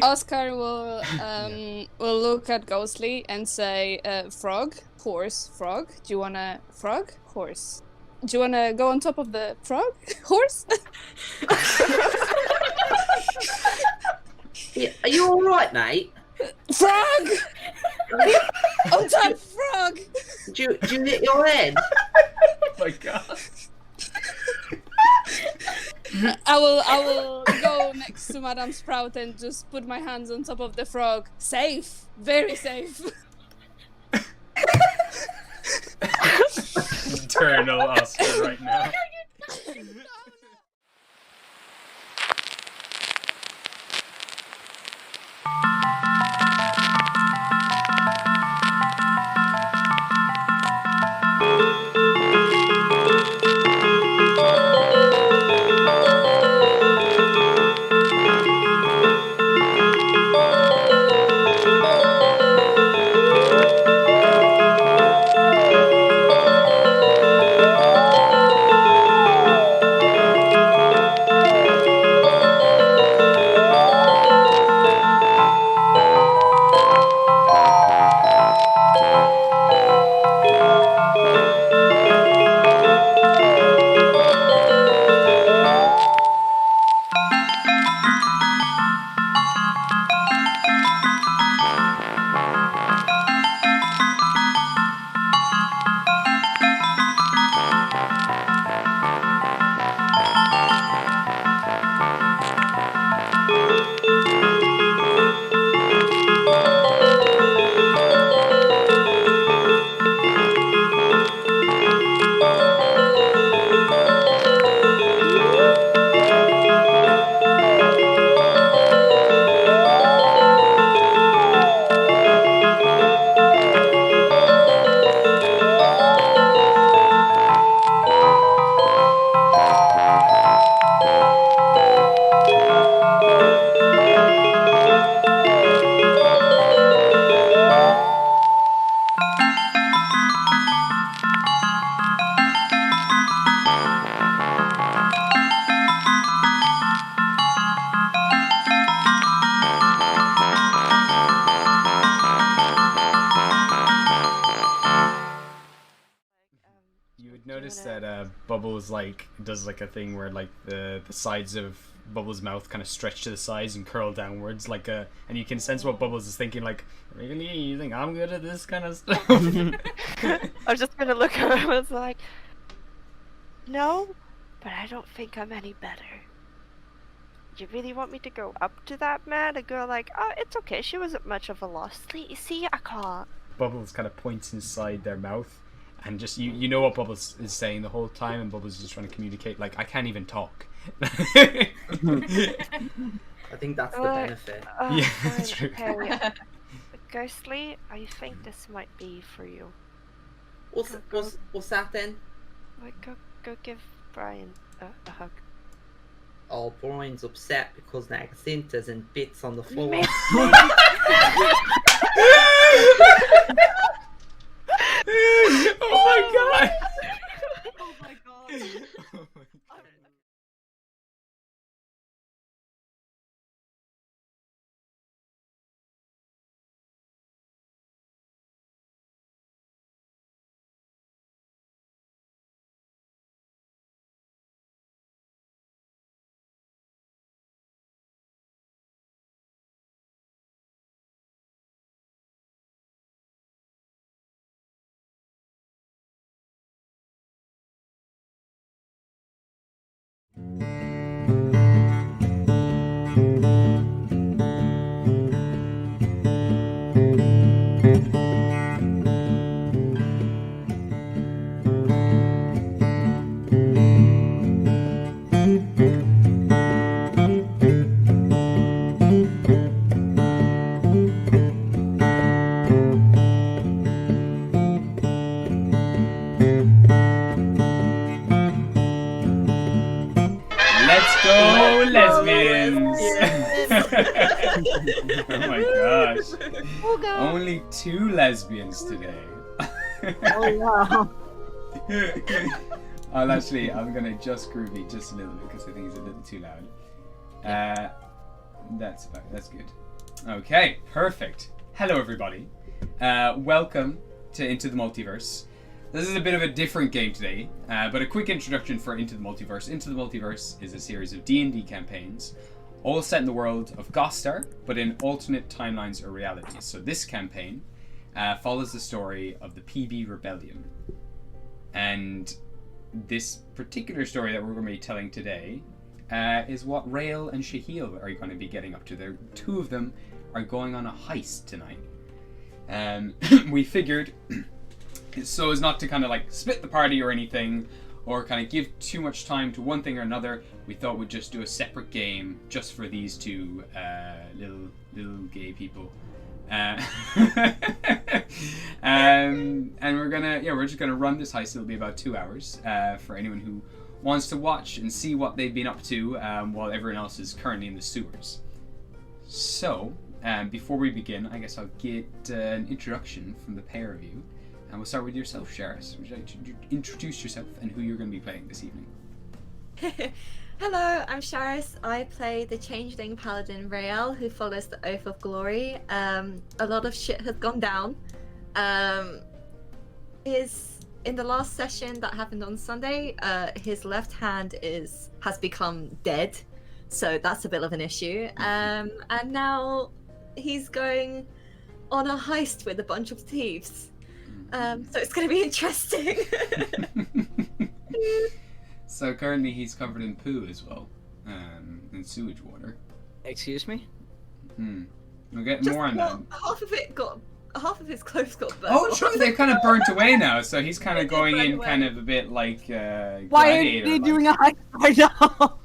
Oscar will look at Ghostly and say, frog, horse, frog. Do you wanna frog, horse? Do you wanna go on top of the frog, horse? Yeah, are you all right, mate? Frog! On top, frog! Do you hit your head? Oh my god. I will go next to Madame Sprout and just put my hands on top of the frog. Safe, very safe. Eternal Oscar right now. Notice that Bubbles does a thing where the sides of Bubbles' mouth kind of stretch to the sides and curl downwards and you can sense what Bubbles is thinking, really, you think I'm good at this kind of stuff? I was just gonna look at him and was like, no, but I don't think I'm any better. You really want me to go up to that man and go oh, it's okay, she wasn't much of a loss. See, I can't. Bubbles kind of points inside their mouth. And just you know what Bubbles is saying the whole time, and Bubbles is just trying to communicate. I can't even talk. I think that's the benefit. Yeah, that's true. Okay. Ghostly, I think this might be for you. What's that then? Go give Brian a hug. Oh, Brian's upset because now Cynthia's in bits on the floor. Oh my god! Oh my god! Oh my god. Lesbians! Oh my gosh. Oh god. Only 2 lesbians today. Oh wow. I'm gonna adjust Groovy just a little bit because I think he's a little too loud. That's good. Okay, perfect. Hello, everybody. Welcome to Into the Multiverse. This is a bit of a different game today, but a quick introduction for Into the Multiverse. Into the Multiverse is a series of D&D campaigns, all set in the world of Gostar, but in alternate timelines or realities. So this campaign follows the story of the PB Rebellium. And this particular story that we're going to be telling today is what Rael and Shahil are going to be getting up to. The two of them are going on a heist tonight. We figured, so as not to kind of like split the party or anything, or kind of give too much time to one thing or another, we thought we'd just do a separate game just for these two little gay people. And we're just gonna run this heist. It'll be about 2 hours for anyone who wants to watch and see what they've been up to while everyone else is currently in the sewers. So, before we begin, I guess I'll get an introduction from the pair of you. And we'll start with yourself, Sharis. Would you like to introduce yourself and who you're going to be playing this evening? Hello, I'm Sharis. I play the changeling paladin Rael, who follows the Oath of Glory. A lot of shit has gone down. In the last session that happened on Sunday, his left hand has become dead, so that's a bit of an issue. And now he's going on a heist with a bunch of thieves. So it's going to be interesting. So currently he's covered in poo as well, and sewage water. Excuse me? We'll get more on that. Half of his clothes got burnt. Oh, true. They're kind of burnt away now, so he's kind of going in kind of a bit like Why are you doing a heist right now?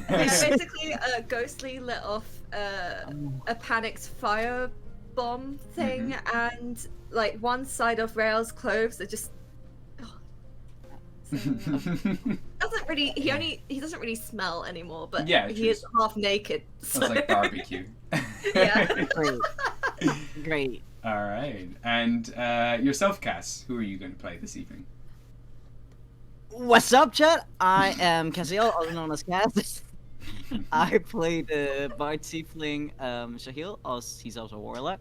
Basically, Ghostly let off a panicked fire bomb thing, and like one side of Rael's clothes are just doesn't really. He doesn't really smell anymore, but yeah, he is half naked. So. That's like barbecue. Yeah. Great. All right, and yourself, Cass. Who are you going to play this evening? What's up, chat? I am Cassiel, also known as Cass. I play the bard tiefling Shahil. He's also a warlock.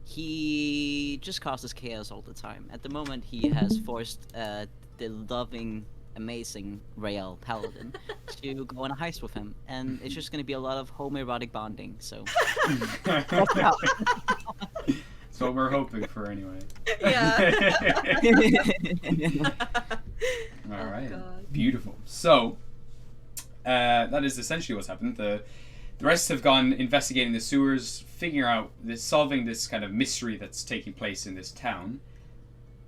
He just causes chaos all the time. At the moment, he has forced the loving, amazing Rael Paladin to go on a heist with him, and it's just going to be a lot of homoerotic bonding. So That's what we're hoping for, anyway. Yeah. All right. God. Beautiful. So that is essentially what's happened. The rest have gone investigating the sewers, figuring out solving this kind of mystery that's taking place in this town.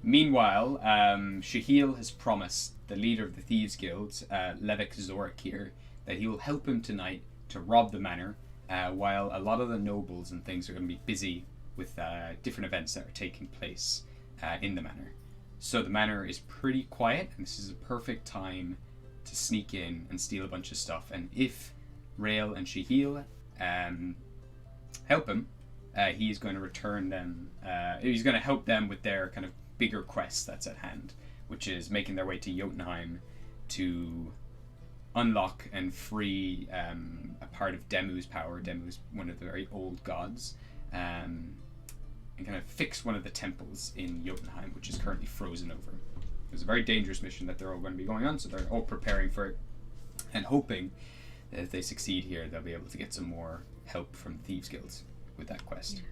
Meanwhile, Shahil has promised the leader of the Thieves Guild, Levik Zorakir, that he will help him tonight to rob the manor, while a lot of the nobles and things are going to be busy with different events that are taking place in the manor. So the manor is pretty quiet, and this is a perfect time to sneak in and steal a bunch of stuff. And if Rael and Shahil help him, he's going to return them. He's going to help them with their kind of bigger quest that's at hand, which is making their way to Jotunheim to unlock and free a part of Demu's power. Demu's one of the very old gods, and kind of fix one of the temples in Jotunheim, which is currently frozen over. It's a very dangerous mission that they're all going to be going on, so they're all preparing for it and hoping that if they succeed here, they'll be able to get some more help from Thieves Guilds with that quest.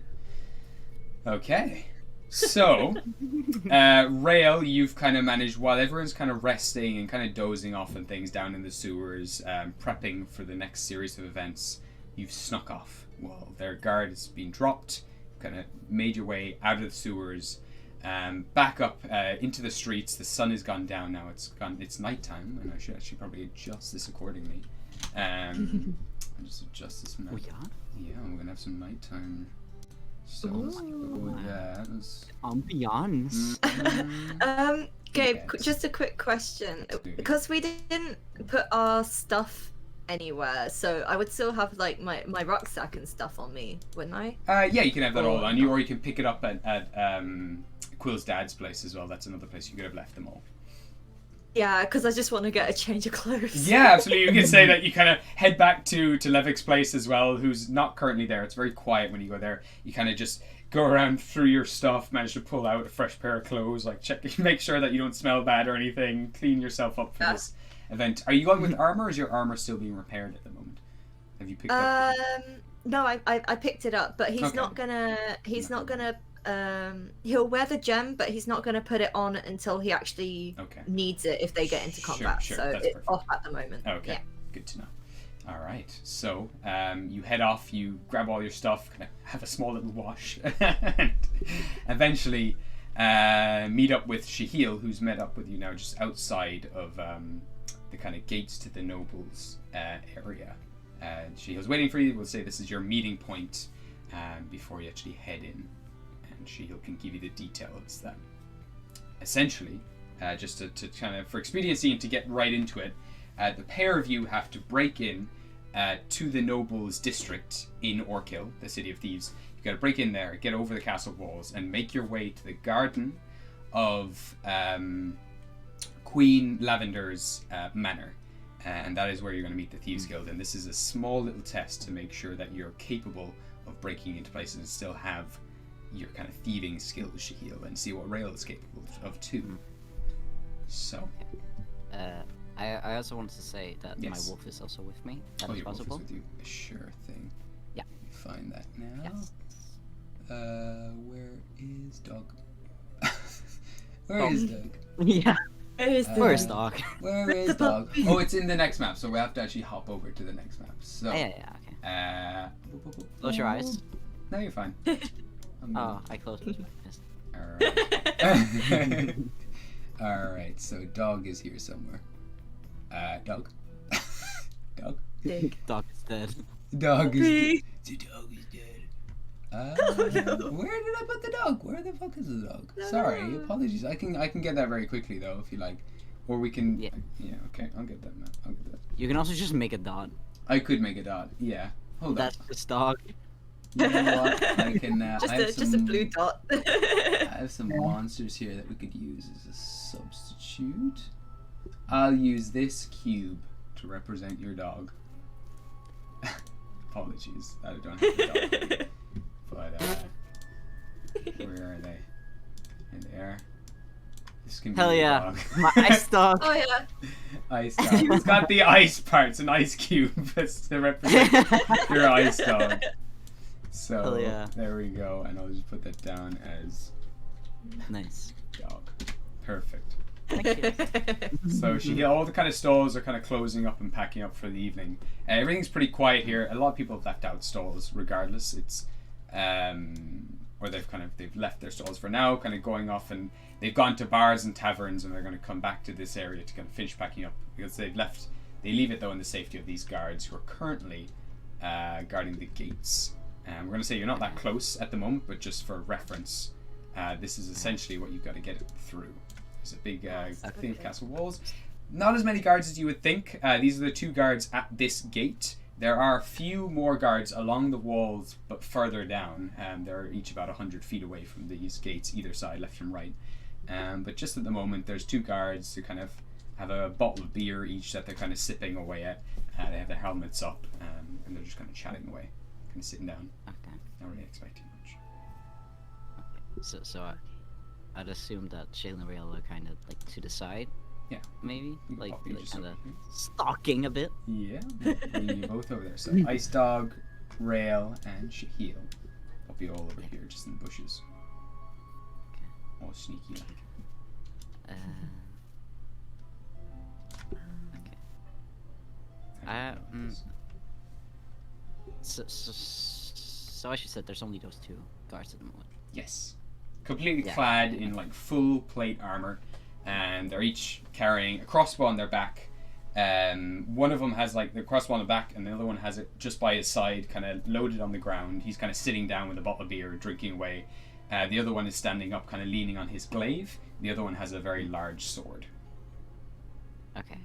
Okay. So, Rael, you've kind of managed, while everyone's kind of resting and kind of dozing off and things down in the sewers, prepping for the next series of events, you've snuck off while their guard has been dropped, kind of made your way out of the sewers, back up into the streets. The sun has gone down now. It's nighttime, and I should actually probably adjust this accordingly. I'll just adjust this map. Oh, yeah? Yeah, we're going to have some nighttime. So let's go with that. Ambiance. Gabe, Yes. just a quick question. Because we didn't put our stuff anywhere, so I would still have like my rucksack and stuff on me, wouldn't I? Yeah, you can have that all on you, or you can pick it up at Quill's dad's place as well. That's another place you could have left them all. Yeah, because I just want to get a change of clothes. Yeah, absolutely. You can say that you kind of head back to Levik's place as well, who's not currently there. It's very quiet when you go there. You kind of just go around through your stuff, manage to pull out a fresh pair of clothes, like check, make sure that you don't smell bad or anything, clean yourself up for this event. Are you going with armor, or is your armor still being repaired at the moment? Have you picked up? No, I picked it up, but he's not gonna. He'll wear the gem, but he's not gonna put it on until he actually needs it if they get into combat. Sure, so it's perfect. off at the moment. Okay, Yeah. good to know. All right, so you head off, you grab all your stuff, kind of have a small little wash, and eventually meet up with Shahil, who's met up with you now just outside of the kind of gates to the nobles area. Shahil's waiting for you. We'll say this is your meeting point before you actually head in, and Shahil can give you the details then. Essentially, just to kind of, for expediency and to get right into it, the pair of you have to break in to the nobles' district in Orkil, the city of thieves. You got to break in there, get over the castle walls, and make your way to the garden of Queen Lavender's manor. And that is where you're going to meet the Thieves Guild. And this is a small little test to make sure that you're capable of breaking into places and still have your kind of thieving skills, Shahil, and see what Rael is capable of too. So. I also wanted to say that my wolf is also with me. That is your possible. wolf is with you. Sure thing. Yeah. Let me find that now. Yes. Where is Dog? Where is Dog? Yeah. Where is Dog? Where is Dog? Oh, it's in the next map, so we have to actually hop over to the next map. So. Yeah. Okay. Close your eyes. No, you're fine. Oh, I closed it. Yes. Alright. Alright, so Dog is here somewhere. Dog? Dog? Dog is dead. Dog is dead. The dog is dead. Where did I put the dog? Where the fuck is the dog? Sorry, apologies. I can get that very quickly though, if you like. Or we can. Yeah. Okay. I'll get that, man. I'll get that. You can also just make a dot. I could make a dot. Yeah. Hold on. That's just dog. You know what? I can. Just a blue dot. I have some monsters here that we could use as a substitute. I'll use this cube to represent your dog. Apologies, I don't have the dog. But where are they? Here they are. This can be Hell your yeah, dog. my ice dog. Oh yeah. Ice dog. It's got the ice parts, an ice cube to represent your ice dog. So Hell yeah. There we go, and I'll just put that down as Nice. dog. Perfect. Thank you. So all the kind of stalls are kind of closing up and packing up for the evening. Everything's pretty quiet here. A lot of people have left out stalls regardless. It's or they've left their stalls for now, kind of going off, and they've gone to bars and taverns, and they're going to come back to this area to kind of finish packing up because they leave it though in the safety of these guards who are currently guarding the gates. We're going to say you're not that close at the moment, but just for reference, this is essentially what you've got to get it through. There's a big thing of castle walls. Not as many guards as you would think. These are the two guards at this gate. There are a few more guards along the walls, but further down. They're each about 100 feet away from these gates, either side, left and right. But just at the moment, there's two guards who kind of have a bottle of beer each that they're kind of sipping away at. They have their helmets up, and they're just kind of chatting away, kind of sitting down. Okay. Not really expecting much. So I'd assume that Shale and Rael are kind of like to the side. Yeah. Maybe like just kind of over here. stalking a bit. Yeah, you're both over there. So Ice Dog, Rael, and Shahil. I'll be all over here, just in the bushes. All sneaky like. Okay. So as you said, there's only those two guards at the moment. Yes. Completely clad in like full plate armor, and they're each carrying a crossbow on their back. One of them has like the crossbow on the back, and the other one has it just by his side, kind of loaded on the ground. He's kind of sitting down with a bottle of beer, drinking away. The other one is standing up, kind of leaning on his glaive. The other one has a very large sword. Okay.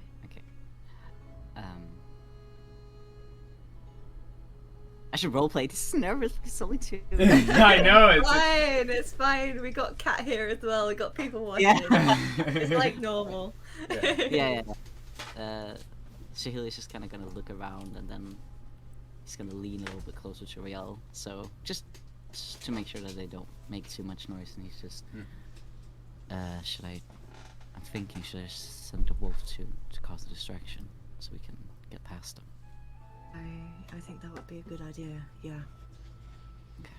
I should roleplay. This is nervous. It's only 2. I know It's fine. We got Cat here as well. We got people watching. Yeah. It's like normal. Yeah. Shahil is just kind of gonna look around, and then he's gonna lean a little bit closer to Rael. So just to make sure that they don't make too much noise, and he's just, should I send a wolf to cause a distraction so we can get past them? I think that would be a good idea. Yeah. Okay.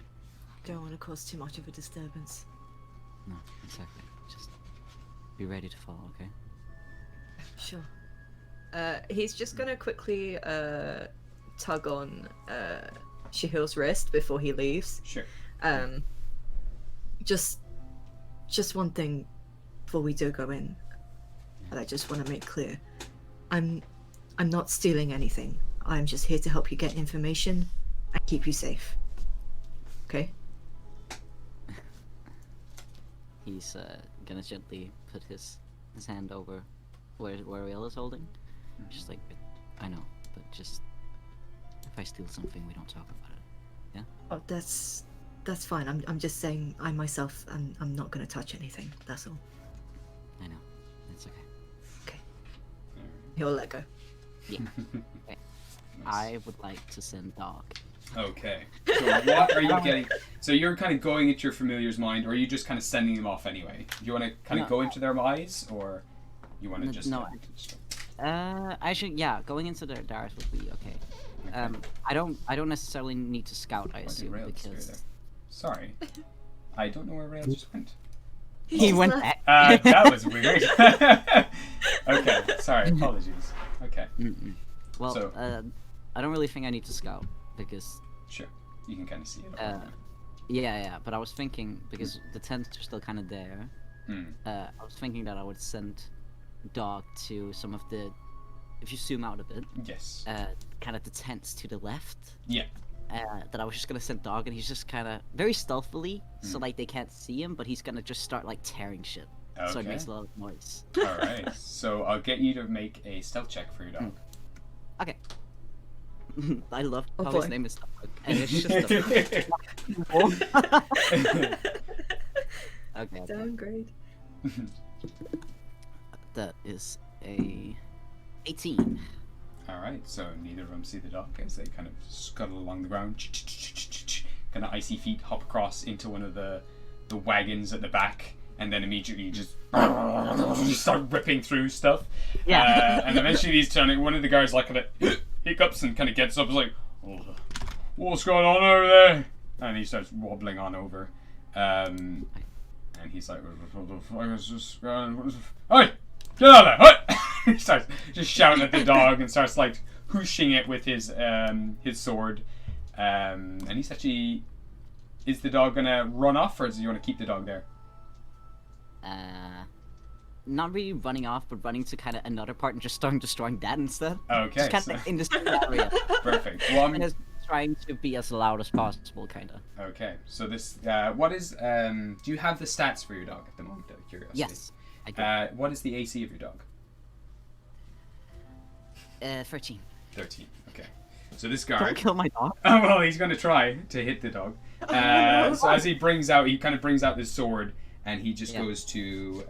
Don't want to cause too much of a disturbance. No, exactly. Just be ready to follow, okay? Sure. He's just gonna quickly tug on Shahil's wrist before he leaves. Sure. Just one thing before we do go in, that I just want to make clear. I'm not stealing anything. I'm just here to help you get information and keep you safe. Okay? He's gonna gently put his hand over where Rael is holding. Just like, I know, but just if I steal something, we don't talk about it. Yeah? Oh, that's fine. I'm just saying I myself I'm not gonna touch anything. That's all. I know. It's okay. Okay. He'll let go. Yeah. Okay. I would like to send Dog. Okay. So what are you getting? So you're kind of going into your familiar's mind, or are you just kind of sending them off anyway? Do you want to kind of go into their eyes, or you want to just? No. Going into their eyes would be okay. I don't necessarily need to scout. I assume because. Sorry, I don't know where Rael just went. He went back. That was weird. Okay, sorry, apologies. Okay. Well, So- I don't really think I need to scout because. Sure, you can kind of see it. Yeah. But I was thinking because the tents are still kind of there. I was thinking that I would send Dog to some of the. If you zoom out a bit. Yes. Kind of the tents to the left. Yeah. That I was just gonna send Dog, and he's just kind of very stealthily, so like they can't see him, but he's gonna just start like tearing shit. So it makes a lot of noise. All right. So I'll get you to make a stealth check for your dog. Okay. I love Oh, how boy. his name is Dog, and it's just okay. Downgrade. That is a 18. All right. So neither of them see the dog as they kind of scuttle along the ground. Kind of icy feet hop across into one of the wagons at the back, and then immediately just start ripping through stuff. Yeah. And eventually he's turning. One of the guys like kind of hiccups and kind of gets up. Is like, what's going on over there? And he starts wobbling on over. And he's like, what the fuck is this going? Hey, get out of there! Hey! He starts just shouting at the dog and starts like whooshing it with his sword. And he's actually, is the dog gonna run off, or do you want to keep the dog there? Not really running off, but running to kind of another part and just starting destroying that instead. Okay. Just kind of in this area. Perfect. Well, And just trying to be as loud as possible, kind of. okay. So this, what is, do you have the stats for your dog at the moment, out of curiosity? Yes, I do. What is the AC of your dog? 13. 13. Okay. So this Don't guard. kill my dog. Oh, well, he's going to try to hit the dog. So as he kind of brings out this sword, and he just goes to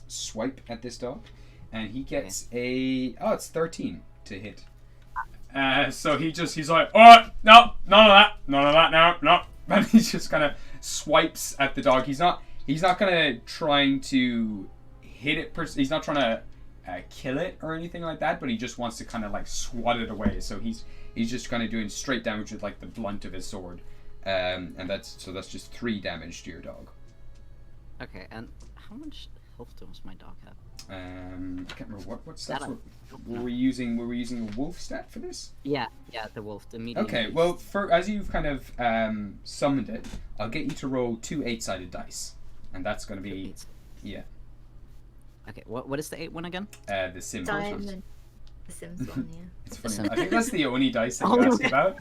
swipe at this dog, and he gets it's 13 to hit. So he's like, oh, no, none of that, no. And he just kind of swipes at the dog. He's not kind of trying to hit it. He's not trying to kill it or anything like that, but he just wants to kind of like swat it away. So he's just kind of doing straight damage with like the blunt of his sword, and that's just 3 damage to your dog. Okay, and how much health does my dog have? I can't remember what stats were we using. Were we using a wolf stat for this? Yeah, the wolf, the medium. Okay, well, as you've kind of summoned it, I'll get you to roll 2 8-sided dice, and that's going to be Okay, what is the 8 one again? The Sims. Diamond. The Sims one, yeah. It's funny. I think that's the only dice that you ask about.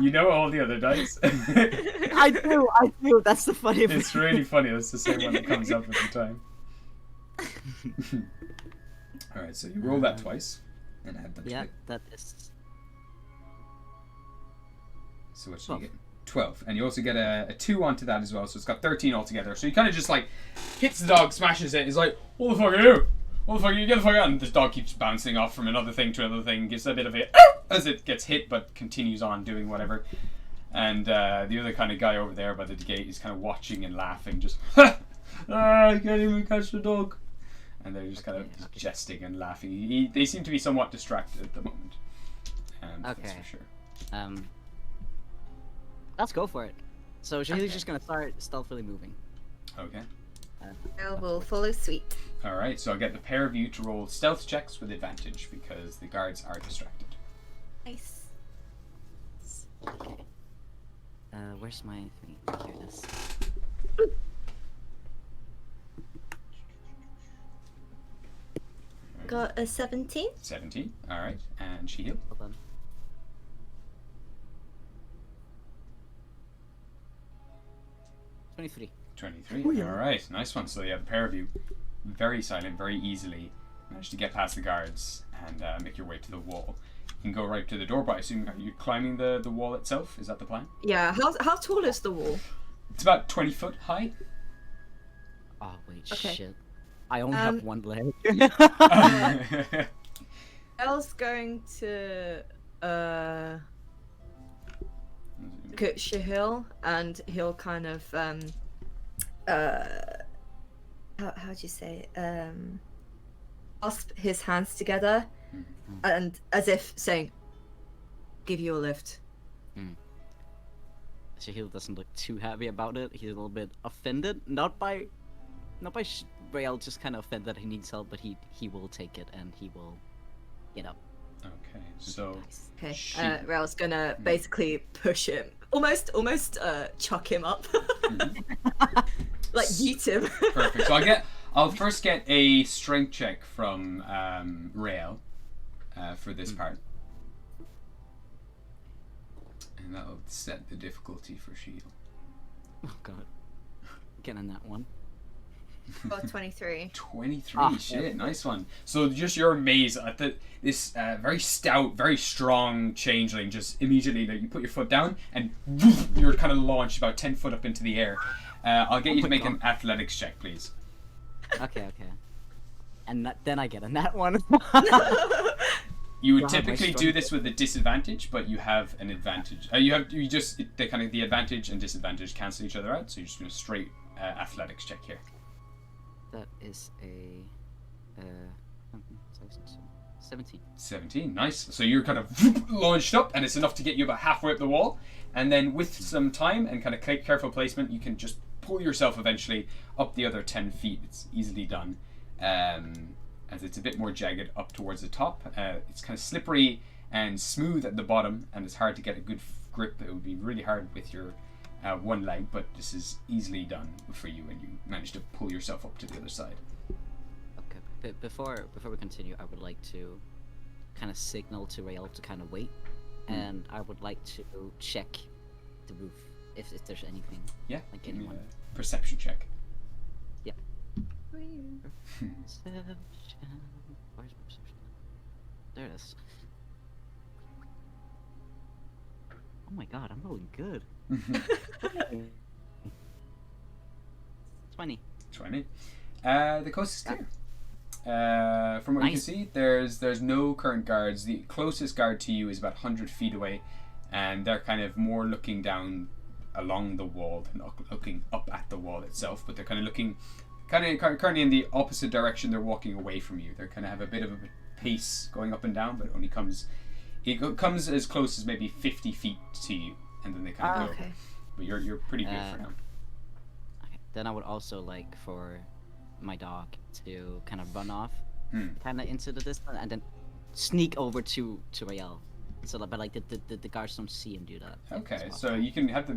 You know all the other dice. I do. That's the funny thing. It's really funny. That's the same one that comes up every time. All right, so you roll that twice and add them to it. That is So what do you get? 12. And you also get a 2 onto that as well, so it's got 13 altogether. So he kind of just like hits the dog, smashes it. He's like, what the fuck are you? What the fuck are you? Get the fuck out. And this dog keeps bouncing off from another thing to another thing, gives a bit of a as it gets hit, but continues on doing whatever. And the other kind of guy over there by the gate is kind of watching and laughing, just, I can't even catch the dog. And they're just kind of jesting and laughing. They seem to be somewhat distracted at the moment. That's for sure. Let's go for it. So Shahil's just gonna start stealthily moving. Okay. I will follow suit. Alright, so I'll get the pair of you to roll stealth checks with advantage because the guards are distracted. Nice. Okay. Where's my thing? Here it is. Got a 17. 17. Alright. And Shahil? Hold on. 23. 23. Alright, nice one. So yeah, the pair of you, very silent, very easily, managed to get past the guards and make your way to the wall. You can go right to the door, but I assume, are you climbing the wall itself? Is that the plan? Yeah, how tall is the wall? It's about 20 foot high. Oh, wait, Okay. shit. I only have one leg. Elle's going to get Shahil, and he'll kind of how do you say clasp his hands together and as if saying, give you a lift. Shahil doesn't look too happy about it. He's a little bit offended, not by Rael, just kind of offended that he needs help, but he will take it and he will get up. Okay, so Okay, Rael's gonna basically push him, almost chuck him up, like yeet him. Perfect. So I'll first get a strength check from Rael for this part, and that'll set the difficulty for Shahil. Oh god, getting that one. Got 23. 23, shit, nice one. So just your maze at this very stout, very strong changeling, just immediately you put your foot down and you're kind of launched about 10 foot up into the air. I'll get you to make an athletics check, please. Okay. And then I get a nat one. You would typically do this with a disadvantage, but you have an advantage. The advantage and disadvantage cancel each other out, so you're just going to straight athletics check here. That is a 17. 17, nice. So you're kind of launched up, and it's enough to get you about halfway up the wall. And then with some time and kind of careful placement, you can just pull yourself eventually up the other 10 feet. It's easily done. As it's a bit more jagged up towards the top. It's kind of slippery and smooth at the bottom, and it's hard to get a good grip. It would be really hard with your one leg, but this is easily done for you, and you manage to pull yourself up to the other side. Okay, but before we continue, I would like to kind of signal to Rael to kind of wait, and I would like to check the roof if there's anything. Yeah, like give me anyone. a perception check. Yeah. Perception. Where's my perception? There it is. Oh my god, I'm rolling good. 20. 20. The coast is clear. From what you can see, there's no current guards. The closest guard to you is about 100 feet away, and they're kind of more looking down along the wall than looking up at the wall itself. But they're kind of looking, currently in the opposite direction. They're walking away from you. They kind of have a bit of a pace going up and down, but it comes as close as maybe 50 feet to you, and then they kind of go. Okay. But you're pretty good for now. Okay. Then I would also like for my dog to kind of run off, kind of into the distance, and then sneak over to Rael, so that, but like the guards don't see him do that. Okay, so you can have the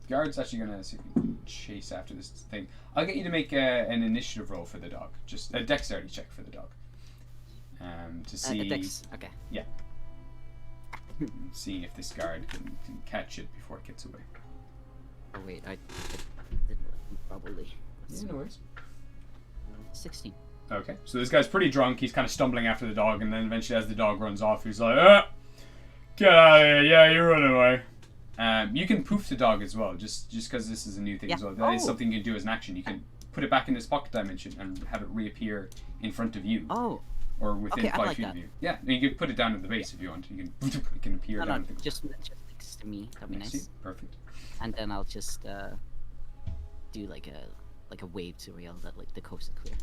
guards actually gonna see if you can chase after this thing. I'll get you to make an initiative roll for the dog, just a dexterity check for the dog, to see. Okay. Yeah. Seeing if this guard can catch it before it gets away. Oh wait, I did probably. Yeah, no worries. 16. Okay, so this guy's pretty drunk. He's kind of stumbling after the dog, and then eventually, as the dog runs off, he's like, "Ah, get out of here! Yeah, you're running away." You can poof the dog as well, just because this is a new thing as well. That is something you can do as an action. You can put it back in this pocket dimension and have it reappear in front of you. Oh. Or within 5 like feet that. of you. Yeah, and you can put it down at the base if you want. You can it can appear down at the just next to me. That'd be next nice. to you. Perfect. And then I'll just do like a wave to Rael that like the coast is clear.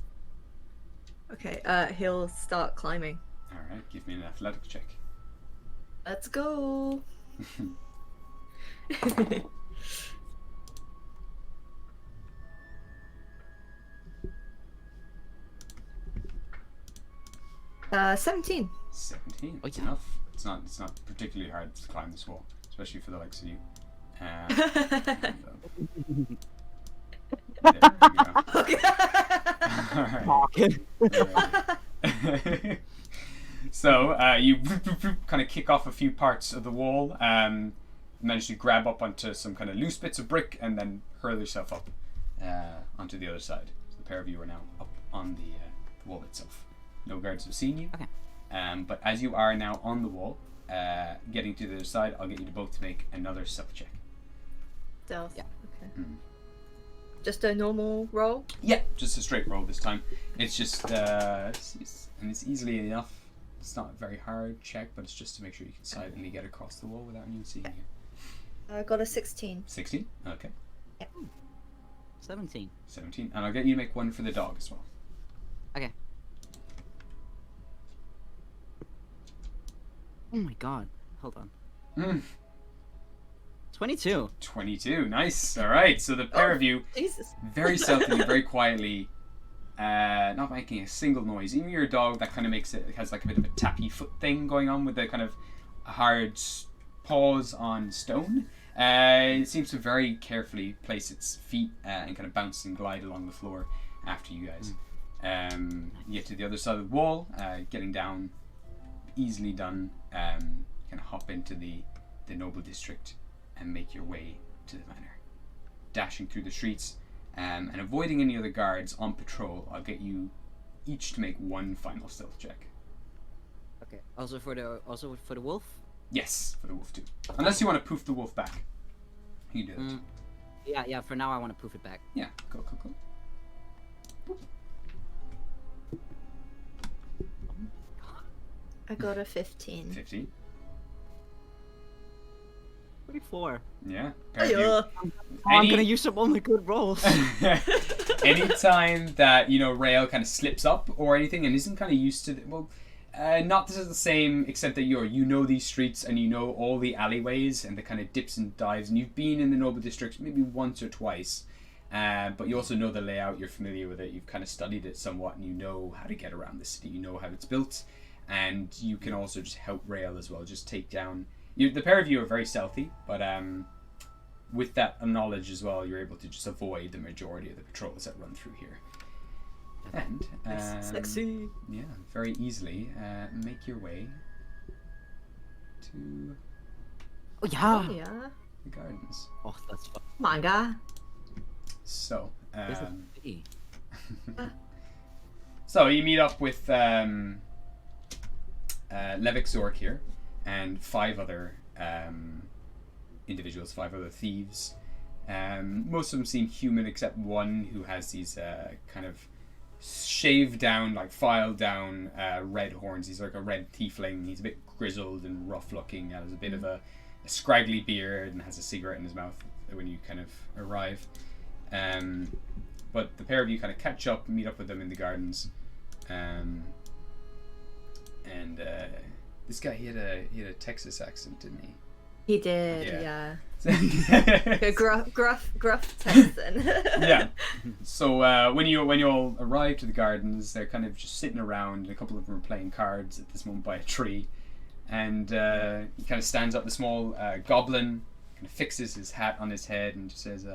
Okay, he'll start climbing. Alright, give me an athletics check. Let's go. 17. 17. That's yeah. enough. It's not particularly hard to climb this wall, especially for the likes of you. There we go. Alright. So you kind of kick off a few parts of the wall, manage to grab up onto some kind of loose bits of brick, and then hurl yourself up onto the other side. So the pair of you are now up on the wall itself. No guards have seen you. Okay. But as you are now on the wall, getting to the other side, I'll get you to both make another stealth check. Stealth. Yeah. Okay. Mm. Just a normal roll? Yeah, just a straight roll this time. It's just, and it's easily enough. It's not a very hard check, but it's just to make sure you can silently get across the wall without anyone seeing you. I got a 16. 16? Okay. 17. 17. And I'll get you to make one for the dog as well. Okay. Oh my god. Hold on. 22. 22. Nice. All right. So the pair of you, Jesus. very stealthily, very quietly, not making a single noise. Even your dog, that kind of makes it has like a bit of a tappy foot thing going on with the kind of hard paws on stone. It seems to very carefully place its feet and kind of bounce and glide along the floor after you guys. You get to the other side of the wall, getting down, easily done. You can hop into the noble district and make your way to the manor. Dashing through the streets and avoiding any other guards on patrol, I'll get you each to make one final stealth check. Okay. Also for the wolf? Yes, for the wolf too. Unless you want to poof the wolf back. You can do that. Yeah, for now I want to poof it back. Yeah, go. I got a 15. 15. 24. Yeah. I'm gonna use some only good rolls. Anytime that, Rael kind of slips up or anything and isn't kind of used to not to the same extent that you know these streets and you know all the alleyways and the kind of dips and dives, and you've been in the noble district maybe once or twice, but you also know the layout, you're familiar with it, you've kind of studied it somewhat, and you know how to get around the city, you know how it's built, and you can also just help Rael as well, just take down. The pair of you are very stealthy, but with that knowledge as well, you're able to just avoid the majority of the patrols that run through here. And Sexy. yeah, very easily make your way to Oh yeah. Oh, yeah. the gardens. Oh, that's fun. Manga. So, This is pretty. so you meet up with Levick Zork here and 5 other individuals, 5 other thieves. Most of them seem human except one who has these kind of shaved down, like filed down red horns. He's like a red tiefling. He's a bit grizzled and rough looking. Has a bit of a scraggly beard and has a cigarette in his mouth when you kind of arrive. But the pair of you kind of catch up, meet up with them in the gardens. This guy, he had a Texas accent, didn't he? He did, Yeah. yeah. A gruff Texan. Yeah. So when you all arrive to the gardens, they're kind of just sitting around. A couple of them are playing cards at this moment by a tree, and he kind of stands up. The small goblin kind of fixes his hat on his head and just says,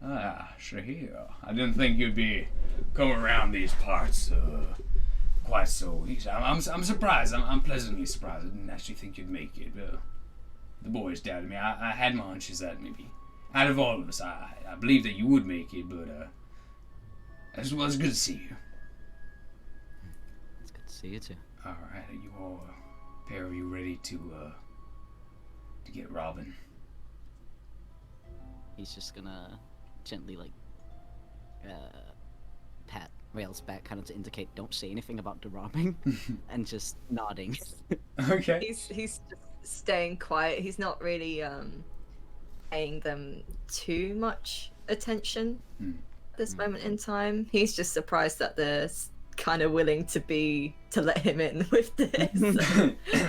Shahil, I didn't think you'd be coming around these parts quite so easy. I'm surprised. I'm pleasantly surprised. I didn't actually think you'd make it. The boys doubted me. I had my hunches that maybe out of all of us, I believed that you would make it, but it was good to see you. It's good to see you too. All right, are you all, pair of you, ready to get robbing? he's just gonna gently like pat Rael's back, kind of to indicate don't say anything about the robbing, and just nodding. Okay. He's just staying quiet. He's not really paying them too much attention at this moment in time. He's just surprised that they're kind of willing to let him in with this.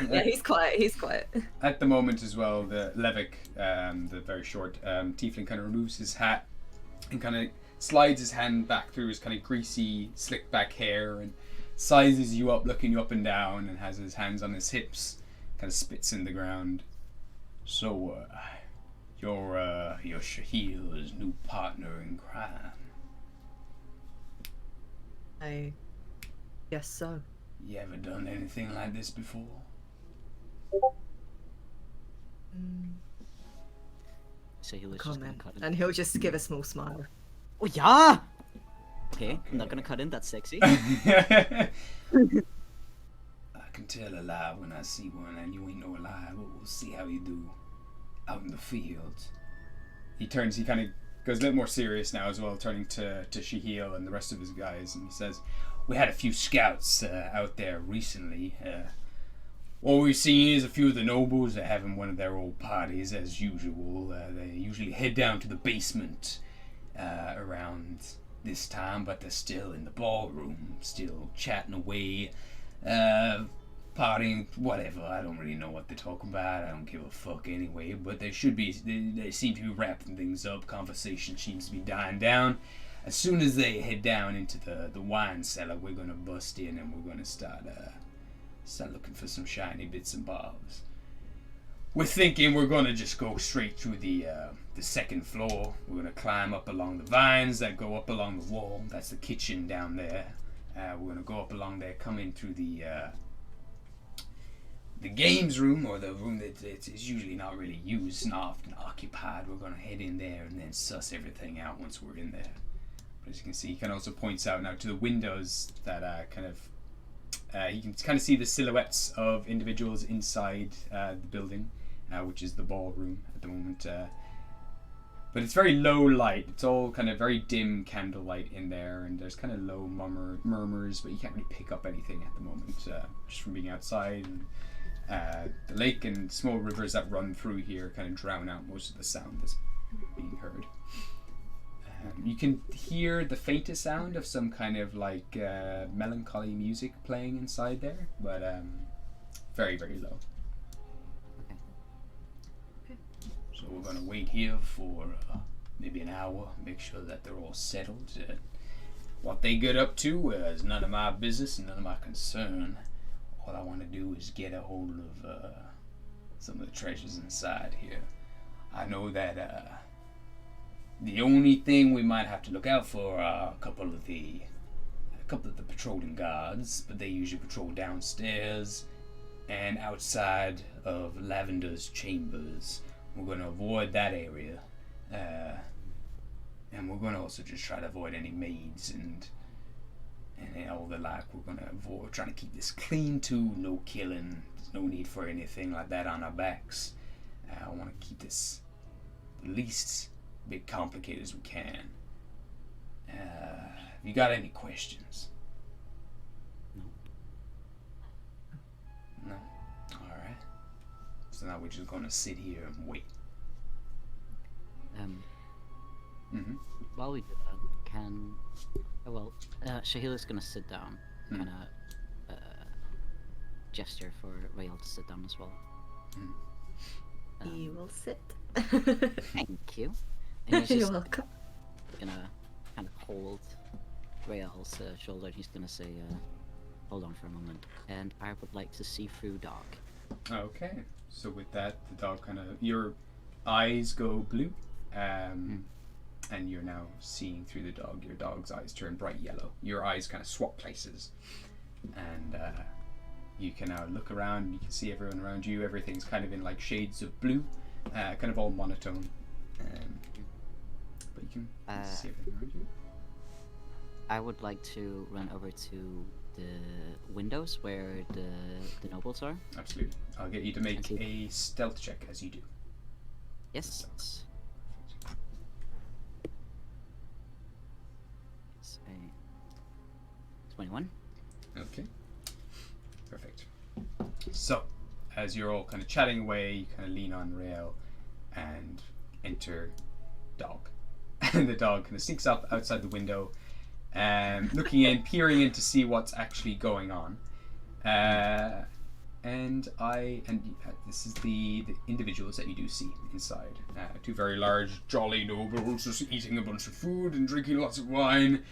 Yeah, he's quiet. He's quiet. At the moment as well, the Levick, the very short tiefling, kind of removes his hat and kind of slides his hand back through his kind of greasy, slick back hair and sizes you up, looking you up and down, and has his hands on his hips, kind of spits in the ground. So, you're Shahil's new partner in crime. I guess so. You ever done anything like this before? So he was just gonna Comment. cut in. And he'll just give a small smile. Oh yeah. Okay, I'm not gonna cut in. That's sexy. I can tell a lie when I see one, and you ain't no lie, but we'll see how you do out in the field. He kind of goes a little more serious now as well, turning to Shahil and the rest of his guys, and he says, we had a few scouts out there recently. What we've seen is a few of the nobles are having one of their old parties as usual. They usually head down to the basement around this time, but they're still in the ballroom, still chatting away, partying, whatever. I don't really know what they're talking about. I don't give a fuck anyway, but they seem to be wrapping things up. Conversation seems to be dying down. As soon as they head down into the wine cellar, we're gonna bust in and we're gonna start looking for some shiny bits and bobs. We're thinking we're gonna just go straight through the second floor. We're gonna climb up along the vines that go up along the wall. That's the kitchen down there. We're gonna go up along there, come in through the games room, or the room that is usually not really used, not often occupied. We're gonna head in there and then suss everything out once we're in there. But as you can see, he kind of also points out now to the windows that you can kind of see the silhouettes of individuals inside the building, which is the ballroom at the moment. But it's very low light. It's all kind of very dim candlelight in there, and there's kind of low murmurs, but you can't really pick up anything at the moment, just from being outside. And the lake and small rivers that run through here kind of drown out most of the sound that's being heard. You can hear the faintest sound of some kind of like melancholy music playing inside there, but very, very low. Okay. So we're gonna wait here for maybe an hour, make sure that they're all settled. What they get up to is none of my business and none of my concern. All I want to do is get a hold of some of the treasures inside here. I know that the only thing we might have to look out for are a couple of the patrolling guards, but they usually patrol downstairs and outside of Lavender's chambers. We're going to avoid that area, and we're going to also just try to avoid any maids and all the like. We're going to avoid trying to keep this clean too. No killing. There's no need for anything like that on our backs. I want to keep this the least bit complicated as we can. Have you got any questions? No? Alright. So now we're just gonna sit here and wait. While we do that, Shahil is gonna sit down, kind of gesture for Rael to sit down as well. He will sit. Thank you. And he's You're just welcome. gonna kind of hold Rael's shoulder, and he's gonna say, hold on for a moment, and I would like to see through dog. Okay. So with that, the dog kind of, your eyes go blue, and you're now seeing through the dog. Your dog's eyes turn bright yellow. Your eyes kind of swap places, and you can now look around, and you can see everyone around you. Everything's kind of in like shades of blue, kind of all monotone. But you can see everything around you. I would like to run over to the windows where the nobles are. Absolutely. I'll get you to make a stealth check as you do. Yes. 21. Okay. Perfect. So, as you're all kind of chatting away, you kind of lean on Rael and enter Dog. And the dog kind of sneaks up outside the window, looking in, peering in to see what's actually going on. And this is the individuals that you do see inside. Two very large, jolly nobles just eating a bunch of food and drinking lots of wine.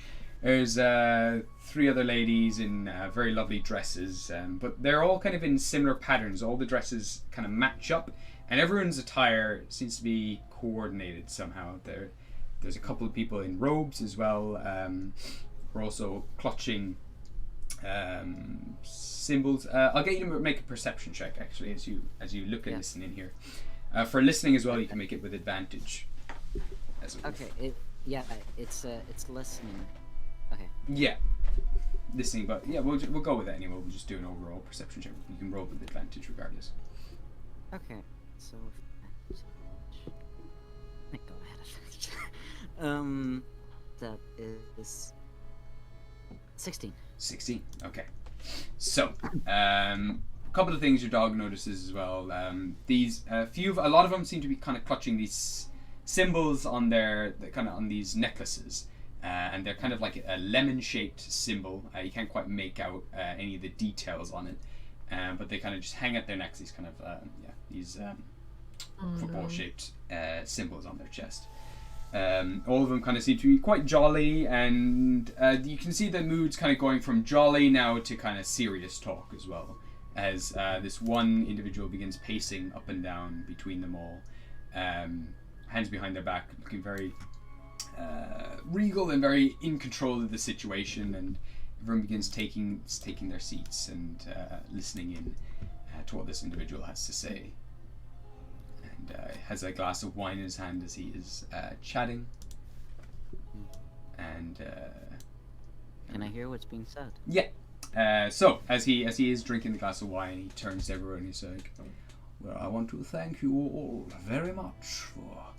There's 3 other ladies in very lovely dresses, but they're all kind of in similar patterns. All the dresses kind of match up, and everyone's attire seems to be coordinated somehow. There's a couple of people in robes as well. We're also clutching symbols. I'll get you to make a perception check actually as you look and listen in here. For listening as well, you can make it with advantage. Okay. It's listening. Okay. Yeah, listening, but yeah, we'll go with it anyway. We'll just do an overall perception check. You can roll with advantage regardless. Okay. So. Go ahead. That is 16. 16. Okay. So, a couple of things your dog notices as well. A lot of them seem to be kind of clutching these symbols on on these necklaces, and they're kind of like a lemon-shaped symbol. You can't quite make out any of the details on it, but they kind of just hang at their necks. These kind of football-shaped symbols on their chest. All of them kind of seem to be quite jolly, and you can see the mood's kind of going from jolly now to kind of serious talk as well, as this one individual begins pacing up and down between them all, hands behind their back, looking very regal and very in control of the situation, and everyone begins taking their seats and listening in to what this individual has to say. Has a glass of wine in his hand as he is chatting. And can I hear what's being said? Yeah. So as he is drinking the glass of wine, he turns to everyone and he's like, "Well, I want to thank you all very much for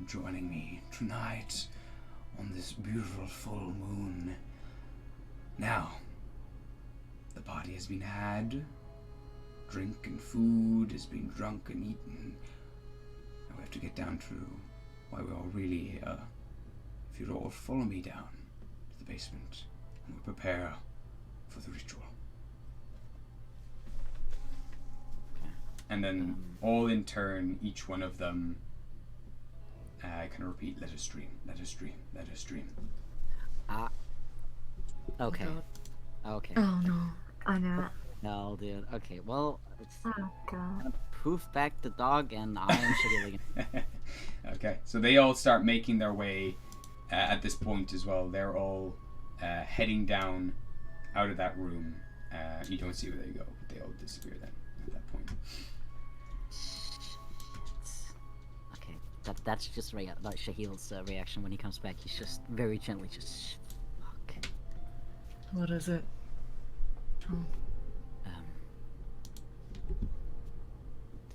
joining me tonight on this beautiful full moon. Now, the party has been had. Drink and food has been drunk and eaten. Now we have to get down to why we're all really here. If you'd all follow me down to the basement and we'll prepare for the ritual." And then all in turn, each one of them can repeat, "Let us dream, let us dream, let us dream." Okay. Oh, Okay. Oh no, I know it. No, dude. Okay, well, it's Oh god. poof back the dog, and I am Shahil. Okay, so they all start making their way at this point as well. They're all heading down out of that room. You don't see where they go, but they all disappear then at that point. Okay, that's just like Shahil's reaction when he comes back. He's just very gently just fuck. What is it? Oh.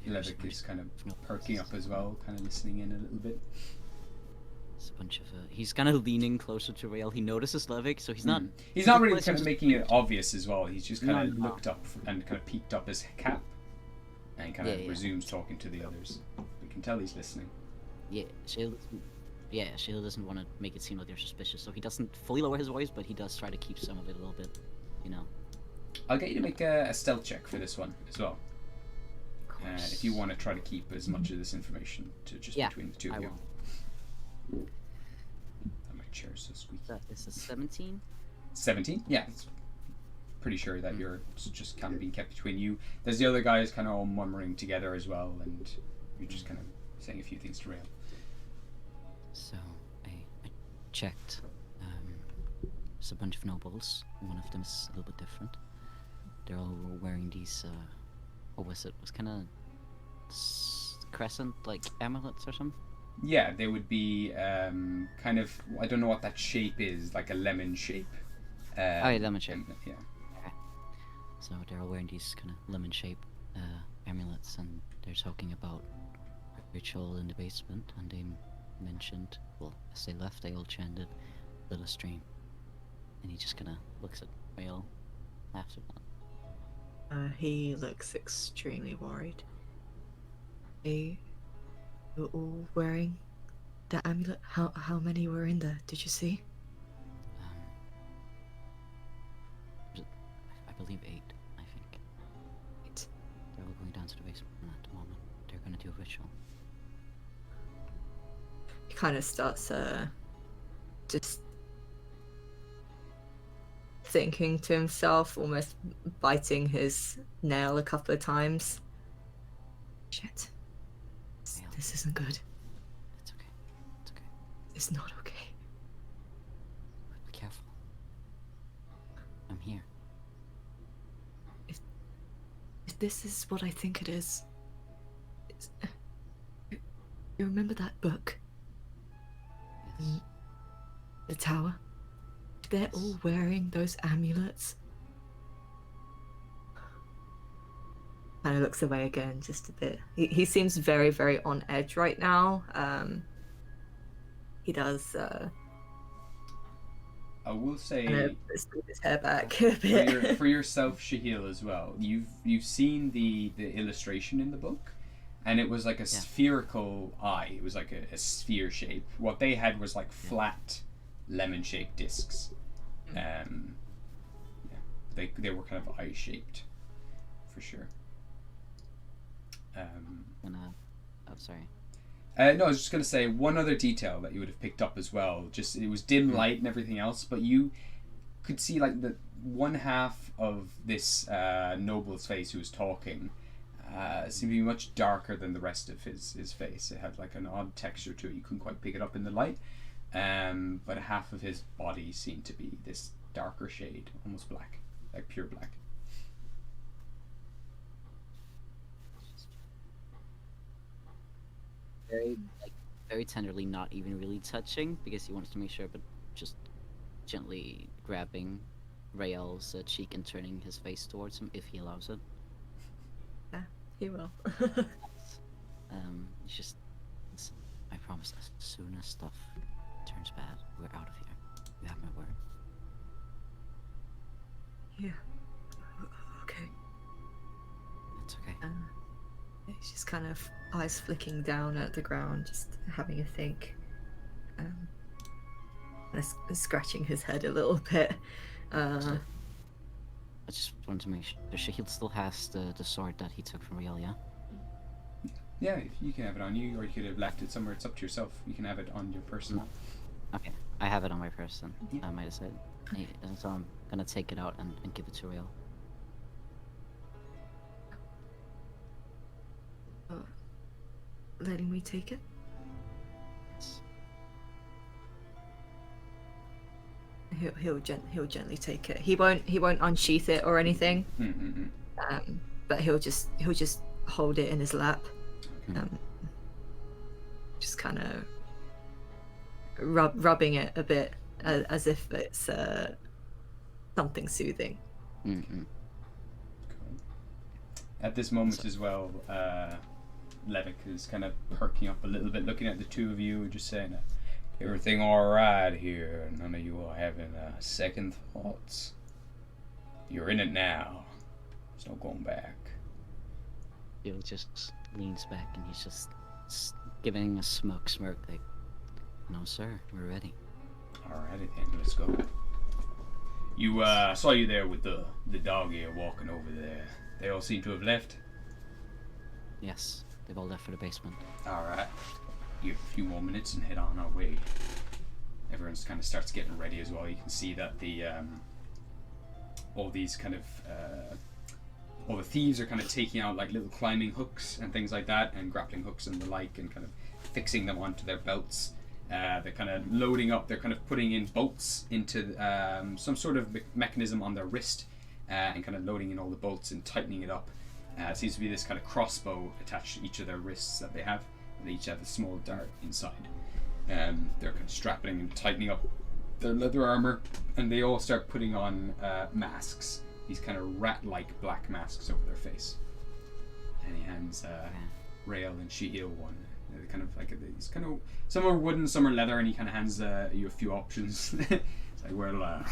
Levick is kind of perking up as well, kind of listening in a little bit. It's a bunch of. He's kind of leaning closer to Rael. He notices Levick, so he's not. He's not really kind of making it obvious as well. He's just kind of looked up and kind of peeked up his cap, and kind of resumes talking to the others. We can tell he's listening. Yeah, Shahil doesn't want to make it seem like they're suspicious, so he doesn't fully lower his voice, but he does try to keep some of it a little bit, you know. I'll get you to make a stealth check for this one as well. If you want to try to keep as much of this information to just between the two of you. My chair's so squeaky. That is a 17? 17? Yeah. It's pretty sure that you're just kind of being kept between you. There's the other guys kind of all murmuring together as well, and you're just kind of saying a few things to Rael. So, I checked. There's a bunch of nobles. One of them is a little bit different. They're all wearing these, what was it? It was kind of crescent, like amulets or something? Yeah, they would be kind of, I don't know what that shape is, like a lemon shape. Lemon shape. Yeah. Okay. So they're all wearing these kind of lemon shape amulets, and they're talking about a ritual in the basement, and they mentioned, well, as they left, they all chanted, "Let us dream." And he just kind of looks at Rael after that. He looks extremely worried. They were all wearing the amulet. How many were in there? Did you see? I believe 8, I think. They're all going down to the basement at the moment. They're gonna do a ritual. He kind of starts just thinking to himself, almost biting his nail a couple of times. Shit. This isn't good. It's okay. It's okay. It's not okay. Be careful. I'm here. If this is what I think it is, you remember that book? Yes. The tower? They're all wearing those amulets. Kind of looks away again, just a bit. He seems very, very on edge right now. He does. I will say, Smooth his hair back a bit. for yourself, Shahil, as well. You've seen the illustration in the book, and it was like a spherical eye. It was like a sphere shape. What they had was like flat, lemon-shaped discs. They were kind of eye shaped, for sure. Sorry. No, I was just gonna say one other detail that you would have picked up as well. Just it was dim light and everything else, but you could see like the one half of this noble's face who was talking seemed to be much darker than the rest of his face. It had like an odd texture to it. You couldn't quite pick it up in the light. But half of his body seemed to be this darker shade, almost black, like pure black. Very tenderly, not even really touching, because he wants to make sure, but just gently grabbing Rael's cheek and turning his face towards him, if he allows it. Yeah, he will. It's just, I promise, as soon as stuff turns bad, we're out of here. You have my word. Yeah. Okay. It's okay. He's just kind of eyes flicking down at the ground, just having a think. Scratching his head a little bit. I just wanted to make sure Shahil still has the sword that he took from Rael, yeah? Yeah, if you can have it on you, or you could have left it somewhere. It's up to yourself. You can have it on your person. Okay, I have it on my person. I might have said. So I'm gonna take it out and give it to Rael. Letting me take it? Yes. He'll gently take it. He won't unsheath it or anything. But he'll just hold it in his lap. Just kind of rubbing it a bit as if it's something soothing. Cool. At this moment as well, Levick is kind of perking up a little bit, looking at the two of you, just saying, "Everything all right here? None of you are having second thoughts? You're in it now. There's no going back." Bill just leans back and he's just giving a smirk, like, "No, sir, we're ready." Alrighty then, let's go. You saw you there with the dog here walking over there. They all seem to have left. Yes, they've all left for the basement. Alright. You have a few more minutes and head on our way. Everyone kind of starts getting ready as well. You can see that the all these kind of all the thieves are kind of taking out like little climbing hooks and things like that, and grappling hooks and the like, and kind of fixing them onto their belts. They're kind of loading up. They're kind of putting in bolts into some sort of mechanism on their wrist, and kind of loading in all the bolts and tightening it up. It seems to be this kind of crossbow attached to each of their wrists that they have. They each have a small dart inside. They're kind of strapping and tightening up their leather armor, and they all start putting on masks. These kind of rat-like black masks over their face. And he hands Rael and Shahil one. They're kind of like these kind of, some are wooden, some are leather, and he kind of hands you a few options. It's like, well,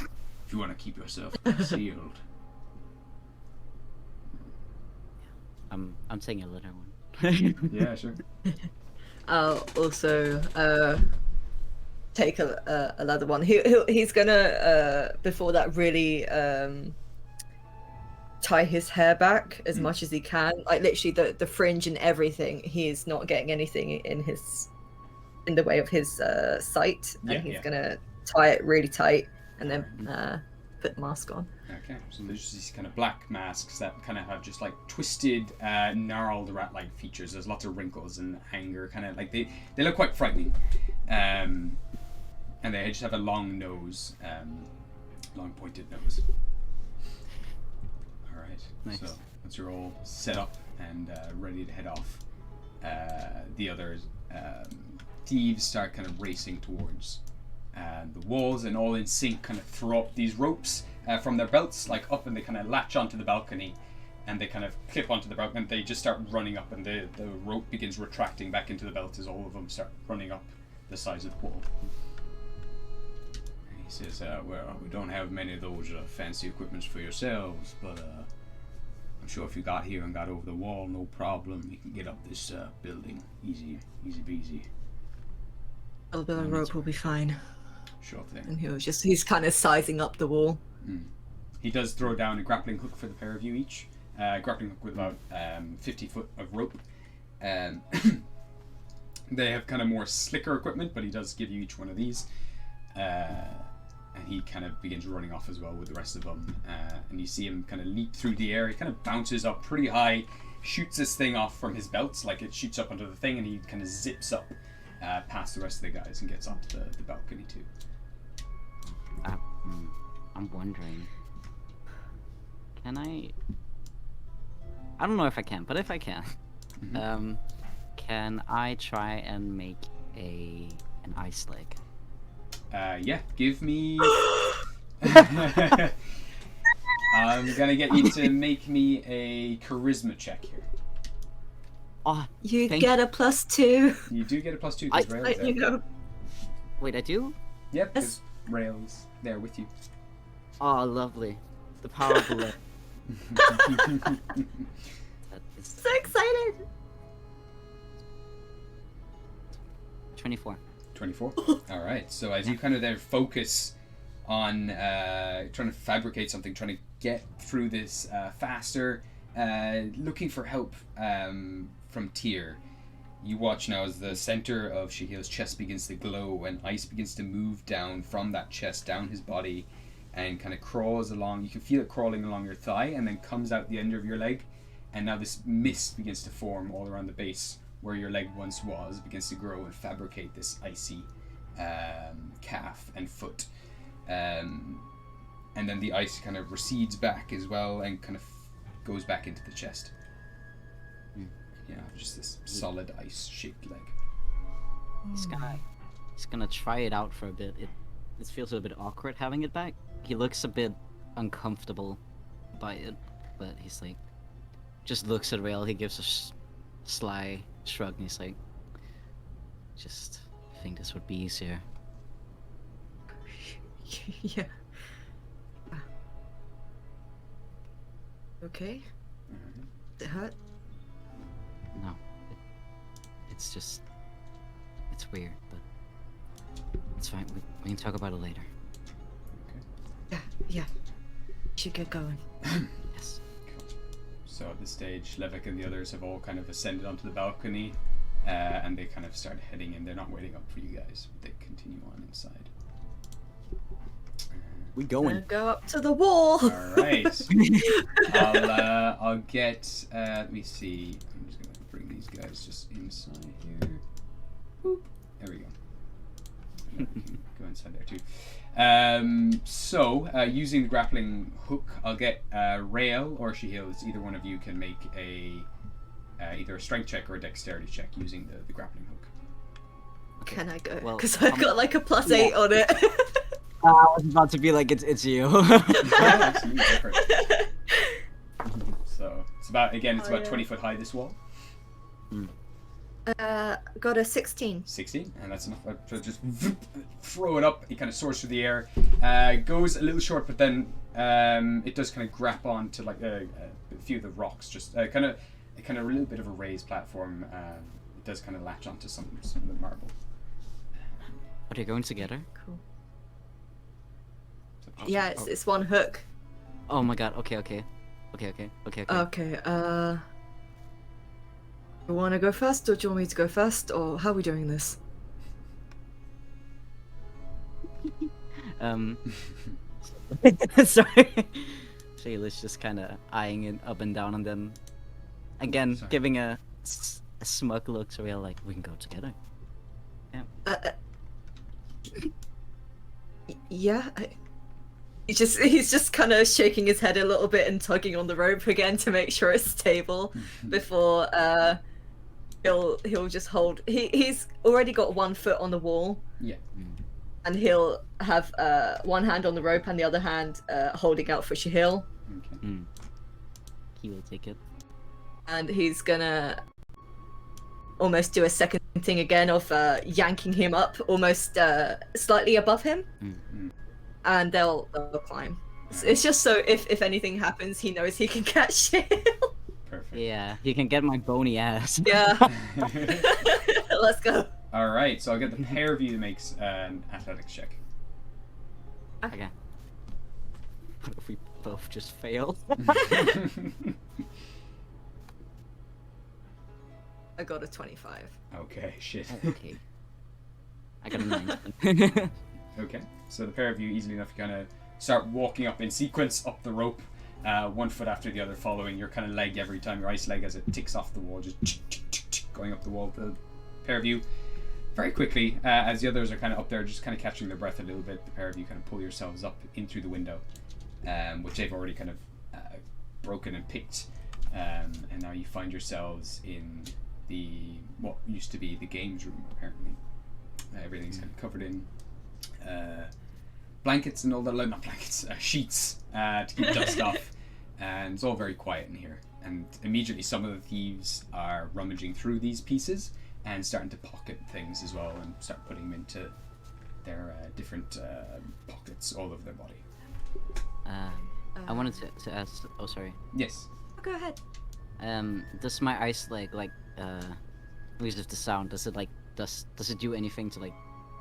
if you want to keep yourself concealed. I'm taking a little one. Yeah, sure. I'll also take another one. He's gonna before that really tie his hair back as much as he can. Like literally the fringe and everything. He is not getting anything in the way of his sight, and he's gonna tie it really tight and then put the mask on. Okay, so there's these kind of black masks that kind of have just like twisted, gnarled rat-like features. There's lots of wrinkles and anger, kind of like they look quite frightening, and they just have a long nose, long pointed nose. All right, nice. So once you're all set up and ready to head off, the other thieves start kind of racing towards the walls, and all in sync kind of throw up these ropes from their belts, like up, and they kind of latch onto the balcony, and they kind of clip onto the balcony, and they just start running up, and the rope begins retracting back into the belt as all of them start running up the sides of the wall. And he says, well, we don't have many of those fancy equipments for yourselves, but I'm sure if you got here and got over the wall, no problem. You can get up this building. Easy peasy. A little bit of rope will be fine. Sure thing. And he's kind of sizing up the wall. He does throw down a grappling hook for the pair of you each. Grappling hook with about 50 foot of rope. They have kind of more slicker equipment, but he does give you each one of these. And he kind of begins running off as well with the rest of them. And you see him kind of leap through the air. He kind of bounces up pretty high, shoots this thing off from his belt, like it shoots up onto the thing, and he kind of zips up past the rest of the guys and gets onto the balcony too. I'm wondering, can I don't know if I can, but if I can, can I try and make an ice leg? Yeah, give me... I'm gonna get you to make me a charisma check here. Oh, you get a +2. You do get a +2 because Rael's there. You know. Wait, I do? Yep, because Rael's there with you. Oh, lovely. The power of the leg. So excited. 24. 24. All right. So as you kind of there focus on trying to fabricate something, trying to get through this faster, looking for help from Tyr, you watch now as the center of Shahil's chest begins to glow, and ice begins to move down from that chest down his body, and kind of crawls along. You can feel it crawling along your thigh, and then comes out the end of your leg, and now this mist begins to form all around the base where your leg once was, begins to grow and fabricate this icy calf and foot, and then the ice kind of recedes back as well and kind of goes back into the chest. Yeah, just this solid ice-shaped leg. He's gonna try it out for a bit. It feels a bit awkward having it back. He looks a bit uncomfortable by it, but he's like, just looks at Rael. He gives a sly shrug, and he's like, just think this would be easier. Yeah. Okay. Does it hurt? No, it's just, it's weird, but it's fine. We can talk about it later. Yeah. Should get going. Yes. So at this stage, Levik and the others have all kind of ascended onto the balcony, and they kind of start heading in. They're not waiting up for you guys, but they continue on inside. We going. Go up to the wall. All right. I'll get. Let me see. I'm just gonna bring these guys just inside here. Boop. There we go. You can go inside there too. So using the grappling hook, I'll get Rael or Shahil. Either one of you can make either a strength check or a dexterity check using the grappling hook. Can I go? Well, Because I've got like a +8 on it. I was about to be like, it's you. Yeah, absolutely. So it's about 20 foot high, this wall. Got a 16. 16, and that's enough. So just throw it up. It kind of soars through the air, goes a little short, but then it does kind of grab on to like a few of the rocks. Just kind of a little bit of a raised platform. It does kind of latch onto some of the marble. Are they going together? Cool. Yeah, it's one hook. Oh my god. Okay. Okay. You want to go first, or do you want me to go first, or how are we doing this? Sorry. Shayla's just kind of eyeing it up and down, and then again giving a smug look to Rael, like, we can go together. Yeah. Yeah. He's just kind of shaking his head a little bit and tugging on the rope again to make sure it's stable before he'll just hold. He's already got 1 foot on the wall. Yeah. And he'll have one hand on the rope and the other hand holding out for Shahil. Okay. He will take it. And he's gonna almost do a second thing again of yanking him up almost slightly above him. And they'll climb. It's just so if anything happens, he knows he can catch Shahil. Perfect. Yeah, he can get my bony ass. Yeah. Let's go. All right, so I'll get the pair of you to make an athletics check. Okay. What if we both just fail? I got a 25. Okay, shit. Okay. I got a 19. Okay, so the pair of you, easily enough, kind of start walking up in sequence up the rope, 1 foot after the other, following your kind of leg every time, your ice leg as it ticks off the wall, just going up the wall. The pair of you, very quickly, as the others are kind of up there, just kind of catching their breath a little bit, the pair of you kind of pull yourselves up in through the window, which they've already kind of broken and picked, and now you find yourselves in what used to be the games room, apparently. Everything's kind of covered in blankets and all that, not blankets, sheets to keep dust off, and it's all very quiet in here. And immediately some of the thieves are rummaging through these pieces and starting to pocket things as well, and start putting them into their different pockets all over their body. I wanted to ask. Oh, sorry. Yes. Go ahead. Does my ice leg because of the sound? Does it does it do anything to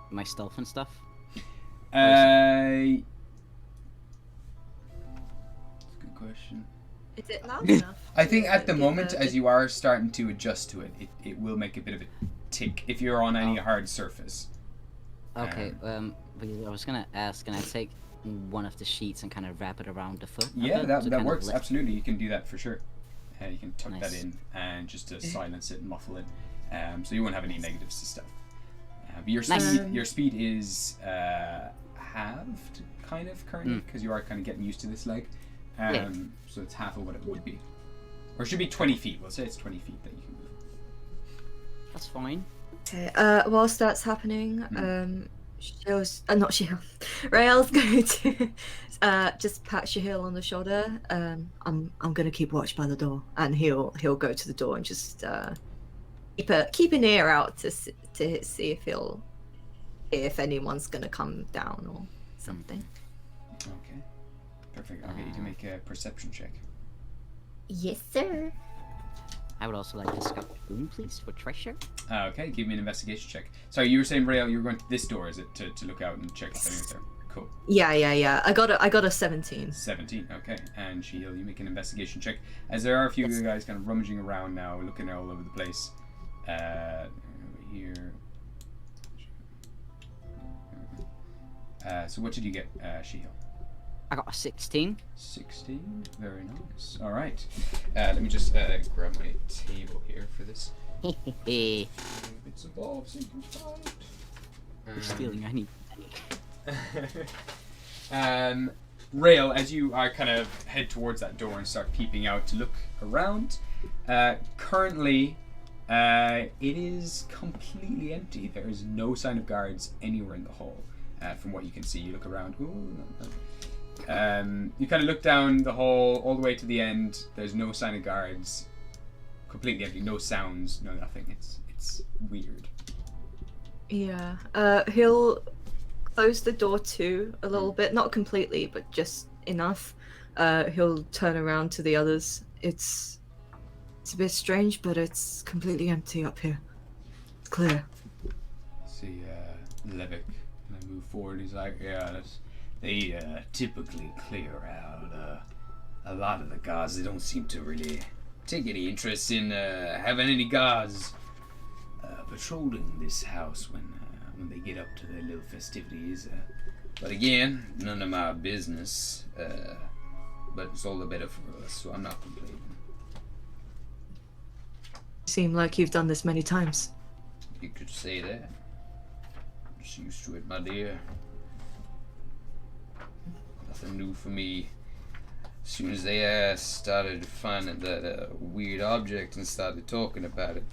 my stealth and stuff? That's a good question. Is it loud enough? I think at the moment, as you are starting to adjust to it, it will make a bit of a tick if you're on any hard surface. Okay. Because I was gonna ask, can I take one of the sheets and kind of wrap it around the foot? Yeah, that that works. Absolutely, you can do that for sure. You can tuck Nice. that in and just to silence it and muffle it, so you won't have any negatives to stuff. But your speed is halved, kind of currently, because you are kind of getting used to this leg. So it's half of what it would be, or it should be 20 feet. We'll say it's 20 feet that you can move. That's fine. Okay. Whilst that's happening, Rael's going to just pat Shahil on the shoulder. I'm gonna keep watch by the door, and he'll go to the door and just keep an ear out to see if anyone's gonna come down or something. Okay, perfect. I'll get you to make a perception check. Yes, sir. I would also like to scout the room, please, for treasure. Okay, give me an investigation check. Sorry, you were saying, Rael, you were going to this door, is it, to look out and check if anyone's there? Cool. Yeah. I got a 17. 17, okay. And Shahil, you make an investigation check. As there are a few guys kind of rummaging around now, looking all over the place. Over here. So what did you get, Shahil? I got a 16. 16, very nice. All right. Let me just grab my table here for this. Bits of bobs so you can find. You're stealing. I need. Rael, as you are kind of head towards that door and start peeping out to look around, currently it is completely empty. There is no sign of guards anywhere in the hall. From what you can see, you look around. Ooh, no. You kind of look down the hall all the way to the end. There's no sign of guards. Completely empty. No sounds. No nothing. It's It's weird. Yeah. He'll close the door too a little bit, not completely, but just enough. He'll turn around to the others. It's a bit strange, but it's completely empty up here. It's clear. See, Levick, and I move forward. He's like, yeah, they typically clear out. A lot of the guards, they don't seem to really take any interest in having any guards patrolling this house when they get up to their little festivities. But again, none of my business. But it's all the better for us, so I'm not complaining. Seem like you've done this many times. You could say that. I'm just used to it, my dear. Nothing new for me. As soon as they started finding that weird object and started talking about it,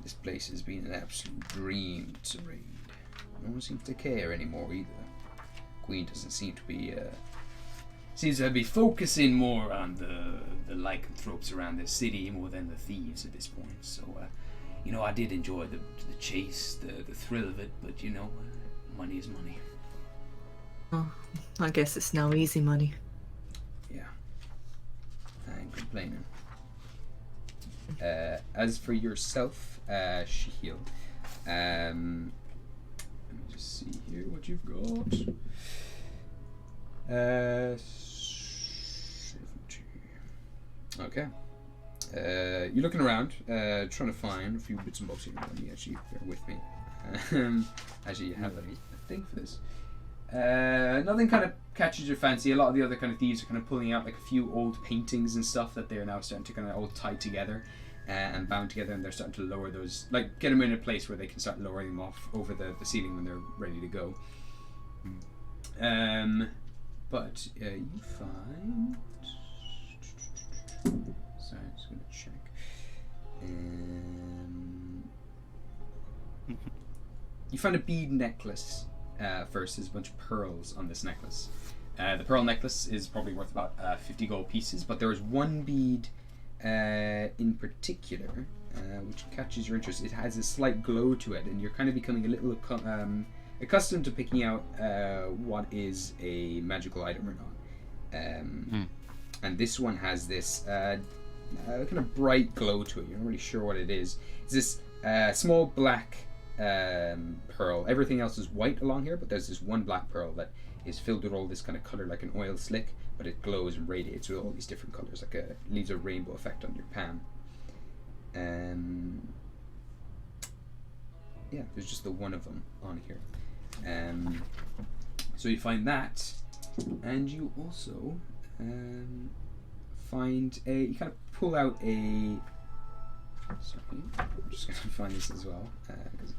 this place has been an absolute dream to raid. No one seems to care anymore either. Queen doesn't seem to be seems to be focusing more on the lycanthropes around the city more than the thieves at this point. So, I did enjoy the chase, the thrill of it, but money is money. Oh, I guess it's now easy money. Yeah, I ain't complaining. As for yourself, Shahil, let me just see here what you've got. 70. Okay. You're looking around, trying to find a few bits and bobs here. Let me actually bear with me. Actually, you have a thing for this. Nothing kind of catches your fancy. A lot of the other kind of thieves are kind of pulling out like a few old paintings and stuff that they're now starting to kind of all tie together and bound together, and they're starting to lower those, like get them in a place where they can start lowering them off over the ceiling when they're ready to go. But you find. Sorry, I'm just gonna check. You find a bead necklace. First, there's a bunch of pearls on this necklace. The pearl necklace is probably worth about 50 gold pieces, but there is one bead in particular which catches your interest. It has a slight glow to it, and you're kind of becoming a little accustomed to picking out what is a magical item or not. And this one has this kind of bright glow to it. You're not really sure what it is. It's this small black pearl. Everything else is white along here, but there's this one black pearl that is filled with all this kind of color like an oil slick, but it glows and radiates with all these different colors, like it leaves a rainbow effect on your palm. Yeah, there's just the one of them on here. So you find that, and you also find you kind of pull out a. Sorry, I'm just going to find this as well because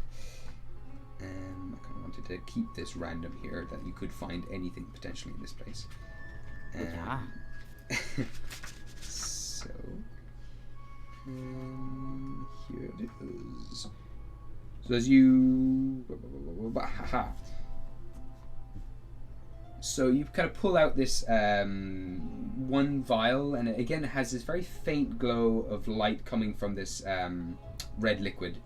I kind of wanted to keep this random here, that you could find anything potentially in this place. Yeah. So here it is. So as you so you kind of pull out this one vial, and it again has this very faint glow of light coming from this red liquid,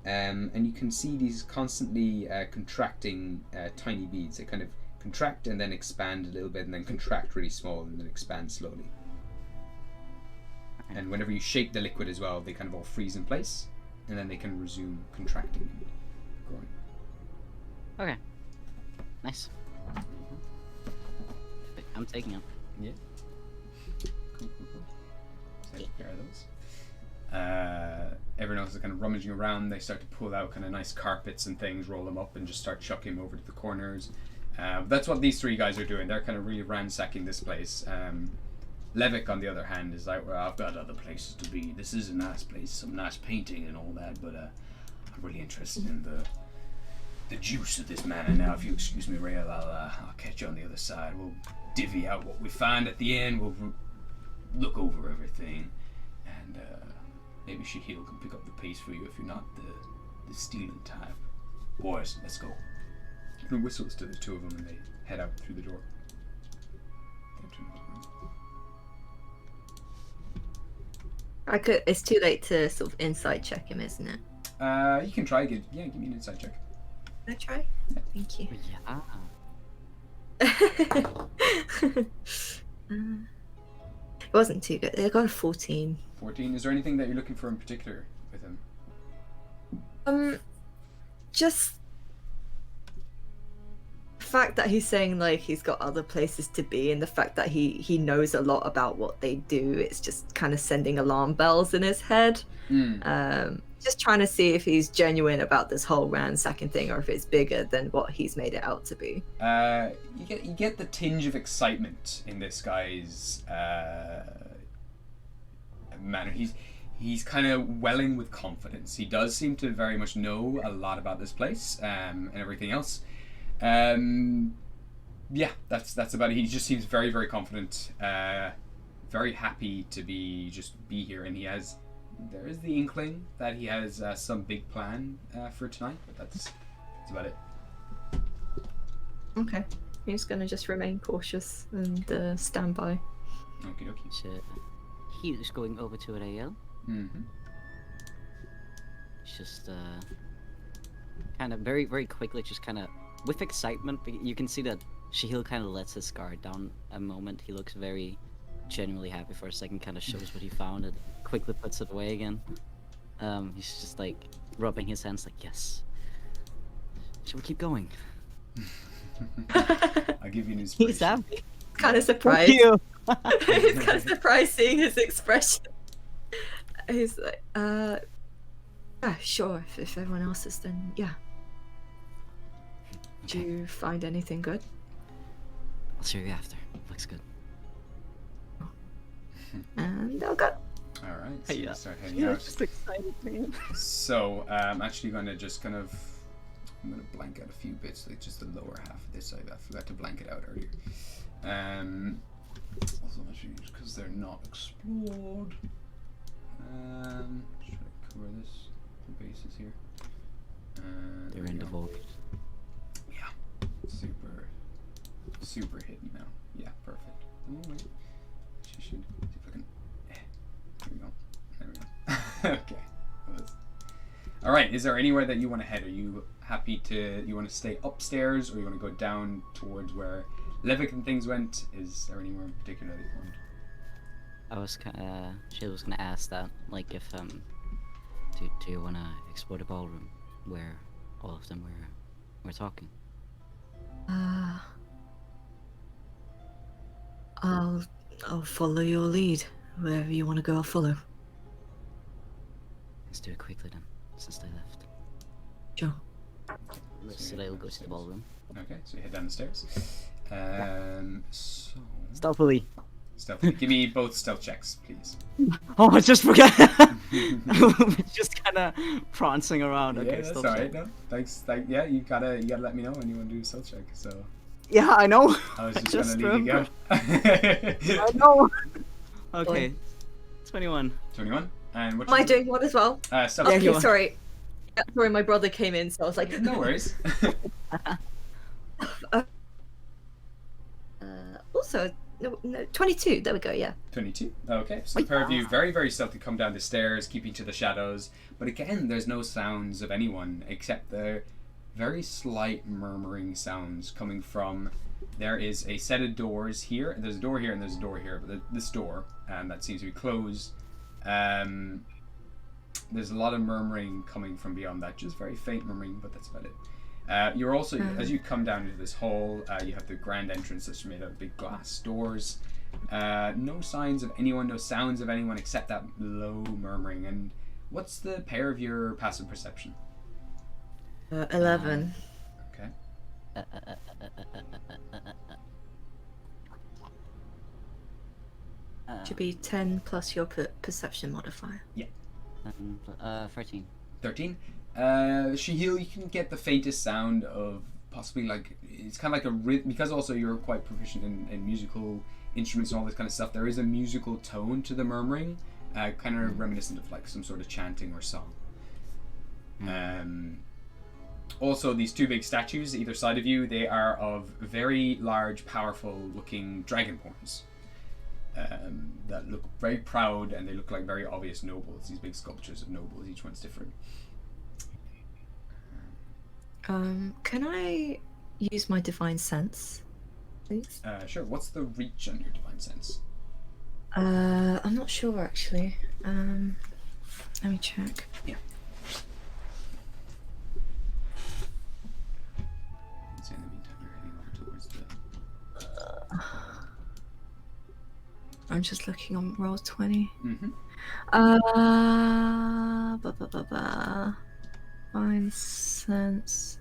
and you can see these constantly contracting tiny beads. They kind of contract and then expand a little bit, and then contract really small and then expand slowly. And whenever you shake the liquid as well, they kind of all freeze in place, and then they can resume contracting and growing. Okay. Nice. I'm taking them. Yeah. Cool. So take care of those. Everyone else is kind of rummaging around. They start to pull out kind of nice carpets and things, roll them up, and just start chucking them over to the corners. That's what these three guys are doing. They're kind of really ransacking this place. Levick, on the other hand, is like, well, I've got other places to be. This is a nice place, some nice painting and all that, but I'm really interested in the juice of this manor. Now, if you excuse me, Rael, I'll catch you on the other side. We'll divvy out what we find at the end. We'll look over everything, and maybe Shahil can pick up the pace for you if you're not the stealing type. Boys, let's go. And whistles to the two of them, and they head out through the door. I could. It's too late to sort of insight check him, isn't it? You can try. Give me an insight check. Can I try? Thank you. Yeah. It wasn't too good. I got a 14. 14. Is there anything that you're looking for in particular with him? Just the fact that he's saying like he's got other places to be, and the fact that he knows a lot about what they do, it's just kind of sending alarm bells in his head. Just trying to see if he's genuine about this whole ransacking thing, or if it's bigger than what he's made it out to be. You get the tinge of excitement in this guy's manner. He's kind of welling with confidence. He does seem to very much know a lot about this place and everything else. Yeah, that's about it. He just seems very, very confident, very happy to be here, and there is the inkling that he has some big plan for tonight, but that's about it. Okay, he's gonna just remain cautious and stand by. Okie dokie. So he's going over to Rael. Mm-hmm. It's just kind of very, very quickly, just kind of with excitement. You can see that Shahil kind of lets his guard down a moment. He looks very genuinely happy for a second, kind of shows what he found and quickly puts it away again. He's just like rubbing his hands like, yes. Should we keep going? I'll give you an inspiration. He's happy. Kind of surprised. Thank you. He's kind of surprised seeing his expression. He's like, yeah, sure. If everyone else is, then yeah. Do you find anything good? I'll show you after. Looks good. And they'll go. All right, so you start heading Yeah, out. just excited, man. So I'm actually going to just I'm going to blank out a few bits, like just the lower half of this. I forgot to blank it out earlier. Also, because they're not explored. Just try to cover the bases here. They're in the vault. Yeah, super hidden now. Yeah, perfect. Oh wait, she should see if I can. There we go. There we go. Okay. All right. Is there anywhere that you want to head? Are you happy to? You want to stay upstairs, or you want to go down towards where Levick and things went? Is there anywhere in particular that you want? She was gonna ask that, like, if do you wanna explore the ballroom where all of them were talking? I'll follow your lead. Wherever you want to go, I'll follow. Let's do it quickly then, since they left. Sure. So they'll go to the ballroom. Okay, so you head down the stairs. So Stealthily. stealth. Give me both stealth checks, please. Oh, I just forgot. Just kind of prancing around. Okay, Yeah, that's stealth alright. check. No, thanks. Yeah, you gotta let me know when you want to do a stealth check. So Yeah, I know. I was I just gonna leave you go. I know. Okay, 21. 21. And what? Am I doing one as well? Stealth. Okay, go on. sorry. Yeah, sorry, my brother came in, so I was like, No worries. Also, no, 22. There we go. Yeah. 22. Okay, so the pair of you very, very stealthy come down the stairs, keeping to the shadows. But again, there's no sounds of anyone except the very slight murmuring sounds coming from. There is a set of doors here. There's a door here and there's a door here. But this door, that seems to be closed. There's a lot of murmuring coming from beyond that. Just very faint murmuring, but that's about it. You're also, as you come down into this hall, you have the grand entrance that's made out of big glass doors. No signs of anyone, no sounds of anyone except that low murmuring. And what's the pair of your passive perception? 11. Okay. Should be 10 plus your perception modifier. 13. 13. Shahil, you can get the faintest sound of possibly like, it's kind of like a rhythm, because also you're quite proficient in musical instruments and all this kind of stuff. There is a musical tone to the murmuring, kind of reminiscent of like some sort of chanting or song. Also, these two big statues either side of you, they are of very large, powerful looking dragon horns. that look very proud, and they look like very obvious nobles. These big sculptures of nobles, each one's different. Can I use my divine sense, please? Sure. What's the reach on your divine sense? I'm not sure actually. Let me check. Yeah. So in the meantime, we're heading over towards the. I'm just looking on roll 20. Mm-hmm. Divine sense.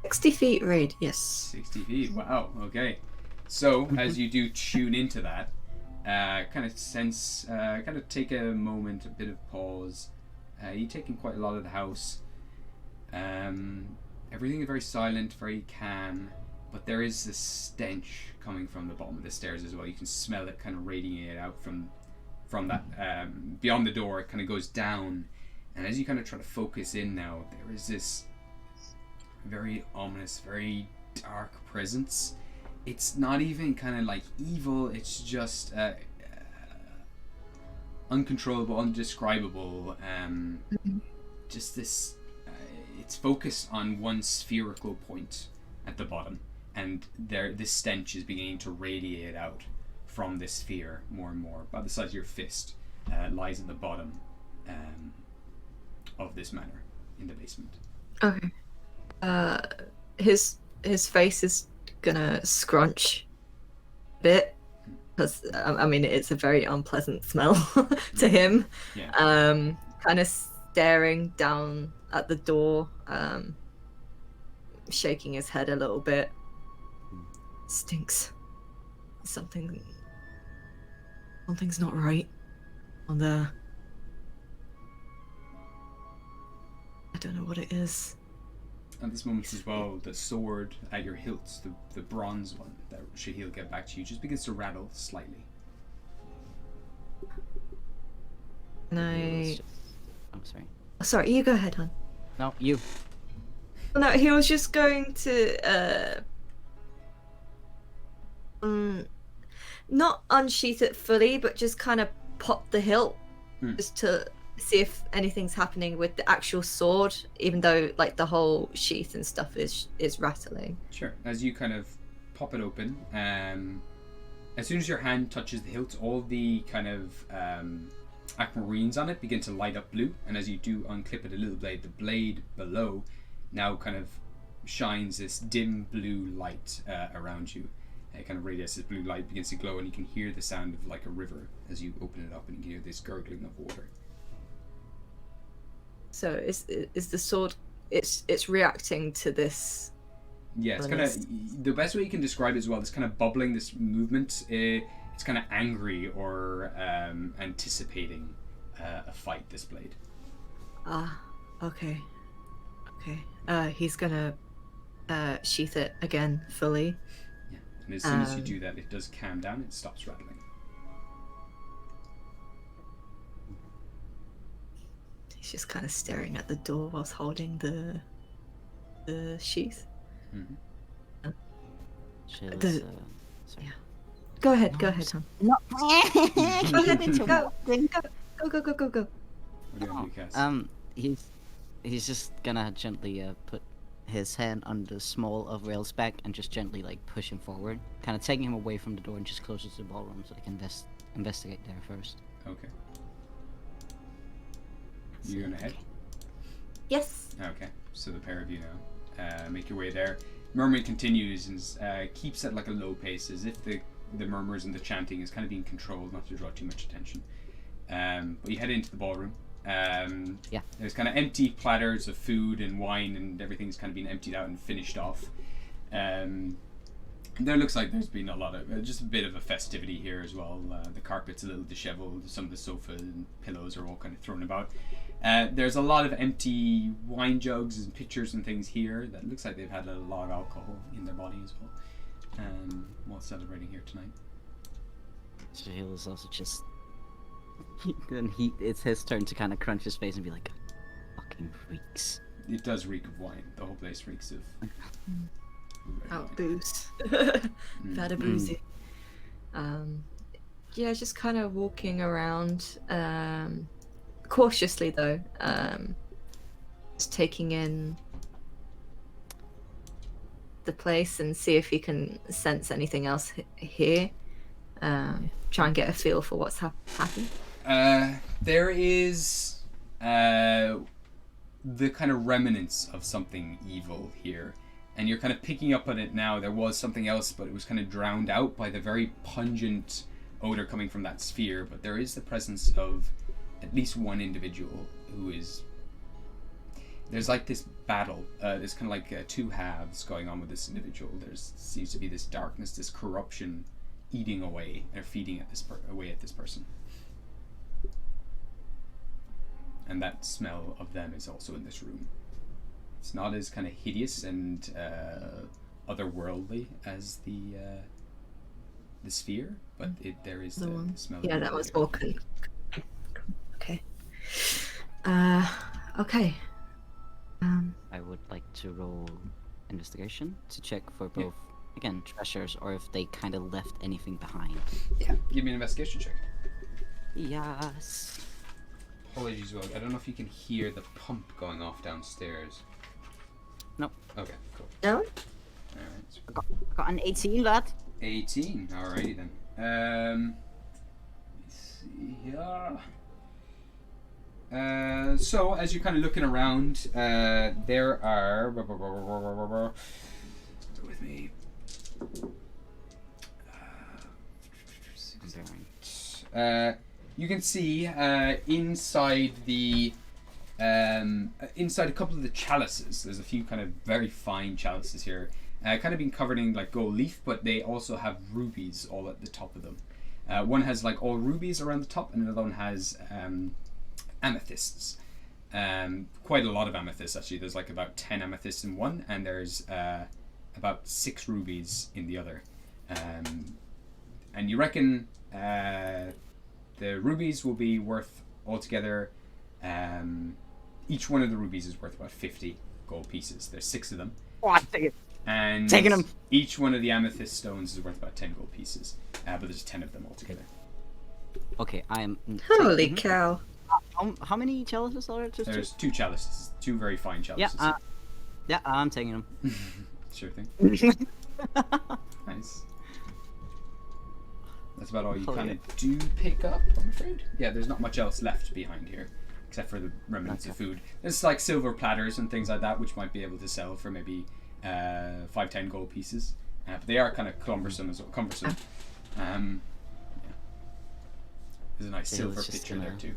60 feet radius. 60 feet. Wow. Okay. So as you do tune into that, kind of take a moment, a bit of pause. You take in quite a lot of the house. Everything is very silent, very calm, but there is this stench coming from the bottom of the stairs as well. You can smell it kind of radiate out from that beyond the door. It kind of goes down, and as you kind of try to focus in now, there is this very ominous, very dark presence. It's not even kind of like evil, it's just uncontrollable, undescribable. Just this, it's focused on one spherical point at the bottom, and this stench is beginning to radiate out from this sphere more and more. About the size of your fist, lies at the bottom of this manor in the basement. Okay. His face is gonna scrunch a bit because I mean it's a very unpleasant smell to him. Yeah. Kind of staring down at the door, shaking his head a little bit. Stinks. Something's not right on there. I don't know what it is. At this moment as well, the sword at your hilts, the bronze one that Shahil get back to you, just begins to rattle slightly. And I'm sorry. Sorry, you go ahead, hon. No, you. No, he was just going to not unsheath it fully, but just kind of pop the hilt just to see if anything's happening with the actual sword, even though like the whole sheath and stuff is rattling. Sure. As you kind of pop it open, as soon as your hand touches the hilt, all the kind of aquamarines on it begin to light up blue, and as you do unclip it a little blade, the blade below now kind of shines this dim blue light around you. It kind of radiates this blue light, begins to glow, and you can hear the sound of like a river as you open it up, and you can hear this gurgling of water. So is the sword? It's reacting to this. Yeah, it's kind of the best way you can describe it as well. This kind of bubbling, this movement. It's kind of angry or anticipating a fight. This blade. Okay. He's gonna sheath it again fully. Yeah, and as soon as you do that, it does calm down. It stops rattling. He's just kind of staring at the door whilst holding the sheath. Mm-hmm. Sorry. Yeah. Go ahead, Tom. No. Go ahead, go. What do you want to do, Cass? He's just gonna gently put his hand on the small of Rael's back and just gently like push him forward, kind of taking him away from the door and just closer to the ballroom so they can investigate there first. Okay. You going ahead? Yes. Okay, so the pair of you now make your way there. Murmuring continues and keeps at like a low pace, as if the murmurs and the chanting is kind of being controlled, not to draw too much attention. But you head into the ballroom. Yeah. There's kind of empty platters of food and wine, and everything's kind of been emptied out and finished off. There looks like there's been a lot of just a bit of a festivity here as well. The carpet's a little disheveled. Some of the sofa and pillows are all kind of thrown about. There's a lot of empty wine jugs and pitchers and things here that looks like they've had a lot of alcohol in their body as well, while celebrating here tonight. Shahil is also just. Then it's his turn to kind of crunch his face and be like, "Fucking freaks." It does reek of wine. The whole place reeks of. Out booze. Bad boozy. Yeah, just kind of walking around, cautiously though, just taking in the place and see if he can sense anything else here. Try and get a feel for what's happened. There is the kind of remnants of something evil here, and you're kind of picking up on it now. There was something else, but it was kind of drowned out by the very pungent odor coming from that sphere. But there is the presence of at least one individual who is... There's like this battle, there's kind of like two halves going on with this individual. There seems to be this darkness, this corruption eating away, or feeding at away at this person. And that smell of them is also in this room. It's not as kind of hideous and otherworldly as the sphere, but there is the smell. Yeah, that was Vulcan. Okay. Okay. I would like to roll investigation to check for both, again, treasures, or if they kind of left anything behind. Yeah, give me an investigation check. Yes. Apologies, Will. I don't know if you can hear the pump going off downstairs. No. Okay, cool. No? Alright. Got an 18, lad. 18, alrighty then. Let's see here. So, as you're kind of looking around, there are... Bear with me. You can see inside the... inside a couple of the chalices, there's a few kind of very fine chalices here. Kind of been covered in like gold leaf, but they also have rubies all at the top of them. One has like all rubies around the top, and another one has amethysts. Quite a lot of amethysts actually. There's like about 10 amethysts in one, and there's about 6 rubies in the other. And you reckon the rubies will be worth altogether, each one of the rubies is worth about 50 gold pieces. There's 6 of them. Oh, I take it. And taking them. Each one of the amethyst stones is worth about 10 gold pieces, but there's 10 of them altogether. Okay, I am. Holy cow! How many chalices are there? There's 2 chalices, 2 very fine chalices. Yeah, I'm taking them. Sure thing. Nice. That's about all you kind of do pick up, I'm afraid. Yeah, there's not much else left behind here, except for the remnants of food. There's like silver platters and things like that, which might be able to sell for maybe 5-10 gold pieces. But they are kind of cumbersome as well. Yeah. There's a nice silver pitcher there too.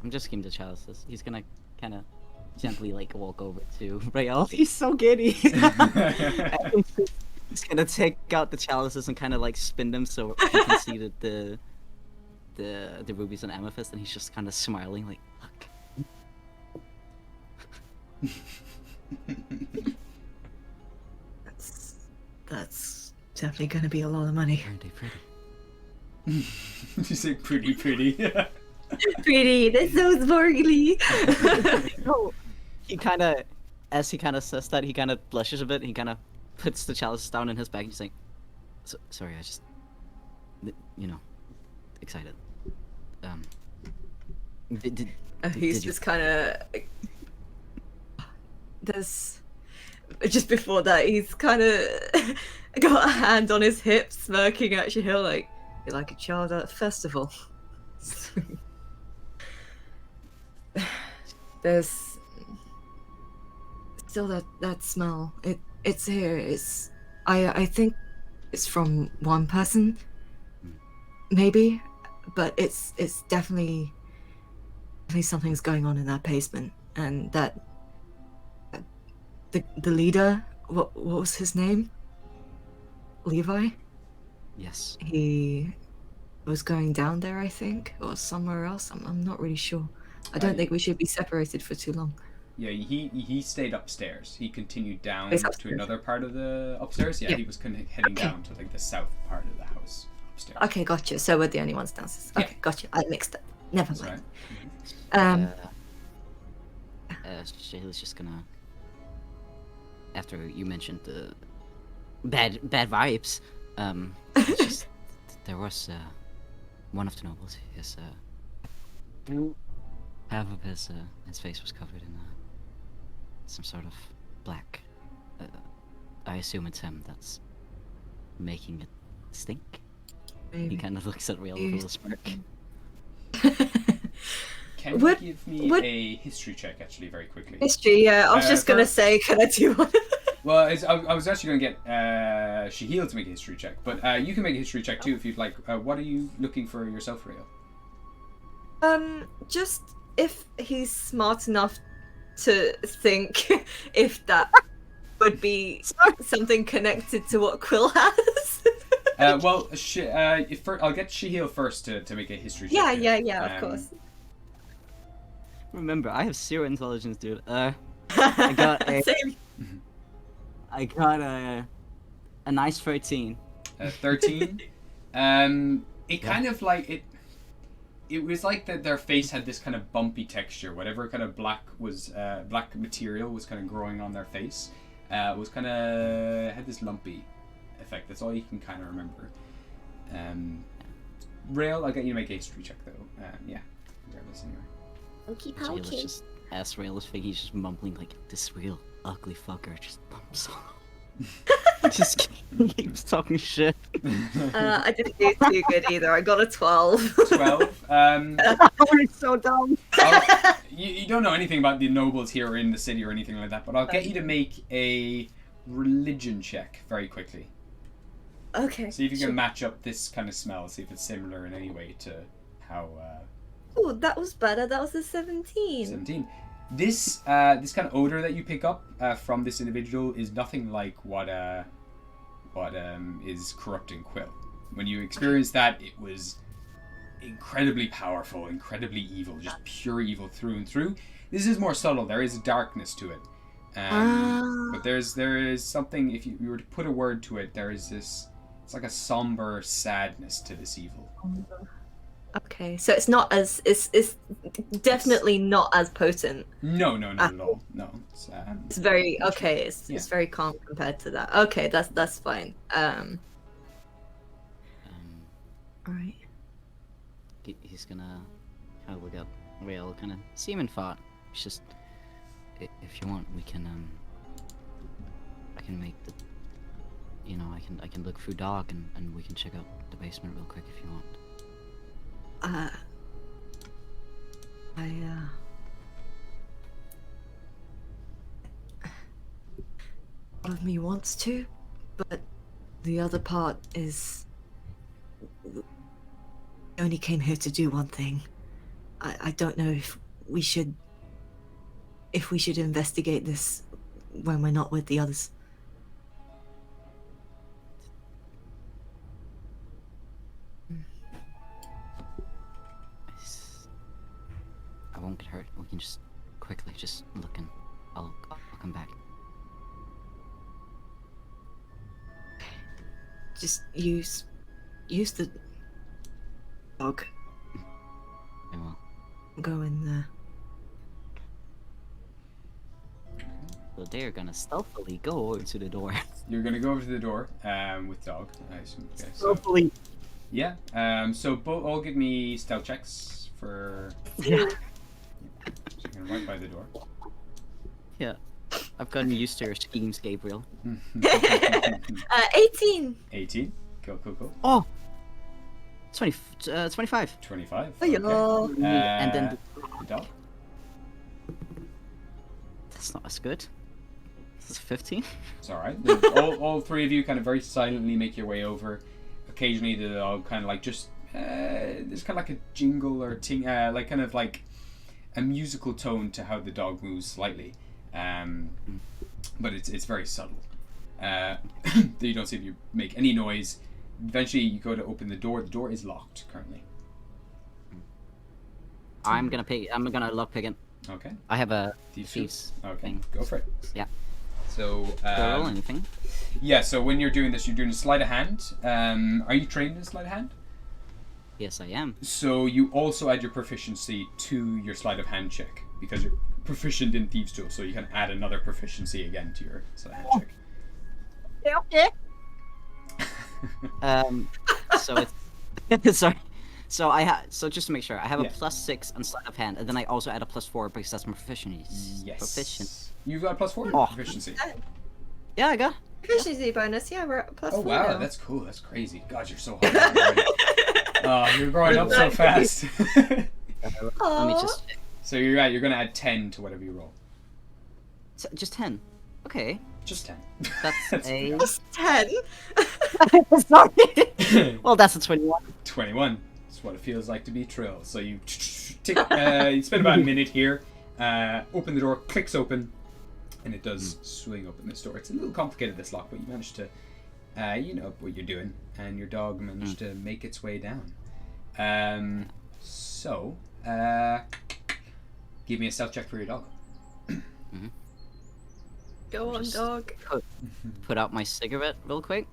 I'm just giving the chalices. He's gonna kind of gently like walk over to Rael. He's so giddy. He's gonna take out the chalices and kind of like spin them so you can see the rubies and amethyst, and he's just kind of smiling like, look. That's definitely gonna be a lot of money. Pretty. Did you say pretty? Pretty, that's so sparkly. No, he kind of, as he kind of says that, he kind of blushes a bit. He kind of puts the chalices down in his bag and he's like, sorry, I just, excited. He's just kind of. There's. Just before that, he's kind of got a hand on his hip, smirking at Shahil like, you're like a child at a festival. There's still that smell. It's here. I think it's from one person, maybe, but it's definitely something's going on in that basement, and that the leader. What was his name? Levi. Yes. He was going down there, I think, or somewhere else. I'm not really sure. I don't think we should be separated for too long. Yeah, he stayed upstairs. He continued down to another part of the upstairs. Yeah, he was kind of heading down to like the south part of the house upstairs. Okay, gotcha. So we're the only ones downstairs. Okay, gotcha. I mixed up. Never mind. Right. Shahil's just gonna, after you mentioned the bad vibes, It's just there was one of the nobles. His half of his face was covered in some sort of black. I assume it's him that's making it stink. He kind of looks at Rael with a little smirk. Can What- you give me what- a history check, actually, very quickly? History, yeah. I was just gonna first- say, can I do one? Well, I was actually going to get Shahil to make a history check, but you can make a history check too if you'd like. What are you looking for yourself, Rael? Just if he's smart enough to think if that would be something connected to what Quill has. Well, I'll get Shahil first to make a history check. Yeah, here. of course. Remember, I have 0 intelligence, dude. I got a Same. a nice 13. 13. It kind of like it was like that their face had this kind of bumpy texture. Whatever kind of black material was kind of growing on their face was kind of had this lumpy effect. That's all you can kind of remember. Rael, I'll get you to make a history check though. Yeah, regardless anyway. Okie So let's pokie. just ask Rael's fig. He's just mumbling like, "This real ugly fucker just bumps on." Just keeps talking shit. I didn't do too good either. I got a 12. 12. We're so dumb. You don't know anything about the nobles here or in the city or anything like that, but I'll get you to make a religion check very quickly. Okay. See if you can match up this kind of smell. See if it's similar in any way to how. Oh, that was better. That was a 17. 17. This kind of odor that you pick up from this individual is nothing like what is corrupting Quill. When you experience that, it was incredibly powerful, incredibly evil, just pure evil through and through. This is more subtle. There is a darkness to it, but there is something. If you were to put a word to it, there is this. It's like a somber sadness to this evil. Okay, so it's not as it's definitely not as potent. No, not at all. No, It's very okay. It's Yeah. very calm compared to that. Okay, that's fine. All right. He's gonna kind of look at Rael, kind of see him in thought. It's just, if you want, we can I can make the, I can look through Dog and we can check out the basement real quick if you want. Part of me wants to, but the other part is we only came here to do one thing. I don't know if we should investigate this when we're not with the others. I won't get hurt. We can just quickly just look and I'll come back. Just use the dog. I will. Go in there. So they're gonna stealthily go over to the door. You're gonna go over to the door with Dog. I assume. Okay, so, Stealthily. yeah. So all give me stealth checks for. Yeah. So you're gonna right by the door. Yeah. I've gotten used to your schemes, Gabriel. 18. 18. Cool. Oh! 25. 25. Oh, yeah. Okay. And then the Dog. that's not as good. This is 15. It's all right. all three of you kind of very silently make your way over. Occasionally, the dog kind of like just there's kind of like a jingle or ting, like kind of like a musical tone to how the dog moves slightly, but it's very subtle. You don't see if you make any noise. Eventually, you go to open the door. The door is locked currently. I'm gonna lock pick it. Okay. I have a Thieves. thieves Okay. thing. Go for it. Yeah. So. Do I roll anything? Yeah. So when you're doing this, you're doing a sleight of hand. Are you trained in sleight of hand? Yes, I am. So you also add your proficiency to your sleight of hand check because you're proficient in thieves' tools. So you can add another proficiency again to your sleight of hand check. Okay. So it's sorry. So so just to make sure, I have a Yeah. +6 on sleight of hand, and then I also add a +4 because that's my proficiency. Yes. Proficient. You've got a +4 Oh. proficiency. Yeah, I got. Efficiency bonus, yeah, we're at +4 Oh wow, now. that's cool. That's crazy. God, you're so hot already. Oh, you're growing up so fast. Let me Aw. just. So you're gonna add 10 to whatever you roll. Just 10. Okay. Just 10. That's a. Plus 10. Sorry. Well, that's a 21. 21. That's what it feels like to be Trill. So you you spend about a minute here. Open the door, clicks open, and it does swing open this door. It's a little complicated, this lock, but you managed to, you know what you're doing, and your dog managed to make its way down. So, give me a stealth check for your dog. Go on, Just- dog. Put out my cigarette real quick.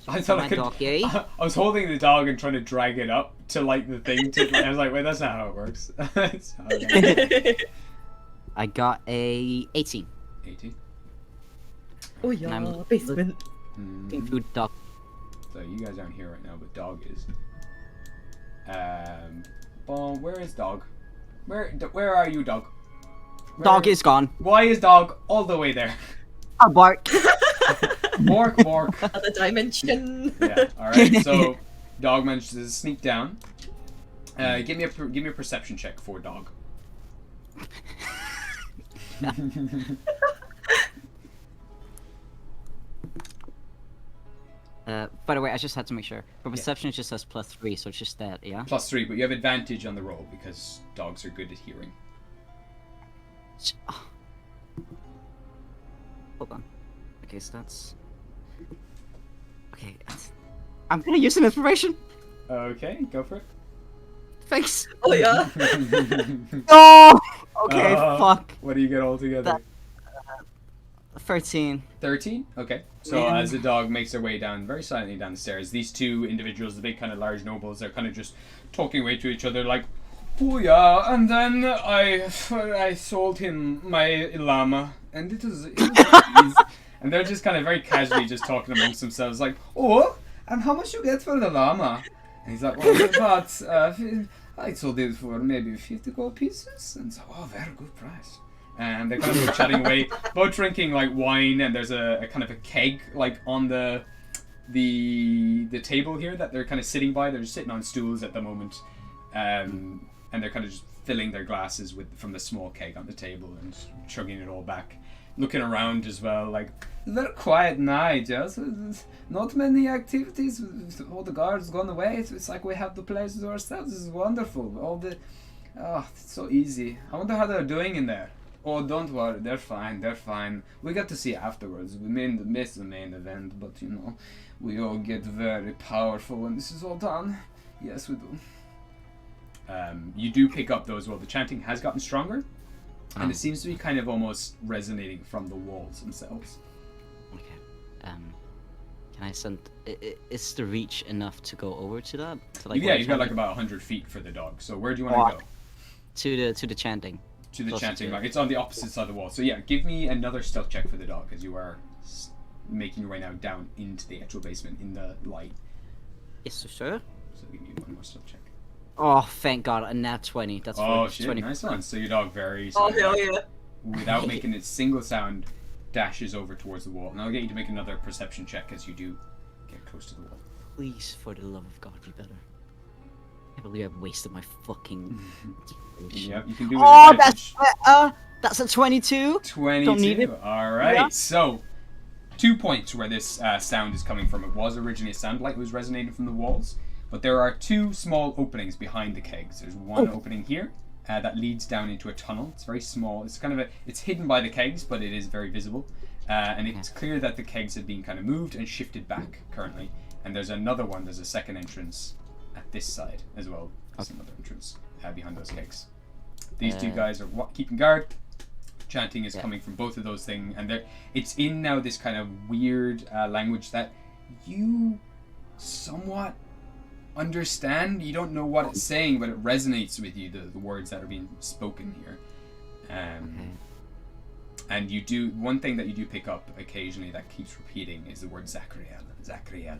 I thought my I could. doggy. I was holding the dog and trying to drag it up to like the thing. I was like, wait, that's not how it works. That's how it I got a 18. 18. Oh And I'm- yeah, basement. Food dog. So you guys aren't here right now, but dog is. Where is dog? Where are you, dog? Dog is gone. Why is dog all the way there? A bark. Bork, bork. Other dimension. Yeah. All right. So, dog manages to sneak down. Give me a perception check for dog. By the way, I just had to make sure. But perception just says +3, so it's just that, yeah? +3, but you have advantage on the roll because dogs are good at hearing. Oh. Hold on. Okay, so that's. Okay, I'm gonna use an inspiration. Okay, go for it. Thanks. Oh yeah. Oh. Okay, fuck. What do you get all together? 13. 13? Okay. So as the dog makes their way down, very silently down the stairs, these two individuals, the big kind of large nobles, they're kind of just talking away to each other like, oh yeah, and then I sold him my llama, and it was easy. And they're just kind of very casually just talking amongst themselves like, oh, and how much you get for the llama? And he's like, well, about, I sold it for maybe 50 gold pieces, and so, oh, very good price. And they're kind of chatting away, both drinking like wine, and there's a kind of a keg like on the table here that they're kind of sitting by. They're just sitting on stools at the moment, and they're kind of just filling their glasses from the small keg on the table and chugging it all back, looking around as well. Like, very quiet night, yes. Not many activities. All the guards gone away. It's like we have the place to ourselves. This is wonderful. It's so easy. I wonder how they're doing in there. Oh, don't worry, they're fine, they're fine. We got to see afterwards. We missed the main event, but you know, we all get very powerful when this is all done. Yes, we do. You do pick up though as well. The chanting has gotten stronger, and it seems to be kind of almost resonating from the walls themselves. Okay. Can I send? Is the reach enough to go over to that? To, Yeah, you've got like about 100 feet for the dog. So where do you want to go? To the chanting. To the Closer chanting to dog. It's on the opposite side of the wall. So yeah, give me another stealth check for the dog as you are making your way now down into the actual basement in the light. Yes, sir. So give me one more stealth check. Oh, thank God, a nat 20. That's Oh for shit, 20. nice one. So your dog very Oh silently, hell yeah. without making a single sound, dashes over towards the wall. And I'll get you to make another perception check as you do get close to the wall. Please, for the love of God, be better. I believe I've wasted my fucking. Yep, you can do it. Oh, that's a 22. 22. Don't need it. All right. Yeah. So, 2 points where this sound is coming from. It was originally a sound like it was resonating from the walls, but there are two small openings behind the kegs. There's one opening here that leads down into a tunnel. It's very small. It's kind of it's hidden by the kegs, but it is very visible, and it's clear that the kegs have been kind of moved and shifted back currently. And there's another one. There's a second entrance at this side as well. There's another entrance behind those kegs. These two guys are keeping guard. Chanting is coming from both of those things, and it's in now this kind of weird language that you somewhat understand. You don't know what it's saying, but it resonates with you, the words that are being spoken here. And you do one thing that you do pick up occasionally that keeps repeating is the word Zachriel. Zachriel.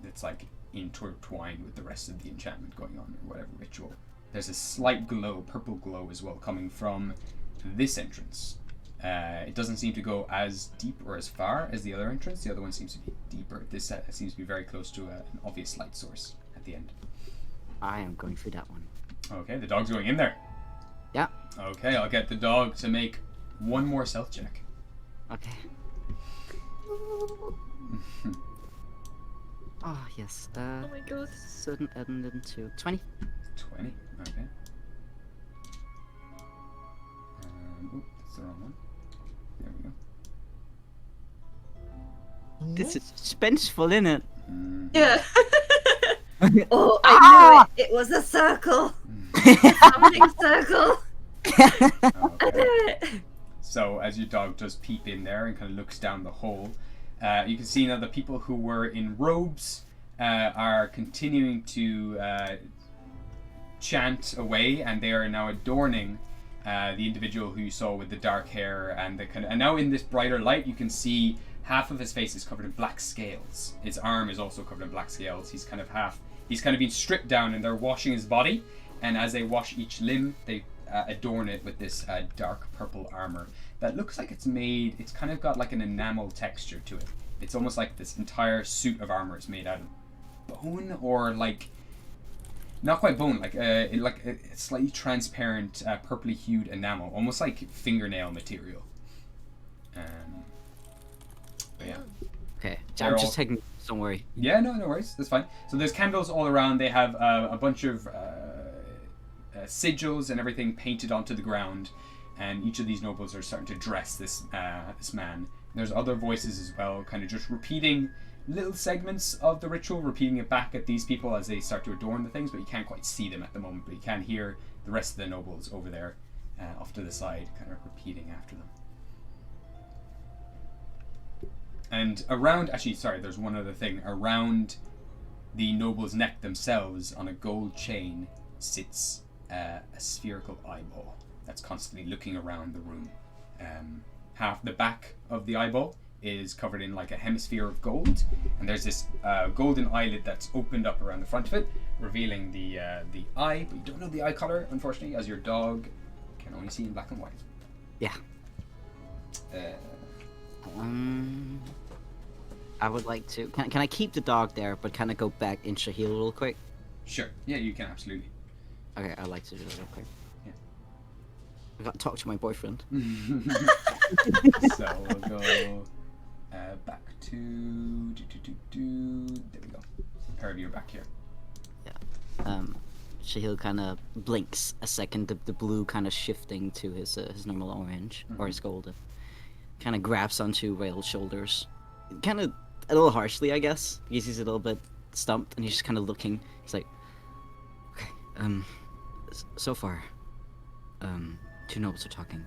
It's like intertwined with the rest of the enchantment going on, or whatever ritual. There's a slight glow, purple glow as well, coming from this entrance. It doesn't seem to go as deep or as far as the other entrance. The other one seems to be deeper. This seems to be very close to an obvious light source at the end. I am going through that one. Okay, the dog's going in there. Yeah. Okay, I'll get the dog to make one more stealth check. Okay. Oh, yes. Oh my god. Sudden end into 20. 20, okay. Oh, that's the wrong one. There we go. This is suspenseful, isn't it? Yeah. Oh, I knew it. It was a circle. Something circle. Okay. So as your dog does peep in there and kind of looks down the hole, you can see now the people who were in robes are continuing to chant away, and they are now adorning the individual who you saw with the dark hair and the kind of, and now in this brighter light you can see half of his face is covered in black scales. His arm is also covered in black scales. He's kind of been stripped down, and they're washing his body, and as they wash each limb they adorn it with this dark purple armor that looks like it's kind of got like an enamel texture to it. It's almost like this entire suit of armor is made out of bone, or like not quite bone, like a slightly transparent purpley hued enamel, almost like fingernail material. But yeah. Okay, They're I'm all- just taking. Don't worry. Yeah, no worries. That's fine. So there's candles all around. They have a bunch of sigils and everything painted onto the ground, and each of these nobles are starting to dress this man. There's other voices as well, kind of just repeating little segments of the ritual, repeating it back at these people as they start to adorn the things, but you can't quite see them at the moment. But you can hear the rest of the nobles over there, off to the side, kind of repeating after them. And around, there's one other thing. Around the noble's neck themselves, on a gold chain, sits a spherical eyeball that's constantly looking around the room. Half the back of the eyeball is covered in like a hemisphere of gold, and there's this golden eyelid that's opened up around the front of it, revealing the eye, but you don't know the eye color, unfortunately, as your dog can only see in black and white. Yeah. I would like to. Can I keep the dog there, but kind of go back in Shahil real quick? Sure. Yeah, you can absolutely. Okay, I'd like to do that real quick. Yeah. I got to talk to my boyfriend. So we'll go back to there we go. Herb, you're back here. Shahil kind of blinks a second, the blue kind of shifting to his normal orange, or his golden. Kind of grabs onto Rael's shoulders, kind of a little harshly, I guess, because he's a little bit stumped, and he's just kind of looking. He's like, okay, so far, two nobles are talking.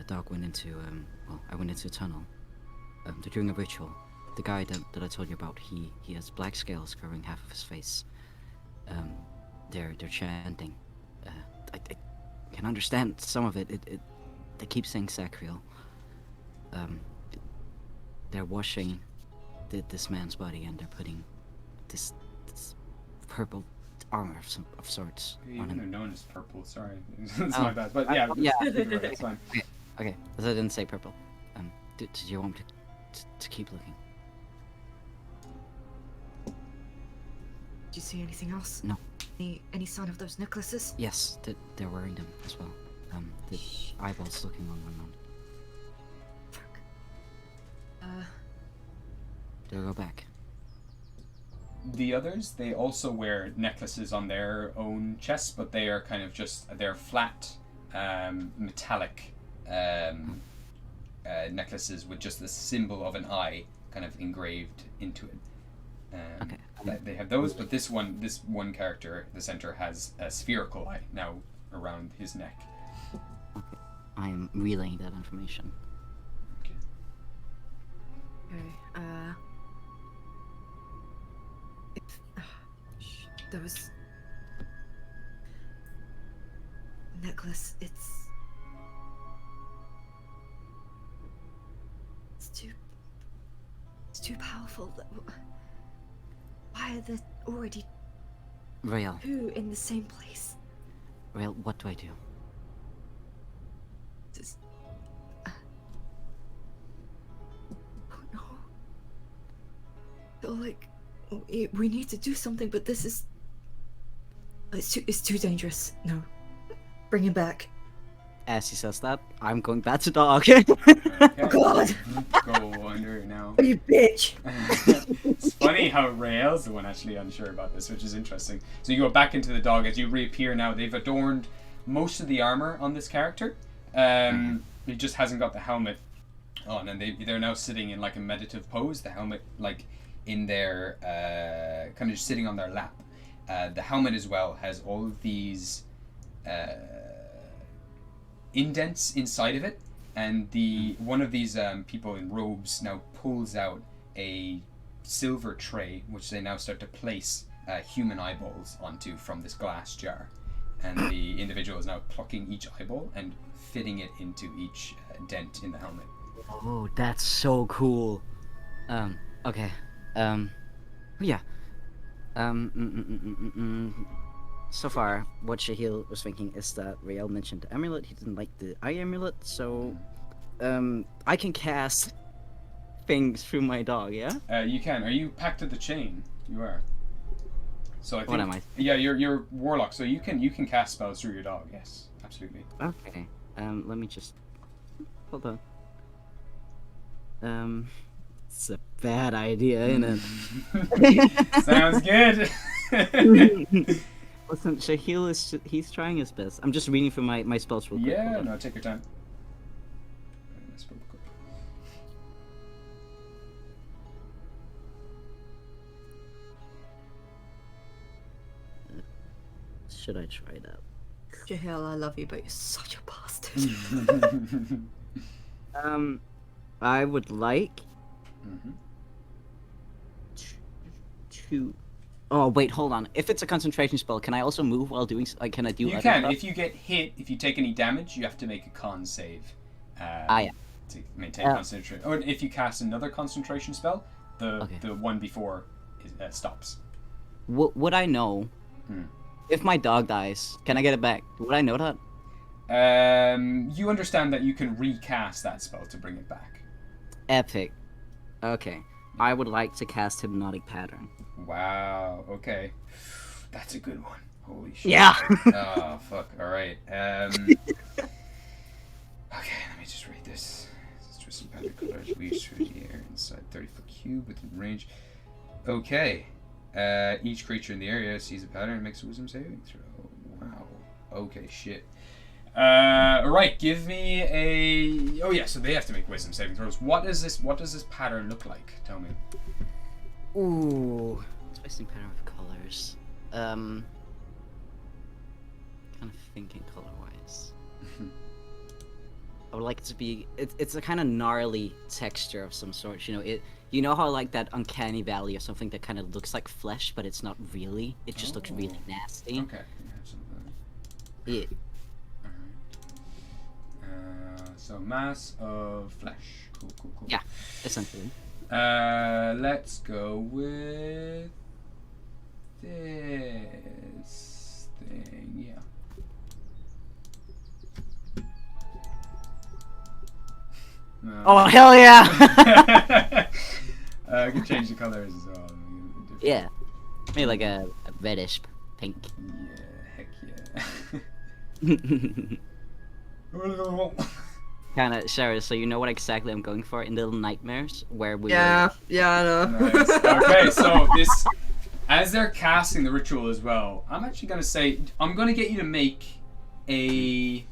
Dog went into, I went into a tunnel. They're doing a ritual. The guy that I told you about, he has black scales covering half of his face. They're chanting. I can understand some of it. They keep saying Sacriel. They're washing this man's body, and they're putting this purple armor of sorts on Even him. they're known as purple. Sorry, it's my bad. But yeah, yeah. it's fine. Okay, as I didn't say purple. Did you want me to keep looking? Did you see anything else? No. Any sign of those necklaces? Yes, they're wearing them as well. The eyeballs looking on one. They'll go back. The others, they also wear necklaces on their own chests, but they are kind of they're flat, metallic necklaces with just the symbol of an eye kind of engraved into it. Okay. They have those, but this one character, the center, has a spherical eye now around his neck. Okay. I am relaying that information. Okay, those necklace, it's powerful. Why are there already Rael, two in the same place? Rael, what do I do? Does... Oh no. Feel like we need to do something, but this is... It's too dangerous. No. Bring him back. As he says that, I'm going back to dog. Oh God! Go under now. You bitch! It's funny how Rael's the one actually unsure about this, which is interesting. So you go back into the dog as you reappear now. They've adorned most of the armor on this character. He just hasn't got the helmet on, and they're now sitting in like a meditative pose. The helmet like in their kind of just sitting on their lap. The helmet as well has all of these indents inside of it, and one of these people in robes now pulls out a silver tray, which they now start to place human eyeballs onto from this glass jar, and the individual is now plucking each eyeball and fitting it into each dent in the helmet. Oh, that's so cool. Okay. Yeah. So far, what Shahil was thinking is that Rael mentioned the amulet. He didn't like the eye amulet, so I can cast things through my dog. Yeah. You can. Are you packed to the chain? You are. So I think. What am I? Yeah, you're warlock, so you can cast spells through your dog. Yes, absolutely. Okay. Let me just hold on. It's a bad idea, isn't it? Sounds good. Listen, Shahil he's trying his best. I'm just reading from my spells real quick. Yeah, no, take your time. Should I try that? Jahil, I love you, but you're such a bastard. I would like to. Oh wait, hold on. If it's a concentration spell, can I also move while doing? Can I do? You can. Stuff? If you get hit, if you take any damage, you have to make a con save. Yeah. To maintain concentration. Or if you cast another concentration spell, the one before stops. Would I know? If my dog dies, can I get it back? Would I know that? You understand that you can recast that spell to bring it back. Epic. Okay. I would like to cast Hypnotic Pattern. Wow, okay. That's a good one. Holy shit. Yeah! Oh, fuck. Alright. Okay, let me just read this. Twisted pattern colors weaves through the air inside 30-foot cube within range. Okay. Each creature in the area sees a pattern and makes a wisdom saving throw. Wow. Okay, shit. Right, give me a... Oh yeah, so they have to make wisdom saving throws. What does this pattern look like? Tell me. Ooh. Twisting pattern with colors. Kind of thinking color-wise. I would like it to be... It's a kind of gnarly texture of some sort, you know, you know how like that uncanny valley or something that kind of looks like flesh, but it's not really. It just looks really nasty. Okay. Yeah. So mass of flesh. Cool. Yeah, essentially. Let's go with this thing. Yeah. Oh hell yeah! I can change the colors as well. Yeah, maybe like a reddish pink. Yeah, heck yeah. Kind of, Sarah. So you know what exactly I'm going for in Little Nightmares, where we. Yeah, I know. Nice. Okay, so this, as they're casting the ritual as well, I'm actually gonna say I'm gonna get you to make a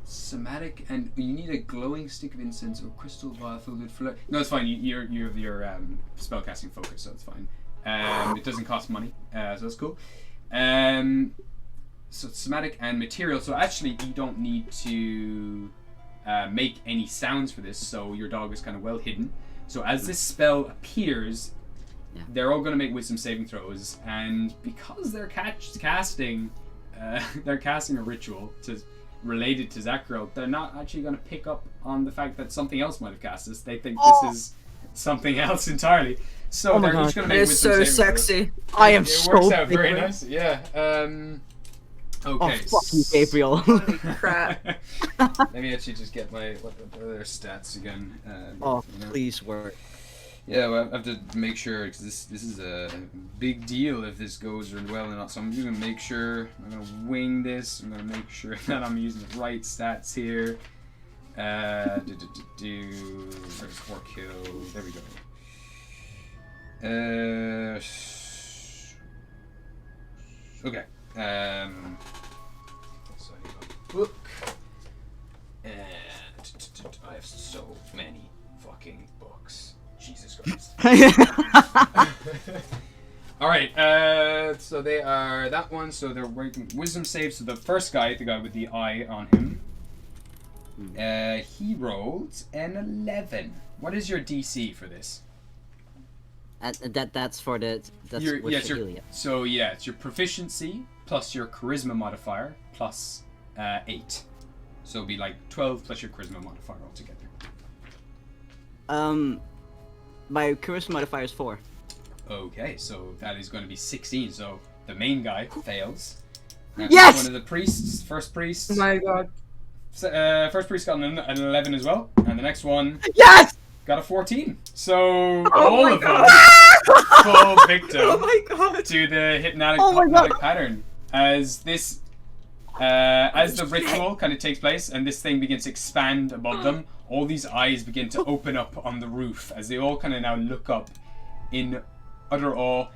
somatic, and you need a glowing stick of incense or crystal vial filled with fleur. No, it's fine. You have your spellcasting focus, so it's fine. It doesn't cost money, so that's cool. So it's somatic and material. So actually, you don't need to make any sounds for this. So your dog is kind of well hidden. So as this spell appears, they're all going to make wisdom saving throws, and because they're casting a ritual related to Zakril, they're not actually going to pick up on the fact that something else might have cast this. They think this is something else entirely. So Oh my they're each God. going to make It's wisdom so saving throws. sexy. I am It so works out big very brain. nice. Yeah. Oh, Okay. fuck you, Gabriel. Holy crap. Let me actually just get my what are their stats again. Oh, you know. please work. Yeah, well, I have to make sure because this is a big deal if this goes well or not. So I'm just gonna make sure I'm gonna wing this. I'm gonna make sure that I'm using the right stats here. Where's 4 kills? There we go. Okay. So I have a book, and I have so many fucking books. Jesus Christ. All right. So they are that one. So they're working wisdom saves. So the first guy, the guy with the eye on him, he rolled an 11. What is your DC for this? That's for the that's Your- with yes, your- Shahil, yeah. So yeah, it's your proficiency plus your charisma modifier plus 8. So it'll be like 12 plus your charisma modifier altogether. My charisma modifier is 4. Okay, so that is going to be 16. So the main guy fails. Yes! One of the priests, first priest. Oh my god. First priest got an 11 as well, and the next one Yes! got a 14. So Oh all my of them god. fall victim Oh my god. to the hypnotic, Oh my hypnotic God. pattern as this. As the ritual kind of takes place and this thing begins to expand above them, all these eyes begin to open up on the roof as they all kind of now look up in utter awe.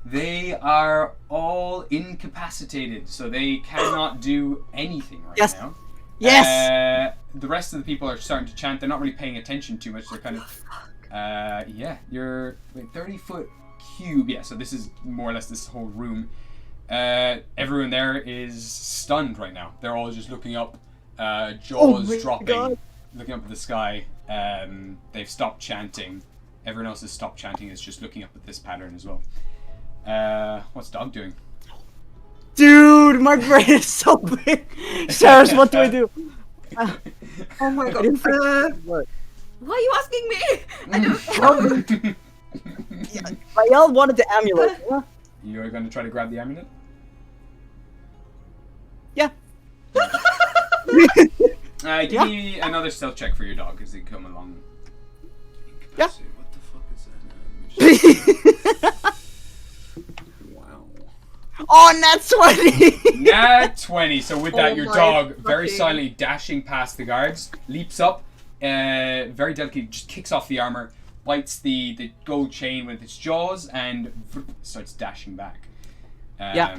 They are all incapacitated, so they cannot do anything right Yes. now. Yes! The rest of the people are starting to chant. They're not really paying attention too much. They're kind of, yeah, you're 30-foot cube. Yeah, so this is more or less this whole room. Everyone there is stunned right now. They're all just looking up, jaws my dropping, God. looking up at the sky. They've stopped chanting. Everyone else has stopped chanting. Is just looking up at this pattern as well. What's Dog doing? Dude, my brain is so big. Sarah's, what do I do? Oh my I god. didn't think Why are you asking me? I don't know. Rael wanted the amulet. Yeah. You're going to try to grab the amulet? Yeah. Give Yeah. me another stealth check for your dog as they come along. Yeah. What the fuck is that? Wow. Oh, nat 20! Nat 20. So with that, Oh your my dog, very fucking- silently dashing past the guards, leaps up, very delicately just kicks off the armor, bites the gold chain with its jaws, and starts dashing back. Yeah.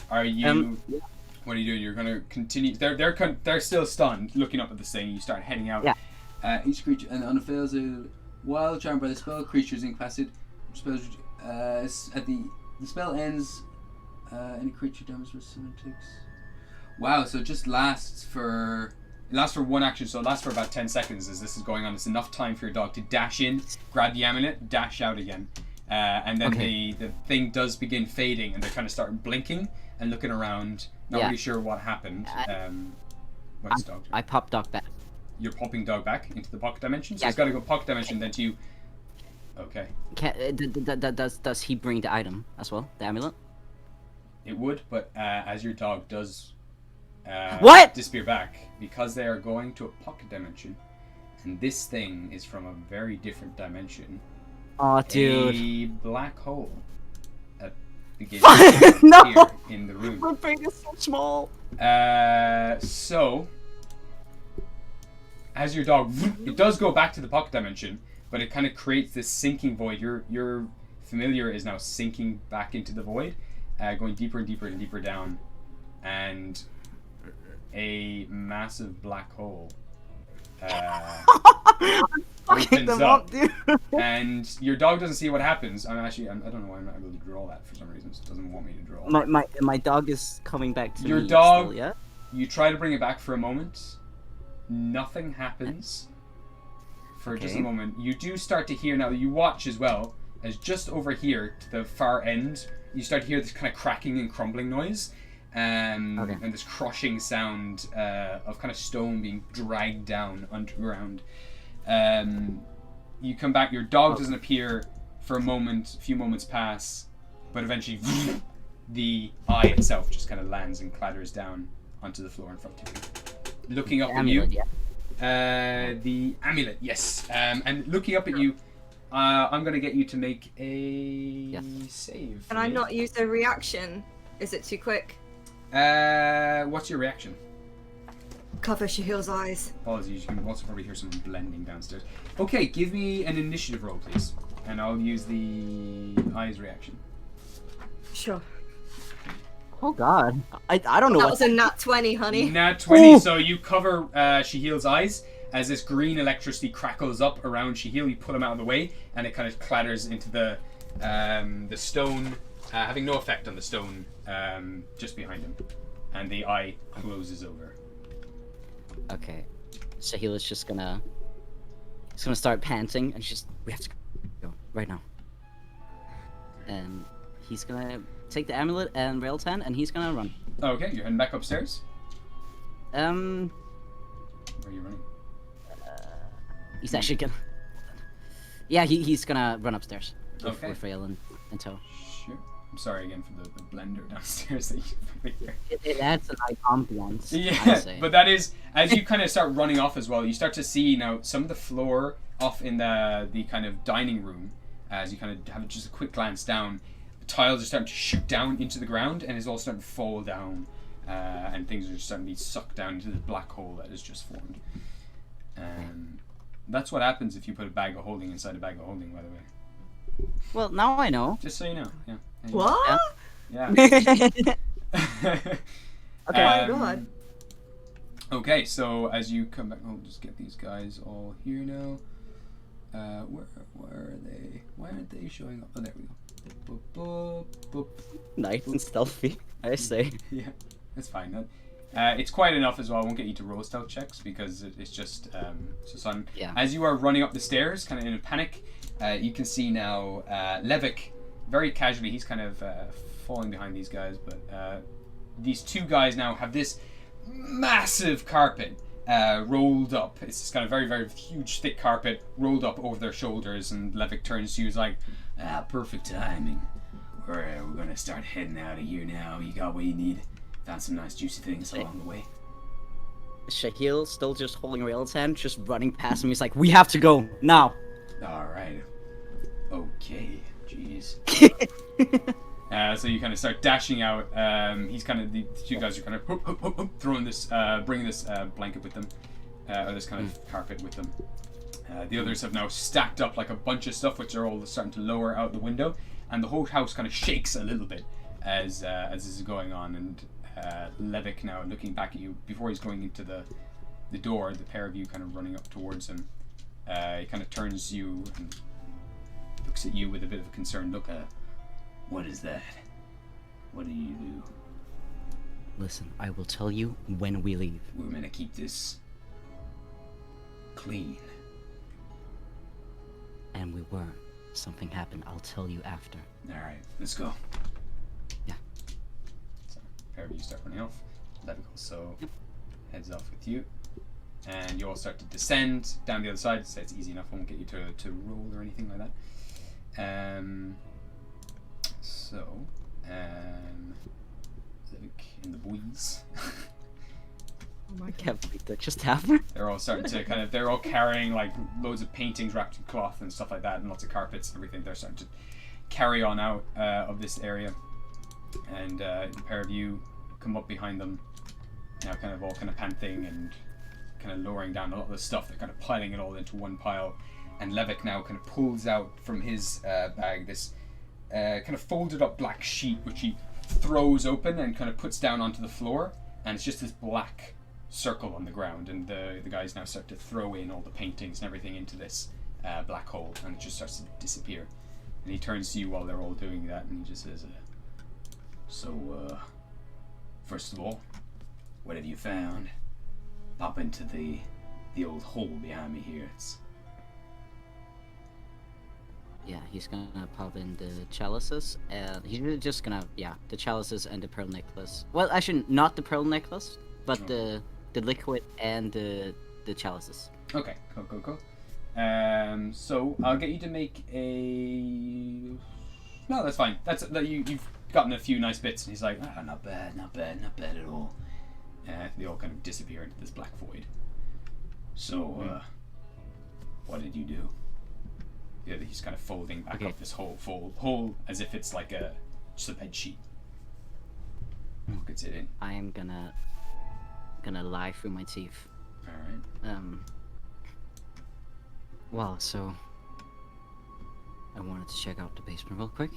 Are you? Yeah. What are you doing? You're gonna continue. They're still stunned, looking up at this thing. You start heading out. Yeah. Each creature and on a fails a wild charm by the spell, creatures incapacitated. Spells at the spell ends. Any creature damage for 7 ticks. Wow. So it just lasts for. It lasts for one action, so it lasts for about 10 seconds as this is going on. It's enough time for your dog to dash in, grab the amulet, dash out again. And then the thing does begin fading and they kind of start blinking and looking around, not really sure what happened. What's dog doing? I pop Dog back. You're popping dog back into the pocket dimension? So Yeah. it's got to go pocket dimension, then to you. Okay. Does he bring the item as well? The amulet? It would, but as your dog does What? disappear back, because they are going to a pocket dimension, and this thing is from a very different dimension. Oh, dude. A black hole that begins No! to appear in the room. My brain is so small. So as your dog, it does go back to the pocket dimension, but it kind of creates this sinking void. Your familiar is now sinking back into the void, going deeper and deeper and deeper down, and a massive black hole Fucking opens them up, up, dude. and your dog doesn't see what happens. I don't know why I'm not able to draw that for some reason. It doesn't want me to draw. My dog is coming back to Your me dog- still, yeah? You try to bring it back for a moment. Nothing happens for just a Okay. moment. You do start to hear now. You watch as well as just over here to the far end. You start to hear this kind of cracking and crumbling noise, and this crushing sound of kind of stone being dragged down underground. You come back. Your dog doesn't appear for a few moments pass, but eventually the eye itself just kind of lands and clatters down onto the floor in front of you. Looking up at you, the amulet, yes. And looking up at you, I'm gonna get you to make a save. Can I not use a reaction? Is it too quick? What's your reaction? Cover Shahil's eyes. Apologies, you can also probably hear someone blending downstairs. Okay, give me an initiative roll, please. And I'll use the eyes reaction. Sure. Oh god. I don't know That what... was a nat 20, honey. Nat 20, Ooh. so you cover Shahil's eyes. As this green electricity crackles up around Shahil, you pull him out of the way, and it kind of clatters into the stone, having no effect on the stone just behind him. And the eye closes over. Okay. Shahil is just gonna... He's gonna start panting, and we have to go right now. And he's gonna take the amulet and Rael's hand, and he's gonna run. Okay, you're heading back upstairs? Where are you running? He's actually gonna... Yeah, he's gonna run upstairs. Okay. With Rael in tow. Sure. I'm sorry again for the blender downstairs that you put here. It adds an ambiance, I Yeah, say. but that is, as you kind of start running off as well, you start to see now some of the floor off in the kind of dining room, as you kind of have just a quick glance down, tiles are starting to shoot down into the ground and is all starting to fall down, and things are just starting to be sucked down into the black hole that has just formed. That's what happens if you put a bag of holding inside a bag of holding, by the way. Well, now I know. Just so you know, yeah. What? Yeah. Okay. God. Okay, so as you come back, I'll just get these guys all here now. Where are they? Why aren't they showing up? Oh, there we go. Boop, boop, boop. Nice and stealthy, I say. Yeah, that's fine. It's quiet enough as well. I won't get you to roll stealth checks because it's just as you are running up the stairs, kind of in a panic, you can see now Levick very casually. He's kind of falling behind these guys, but these two guys now have this massive carpet rolled up. It's this kind of very, very huge, thick carpet rolled up over their shoulders, and Levick turns to you, he's like, Perfect timing. We're gonna start heading out of here now. You got what you need. Found some nice juicy things along the way. Shahil, still just holding Rael's hand, just running past him. He's like, we have to go, now! Alright. Okay. Jeez. So you kind of start dashing out. He's kind of, the two guys are kind of throwing this, bringing this blanket with them, or this kind of carpet with them. The others have now stacked up like a bunch of stuff, which are all starting to lower out the window, and the whole house kind of shakes a little bit as this is going on. And Levick now looking back at you before he's going into the door. The pair of you kind of running up towards him. He kind of turns to you and looks at you with a bit of a concerned look. What is that? What do you do? Listen, I will tell you when we leave. We're gonna keep this clean. And we were. Something happened. I'll tell you after. Alright, let's go. Yeah. So, pair of you start running off. Levick also heads off with you. And you all start to descend down the other side. So it's easy enough. I won't get you to roll or anything like that. Levick and the boys. I can't believe that just happened. They're all starting to they're all carrying like loads of paintings wrapped in cloth and stuff like that, and lots of carpets and everything. They're starting to carry on out of this area. And the pair of you come up behind them, now kind of all kind of panting and kind of lowering down a lot of the stuff. They're kind of piling it all into one pile. And Levick now kind of pulls out from his bag this kind of folded up black sheet, which he throws open and kind of puts down onto the floor. And it's just this black circle on the ground. And the guys now start to throw in all the paintings and everything into this black hole. And it just starts to disappear. And he turns to you while they're all doing that, and he just says, So, first of all, what have you found? Pop into the old hole behind me here. Yeah, he's gonna pop in the chalices, and he's just gonna, the chalices and the pearl necklace. Well, actually, not the pearl necklace, but the liquid and the chalices. okay, cool. So I'll get you to make a. No, that's fine. You've gotten a few nice bits, and he's like, not bad at all. They all kind of disappear into this black void. So, what did you do? Yeah, he's kind of folding back up this whole as if it's like just a bed sheet. Gets it in. I am gonna lie through my teeth. All right. Well, so I wanted to check out the basement real quick.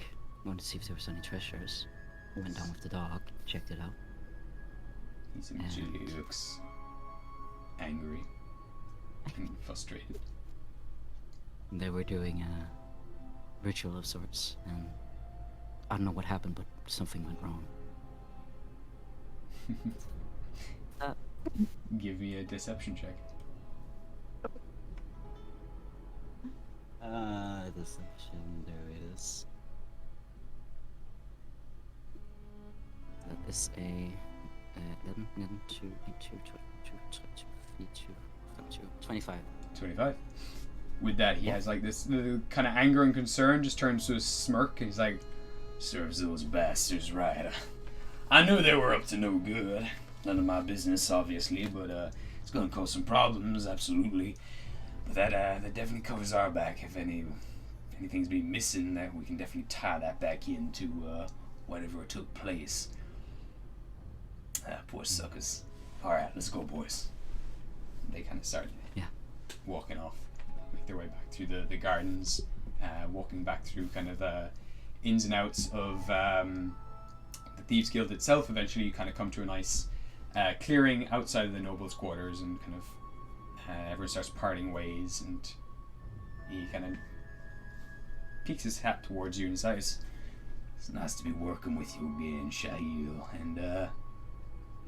Wanted to see if there was any treasures. Went down with the dog, checked it out. He immediately looks angry and frustrated. They were doing a ritual of sorts, and I don't know what happened, but something went wrong. Give me a deception check. Deception, there is. That is a 11, 2, 25. 25. With that, he has like this kind of anger and concern just turns to a smirk, and he's like, serves those bastards right. I knew they were up to no good. None of my business, obviously, but it's going to cause some problems, absolutely. But that definitely covers our back. If anything's been missing, that we can definitely tie that back into whatever took place. Poor suckers. All right, let's go, boys. They kind of start walking off, make their way back through the gardens, walking back through kind of the ins and outs of the Thieves Guild itself. Eventually, you kind of come to a nice clearing outside of the nobles' quarters, and kind of everyone starts parting ways, and he kind of peeks his hat towards you and says, "It's nice to be working with you again, Shahil, and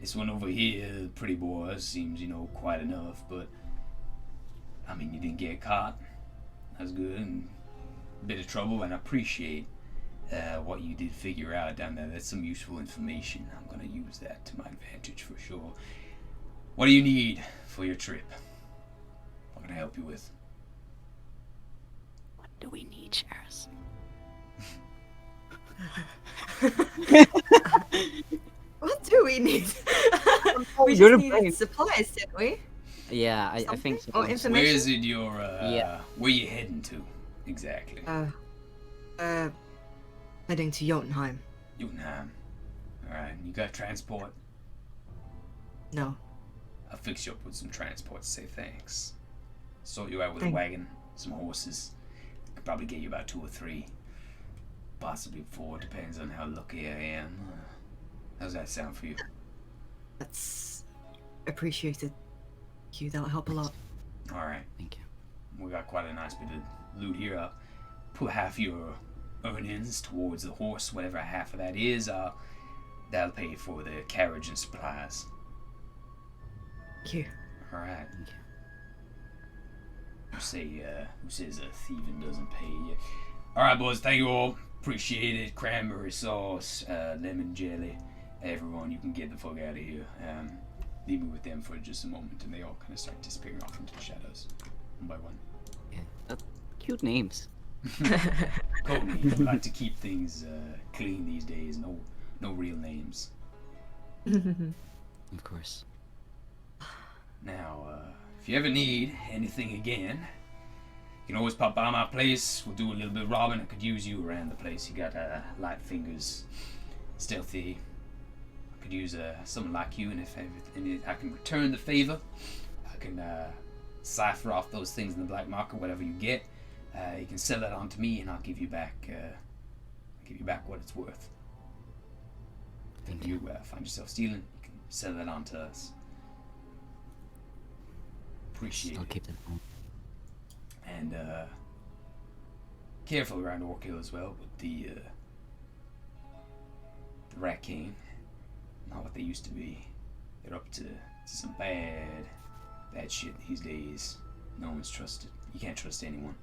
this one over here, pretty boy, seems, quite enough, but I mean, you didn't get caught. That's good, and a bit of trouble, and I appreciate what you did figure out down there. That's some useful information. I'm going to use that to my advantage for sure. What do you need for your trip? What can I help you with?" What do we need, Sharis? What do we need? We You're just the needed brain. supplies, didn't we? Yeah, I think so. Or information? Where is it you're, Yeah. where you heading to, exactly? Heading to Jotunheim. Jotunheim. Alright, you got transport? No. I'll fix you up with some transport to say thanks. Sort you out with Thank- a wagon, some horses. Could probably get you about 2 or 3. Possibly 4, depends on how lucky I am. How's that sound for you? That's appreciated. Thank you, that'll help a lot. Alright, Thank you. we got quite a nice bit of loot here. I'll put half your earnings towards the horse, whatever half of that is. That'll pay for the carriage and supplies. Thank you. Alright. Thank you. Who says a thieving doesn't pay you? Alright, boys, thank you all. Appreciate it. Cranberry sauce, lemon jelly. Everyone, you can get the fuck out of here. Leave me with them for just a moment, and they all kind of start disappearing off into the shadows, one by one. Yeah, cute names. Code names. We like to keep things clean these days. No real names. Of course. Now, if you ever need anything again, you can always pop by my place. We'll do a little bit of robbing. I could use you around the place. You got light fingers, stealthy. I could use someone like you, and if I can return the favor, I can cipher off those things in the black market, whatever you get. You can sell that on to me, and I'll give you back. What it's worth. If you find yourself stealing, you can sell that on to us. Appreciate I'll it. keep that on. And careful around Orc Hill as well with the Rat King. Not what they used to be. They're up to some bad shit these days. No one's trusted. You can't trust anyone.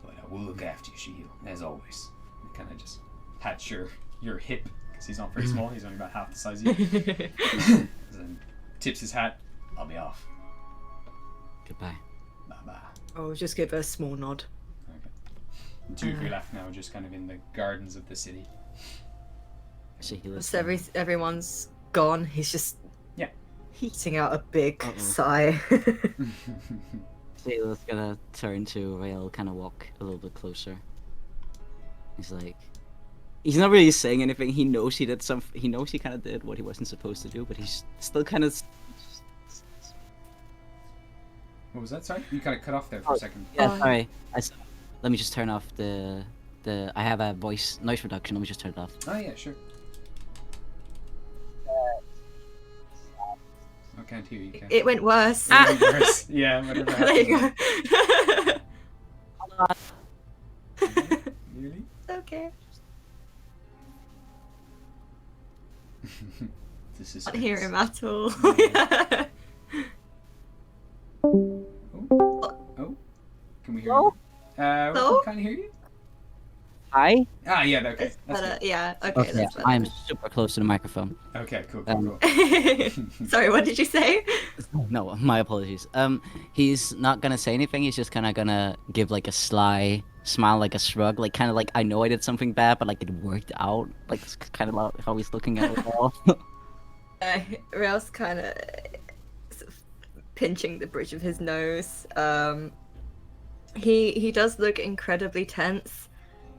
But we'll look after you, Shahil, as always. Kind of just pat your hip, because he's not very small. He's only about half the size of you. Then tips his hat. I'll be off. Goodbye. Bye-bye. I'll just give a small nod. Okay. The two of you left now, just kind of in the gardens of the city. So everyone's gone. He's just heating out a big sigh. Shayla's gonna turn to Rael, kind of walk a little bit closer. He's like, he's not really saying anything. He knows he did he knows he kind of did what he wasn't supposed to do, but he's still kind of. What was that? Sorry, you kind of cut off there for a second. Yeah, sorry. Let me just turn off the. I have a noise reduction. Let me just turn it off. Oh yeah, sure. I can't hear you. It went worse. It went worse. Yeah, whatever happened. There you go. Really? Okay. This is. I can't hear him at all. Oh, can we hear you? Hello? We can't hear you. Hi. Ah, yeah, okay. It's That's better. good. Yeah. Okay. That's better. I'm super close to the microphone. Okay, cool. Sorry, what did you say? No, my apologies. He's not gonna say anything. He's just kind of gonna give like a sly smile, like a shrug, like kind of like I know I did something bad, but like it worked out. Like it's kind of how he's looking at it all. Rael's kind of pinching the bridge of his nose. He does look incredibly tense.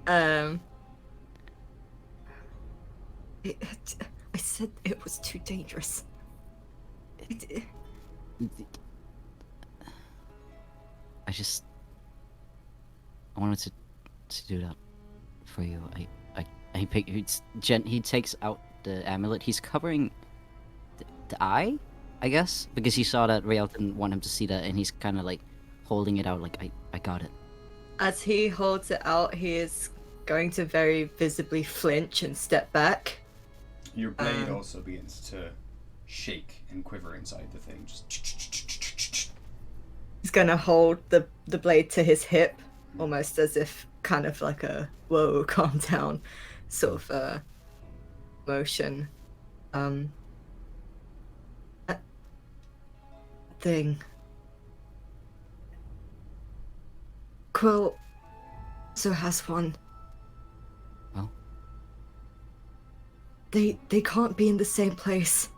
I said it was too dangerous. I wanted to do that for you. He takes out the amulet. He's covering the eye, I guess, because he saw that Rael didn't want him to see that, and he's kind of like holding it out, like I got it. As he holds it out, he is going to very visibly flinch and step back. Your blade also begins to shake and quiver inside the thing. Just. He's gonna hold the blade to his hip, almost as if kind of like a whoa, calm down sort of motion. That thing. Quill also has one. Well? They can't be in the same place.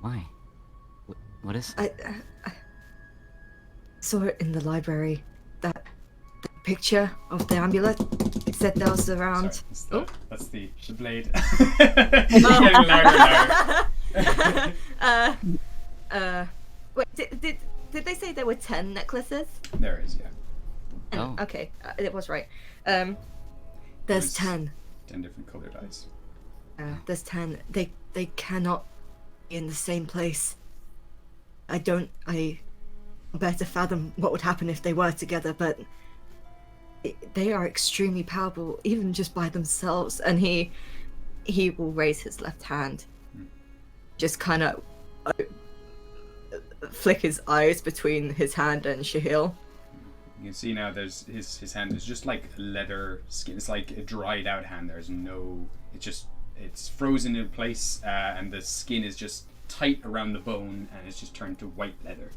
Why? What is? I saw it in the library. That picture of the amulet. It said that was around. Sorry, that's the blade. It's getting louder and louder. Wait, did they say there were 10 necklaces? There is, yeah. Oh. Okay, it was right. There's 10. 10 different colored eyes. There's 10. They cannot be in the same place. I better fathom what would happen if they were together, but they are extremely powerful, even just by themselves. And he will raise his left hand, just kind of flick his eyes between his hand and Shahil. You can see now there's his hand is just like leather skin. It's like a dried out hand. There's no, it's frozen in place, and the skin is just tight around the bone, and it's just turned to white leather.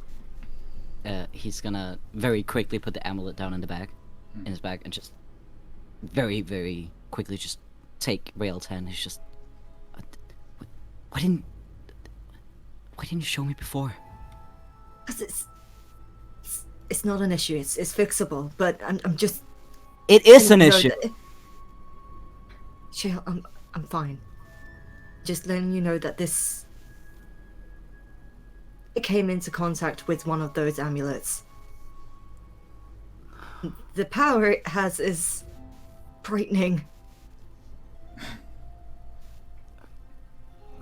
He's gonna very quickly put the amulet down in his bag, and just very, very quickly just take Rael's hand. He's just, why didn't you show me before? Because it's not an issue. It's fixable. But I'm just. It is an issue. Shahil, I'm fine. Just letting you know that it came into contact with one of those amulets. The power it has is frightening.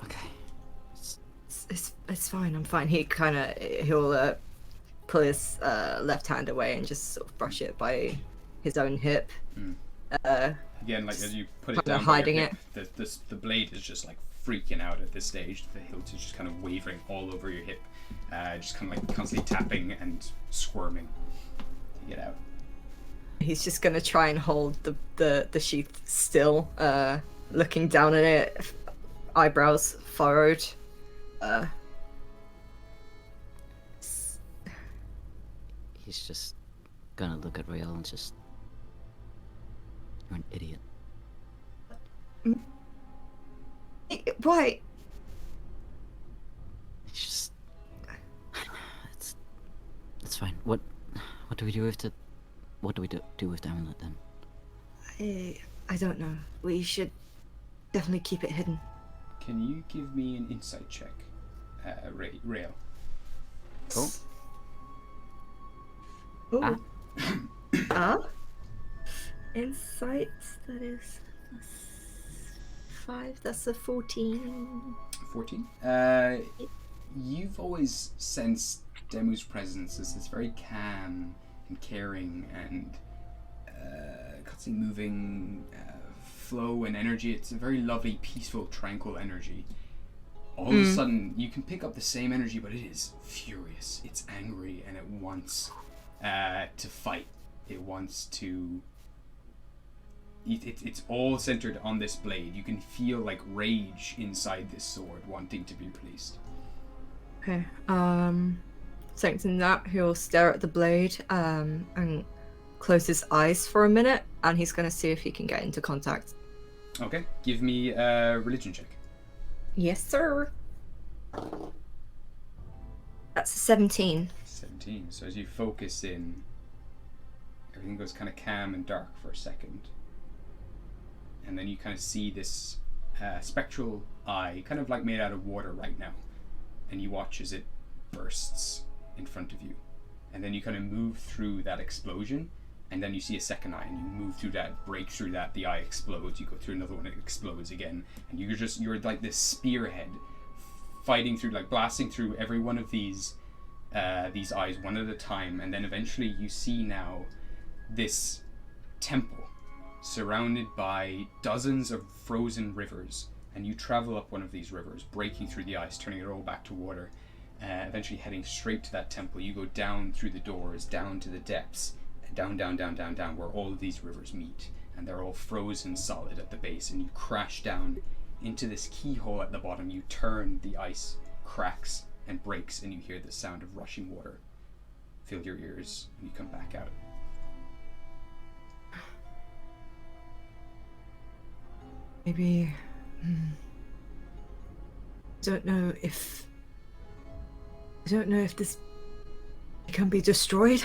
Okay. It's fine. I'm fine. He'll pull his left hand away and just sort of brush it by his own hip. Again, like as you put it down, hiding by your hip, the blade is just like freaking out at this stage. The hilt is just kind of wavering all over your hip, just kind of like constantly tapping and squirming to get out. He's just gonna try and hold the sheath still, looking down at it, eyebrows he's just gonna look at Rael and just, you're an idiot. Why? It's just, it's fine. What do we do with the, what do we do with the amulet then? I don't know. We should definitely keep it hidden. Can you give me an insight check, Rael? Cool. Oh. Insight, that is 5, that's a 14. 14. You've always sensed Demu's presence as this very calm and caring and constantly moving flow and energy. It's a very lovely, peaceful, tranquil energy. All of a sudden, you can pick up the same energy, but it is furious. It's angry, and it wants to fight. It wants to... It's all centered on this blade. You can feel like rage inside this sword wanting to be released. Okay. Sensing that, he'll stare at the blade and close his eyes for a minute, and he's going to see if he can get into contact. Okay, give me a religion check. Yes, sir. That's a 17. 17. So as you focus in, everything goes kind of calm and dark for a second. And then you kind of see this spectral eye, kind of like made out of water right now. And you watch as it bursts in front of you. And then you kind of move through that explosion. And then you see a second eye, and you move through that, break through that, the eye explodes. You go through another one, it explodes again. And you're like this spearhead fighting through, like blasting through every one of these eyes one at a time. And then eventually you see now this temple surrounded by dozens of frozen rivers, and you travel up one of these rivers, breaking through the ice, turning it all back to water, eventually heading straight to that temple. You go down through the doors, down to the depths, down, where all of these rivers meet, and they're all frozen solid at the base, and you crash down into this keyhole at the bottom. You turn, the ice cracks and breaks, and you hear the sound of rushing water fill your ears, and you come back out. Maybe... I don't know if this can be destroyed.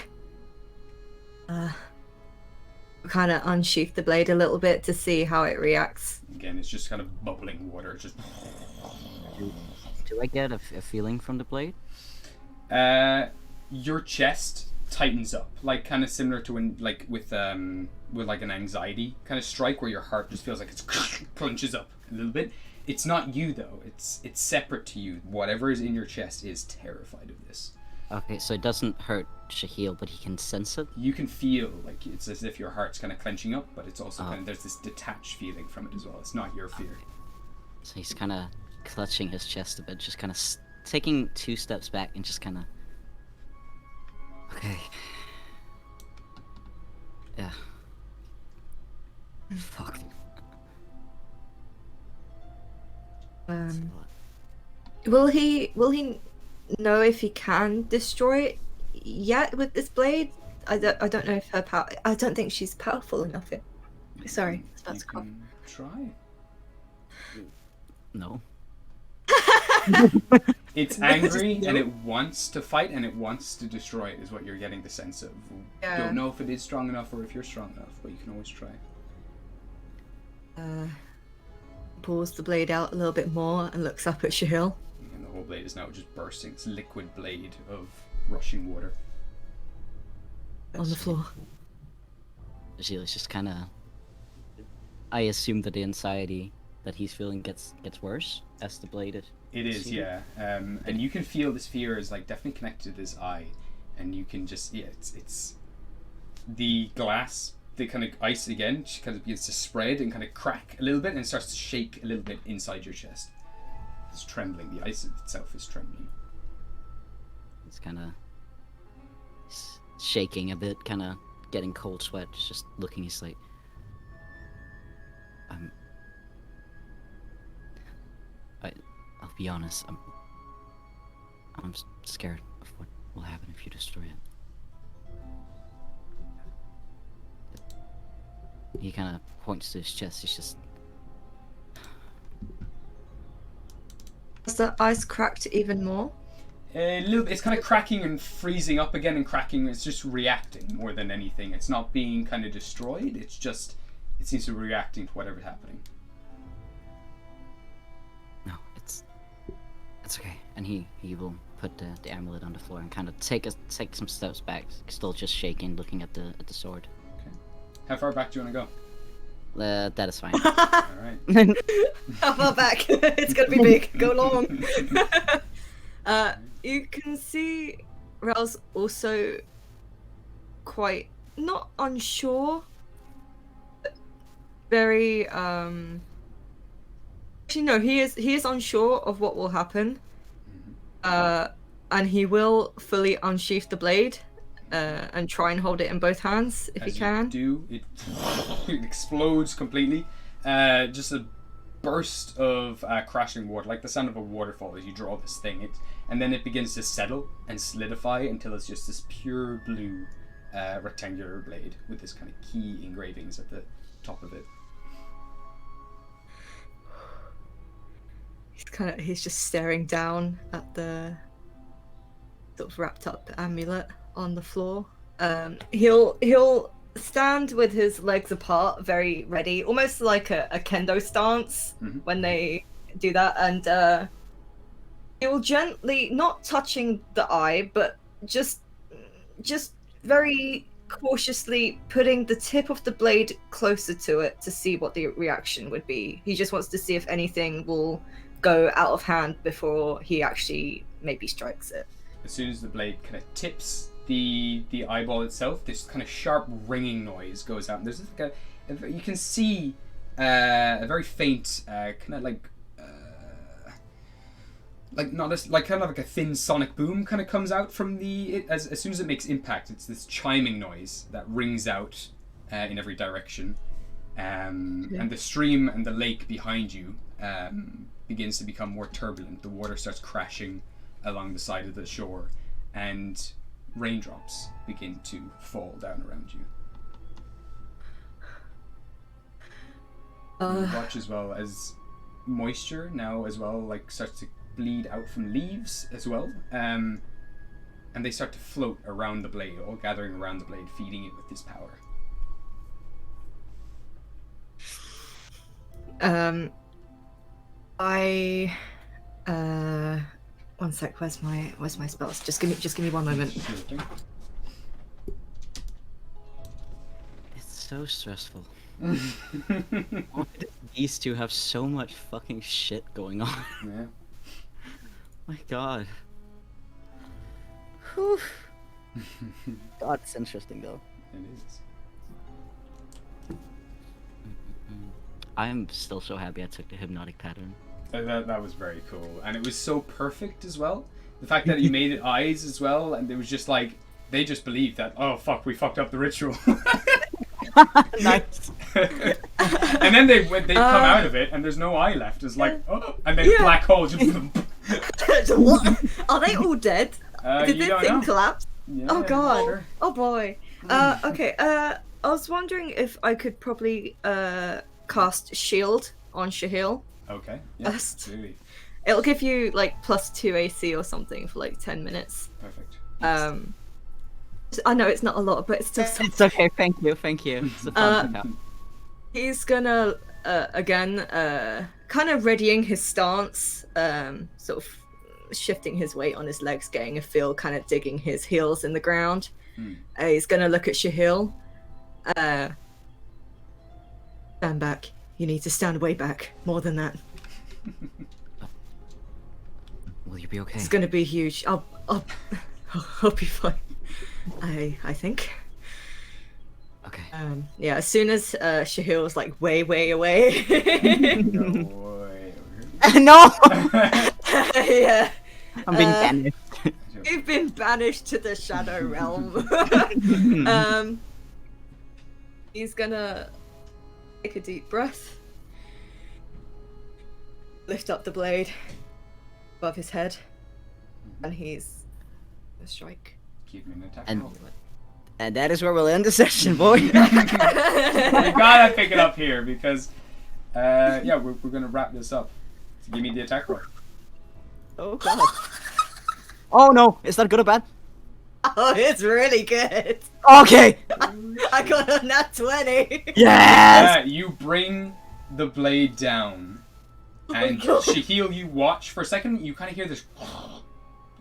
Kind of unsheath the blade a little bit to see how it reacts. Again, it's just kind of bubbling water. Just. Do I get a feeling from the blade? Your chest tightens up, like kind of similar to when, like with like an anxiety kind of strike, where your heart just feels like it's clenches up a little bit. It's not you though. It's separate to you. Whatever is in your chest is terrified of this. Okay, so it doesn't hurt Shahil, but he can sense it? You can feel like it's as if your heart's kind of clenching up, but it's also kind of, there's this detached feeling from it as well. It's not your fear. Okay. So he's kind of clutching his chest a bit, just kind of taking 2 steps back and just kind of... Okay. Yeah. Fuck. Will he know if he can destroy it yet with this blade? I don't know if her power. I don't think she's powerful enough yet. Sorry, that's you can try. No. It's angry and it wants to fight and it wants to destroy it, is what you're getting the sense of. Yeah. Don't know if it is strong enough or if you're strong enough, but you can always try. Pulls the blade out a little bit more and looks up at Shahil. And the whole blade is now just bursting. It's liquid blade of rushing water. On the floor. Shahil's just kind of... I assume that the anxiety that he's feeling gets worse as the blade is... It is, yeah. And you can feel this fear is like definitely connected to this eye. And you can just, yeah, it's the glass, the kind of ice again, kind of begins to spread and kind of crack a little bit and starts to shake a little bit inside your chest. It's trembling. The ice itself is trembling. It's kind of shaking a bit, kind of getting cold sweat, just looking. He's like, I'll be honest, I'm scared of what will happen if you destroy it. he kind of points to his chest. He's just. Has the ice cracked even more? A little. It's kind of cracking and freezing up again and cracking. It's just reacting more than anything. It's not being kind of destroyed. It's just. It seems to be reacting to whatever's happening. No, it's okay. And he will put the amulet on the floor and kind of take some steps back, still just shaking, looking at the sword. Okay. How far back do you want to go? That is fine. Alright. How far back? It's gonna be big. Go long. You can see Rael's also quite not unsure, but very actually no, he is unsure of what will happen. And he will fully unsheath the blade and try and hold it in both hands if he can. It explodes completely. Just a burst of crashing water, like the sound of a waterfall as you draw this thing. And then it begins to settle and solidify until it's just this pure blue rectangular blade with this kind of key engravings at the top of it. He's just staring down at the sort of wrapped up amulet on the floor. He'll stand with his legs apart, very ready, almost like a kendo stance when they do that, and he will gently, not touching the eye, but just very cautiously putting the tip of the blade closer to it to see what the reaction would be. He just wants to see if anything will go out of hand before he actually maybe strikes it. As soon as the blade kind of tips the eyeball itself, this kind of sharp ringing noise goes out, and there's like you can see a very faint kind of like not as like kind of like a thin sonic boom kind of comes out from as soon as it makes impact. It's this chiming noise that rings out in every direction, and the stream and the lake behind you begins to become more turbulent. The water starts crashing along the side of the shore, and raindrops begin to fall down around you. You watch as well as moisture now as well like starts to bleed out from leaves as well, and they start to float around the blade, all gathering around the blade, feeding it with this power. One sec. Where's my spells? Just give me one moment. It's so stressful. Why do these two have so much fucking shit going on? Yeah. My god. Whew. God, it's interesting though. It is. I am still so happy I took the hypnotic pattern. That was very cool, and it was so perfect as well. The fact that you made it eyes as well, and it was just like they just believed that, oh fuck, we fucked up the ritual. Nice. And then they come out of it, and there's no eye left. It's like, oh, and then black hole just. What? Are they all dead? Did You the don't thing know. collapse? Yeah, Oh god. sure. Oh boy. Okay. I was wondering if I could probably cast shield on Shahil. Okay. Yeah, First. absolutely. It'll give you like +2 AC or something for like 10 minutes. Perfect. I know it's not a lot, but it's still something. It's okay, thank you. It's a fun pickup. He's gonna again kind of readying his stance, sort of shifting his weight on his legs, getting a feel, kind of digging his heels in the ground. He's gonna look at Shahil. Stand back. You need to stand way back. More than that. Will you be okay? It's gonna be huge. I'll be fine. I think. Okay. Yeah. As soon as Shahil's like way away. No! Yeah. I'm being banished. You've been banished to the Shadow Realm. He's gonna take a deep breath, lift up the blade above his head, and he's gonna strike. Keep me in attack. And And that is where we'll end the session, boy. We gotta pick it up here because, yeah, we're gonna wrap this up. So give me the attack roll. Oh god. Oh no, is that good or bad? Oh, it's really good. Okay. I got a nat 20. Yes. Yeah, you bring the blade down, and God. Shahil, you watch for a second. You kind of hear this.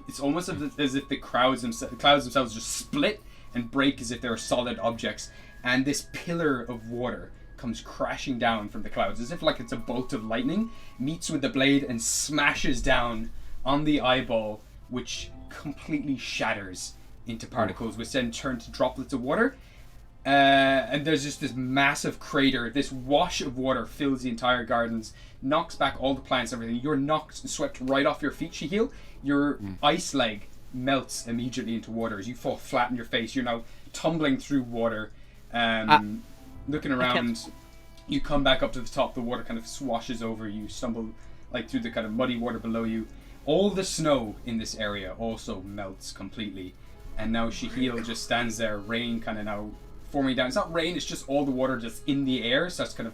It's almost as if the clouds themselves just split and break as if they were solid objects, and this pillar of water comes crashing down from the clouds, as if like it's a bolt of lightning, meets with the blade and smashes down on the eyeball, which completely shatters into particles, which then turn to droplets of water. And there's just this massive crater. This wash of water fills the entire gardens, knocks back all the plants, everything. You're knocked and swept right off your feet, Shahil. Your ice leg melts immediately into water as you fall flat on your face. You're now tumbling through water. Looking around, you come back up to the top. The water kind of swashes over you. Stumble like through the kind of muddy water below you. All the snow in this area also melts completely. And now Shahil just stands there, rain kind of now forming down. It's not rain, it's just all the water just in the air, so it's kind of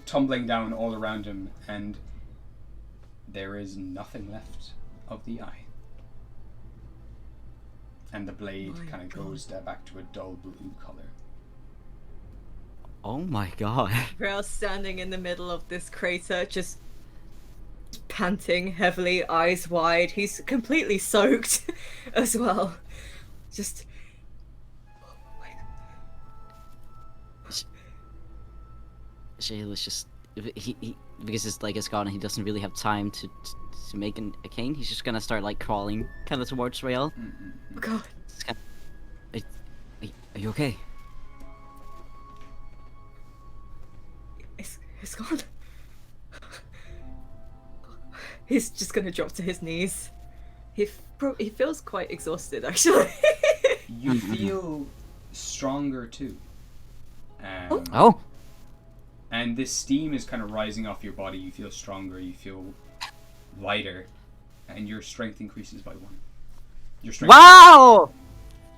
tumbling down all around him, and there is nothing left of the eye. And the blade kind of goes back to a dull blue color. Oh my god. Rael standing in the middle of this crater, just panting heavily, eyes wide. He's completely soaked as well. Just. Shahil is just he because it's like it's gone and he doesn't really have time to make a cane. He's just gonna start like crawling kind of towards Rael. Oh god. Just kind of, are you okay? It's gone. He's just gonna drop to his knees. He feels quite exhausted, actually. You feel stronger too. Oh. And this steam is kind of rising off your body. You feel stronger, you feel lighter, and your strength increases by 1. Your strength. Wow!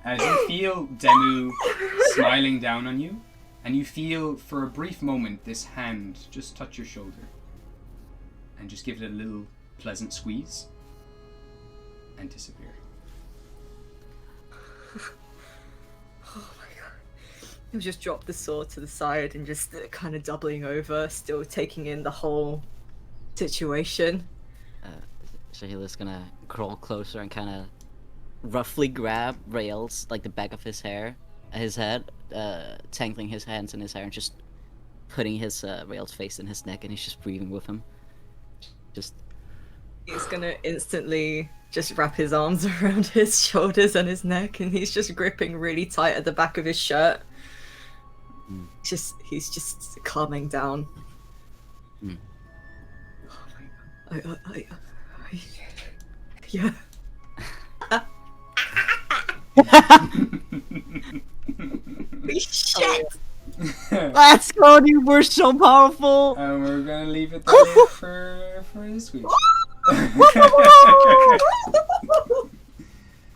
As you feel Demu smiling down on you, and you feel for a brief moment this hand just touch your shoulder, and just give it a little pleasant squeeze, and disappear. He'll just drop the sword to the side and just kind of doubling over, still taking in the whole situation. Shahil is gonna crawl closer and kind of roughly grab Rael's like the back of his head, tangling his hands in his hair and just putting his Rael's face in his neck, and he's just breathing with him. Just. He's gonna instantly just wrap his arms around his shoulders and his neck, and he's just gripping really tight at the back of his shirt. He's just calming down. Oh my god. Yeah. Holy shit! Let's go, dude. We're so powerful. And we're gonna leave it there for this week.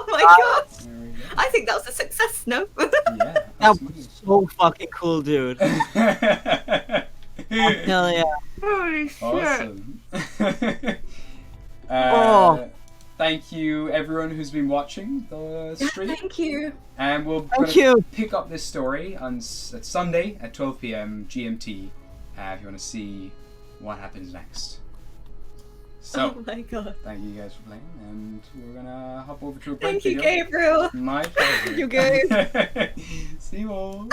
Oh my god! I think that was a success, no? Yeah. That was so fucking cool, dude. Hell yeah. Holy shit! Awesome. Thank you, everyone who's been watching the stream. Thank you. And we'll pick up this story on Sunday at 12 p.m. GMT if you want to see what happens next. So, oh my god. Thank you guys for playing, and we're gonna hop over to a break. Thank you, video. Gabriel. My pleasure. You guys. See you all.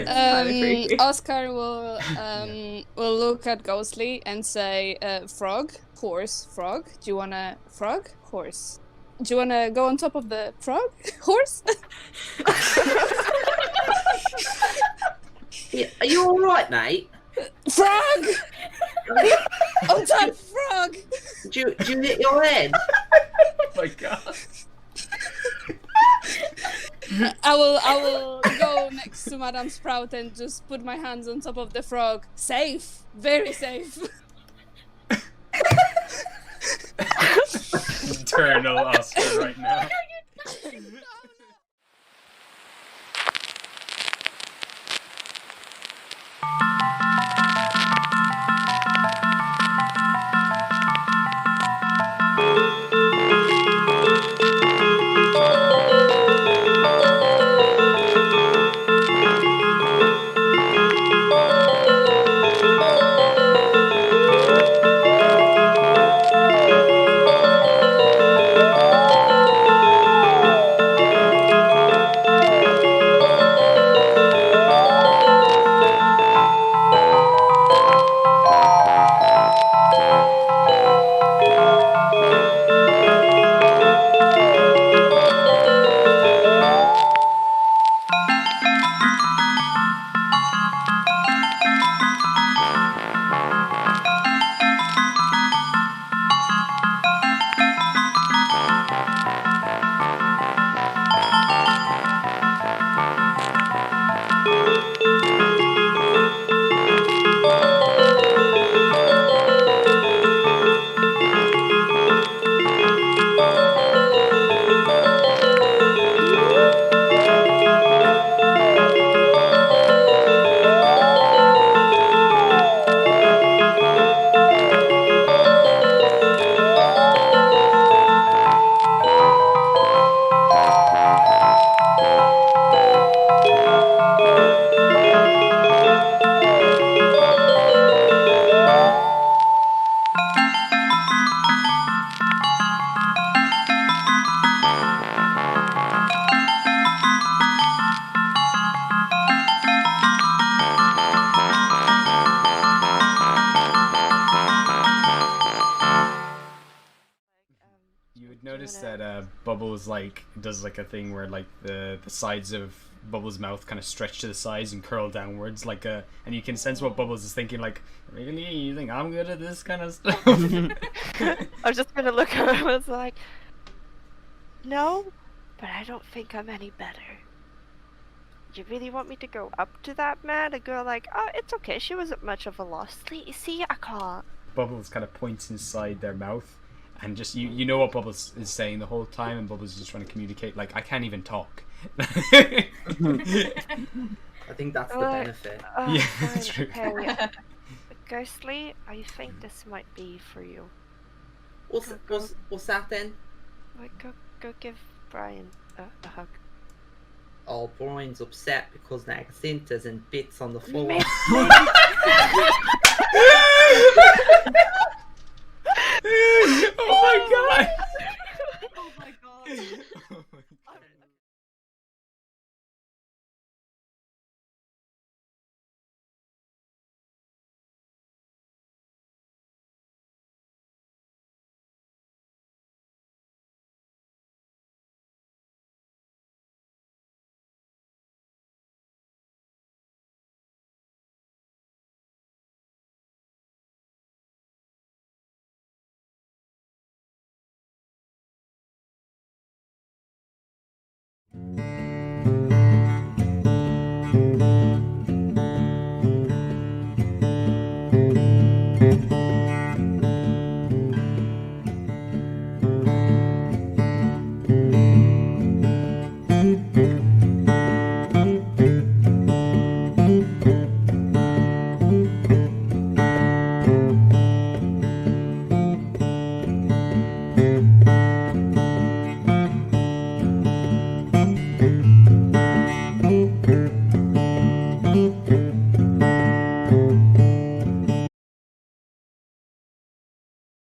freaky. Oscar will look at Ghostly and say, frog, horse, frog. Do you wanna frog, horse? Do you wanna go on top of the frog, horse? Yeah, are you all right, mate? Frog! On top, frog! Do you hit your head? Oh my god. I will go next to Madame Sprout and just put my hands on top of the frog. Safe, very safe. Eternal Oscar right now. Notice that Bubbles does a thing where the sides of Bubbles' mouth kind of stretch to the sides and curl downwards and you can sense what Bubbles is thinking, really, you think I'm good at this kind of stuff? I was just gonna look at him and was like, no, but I don't think I'm any better. You really want me to go up to that man? A girl oh, it's okay, she wasn't much of a loss. See, I can't. Bubbles kind of points inside their mouth. And just you know what Bubbles is saying the whole time, and Bubbles is just trying to communicate. I can't even talk. I think that's the benefit. Yeah, that's true. Okay. Ghostly, I think this might be for you. What's that then? Go give Brian a hug. Oh, Brian's upset because now Cynthia's in bits on the floor. Oh my god!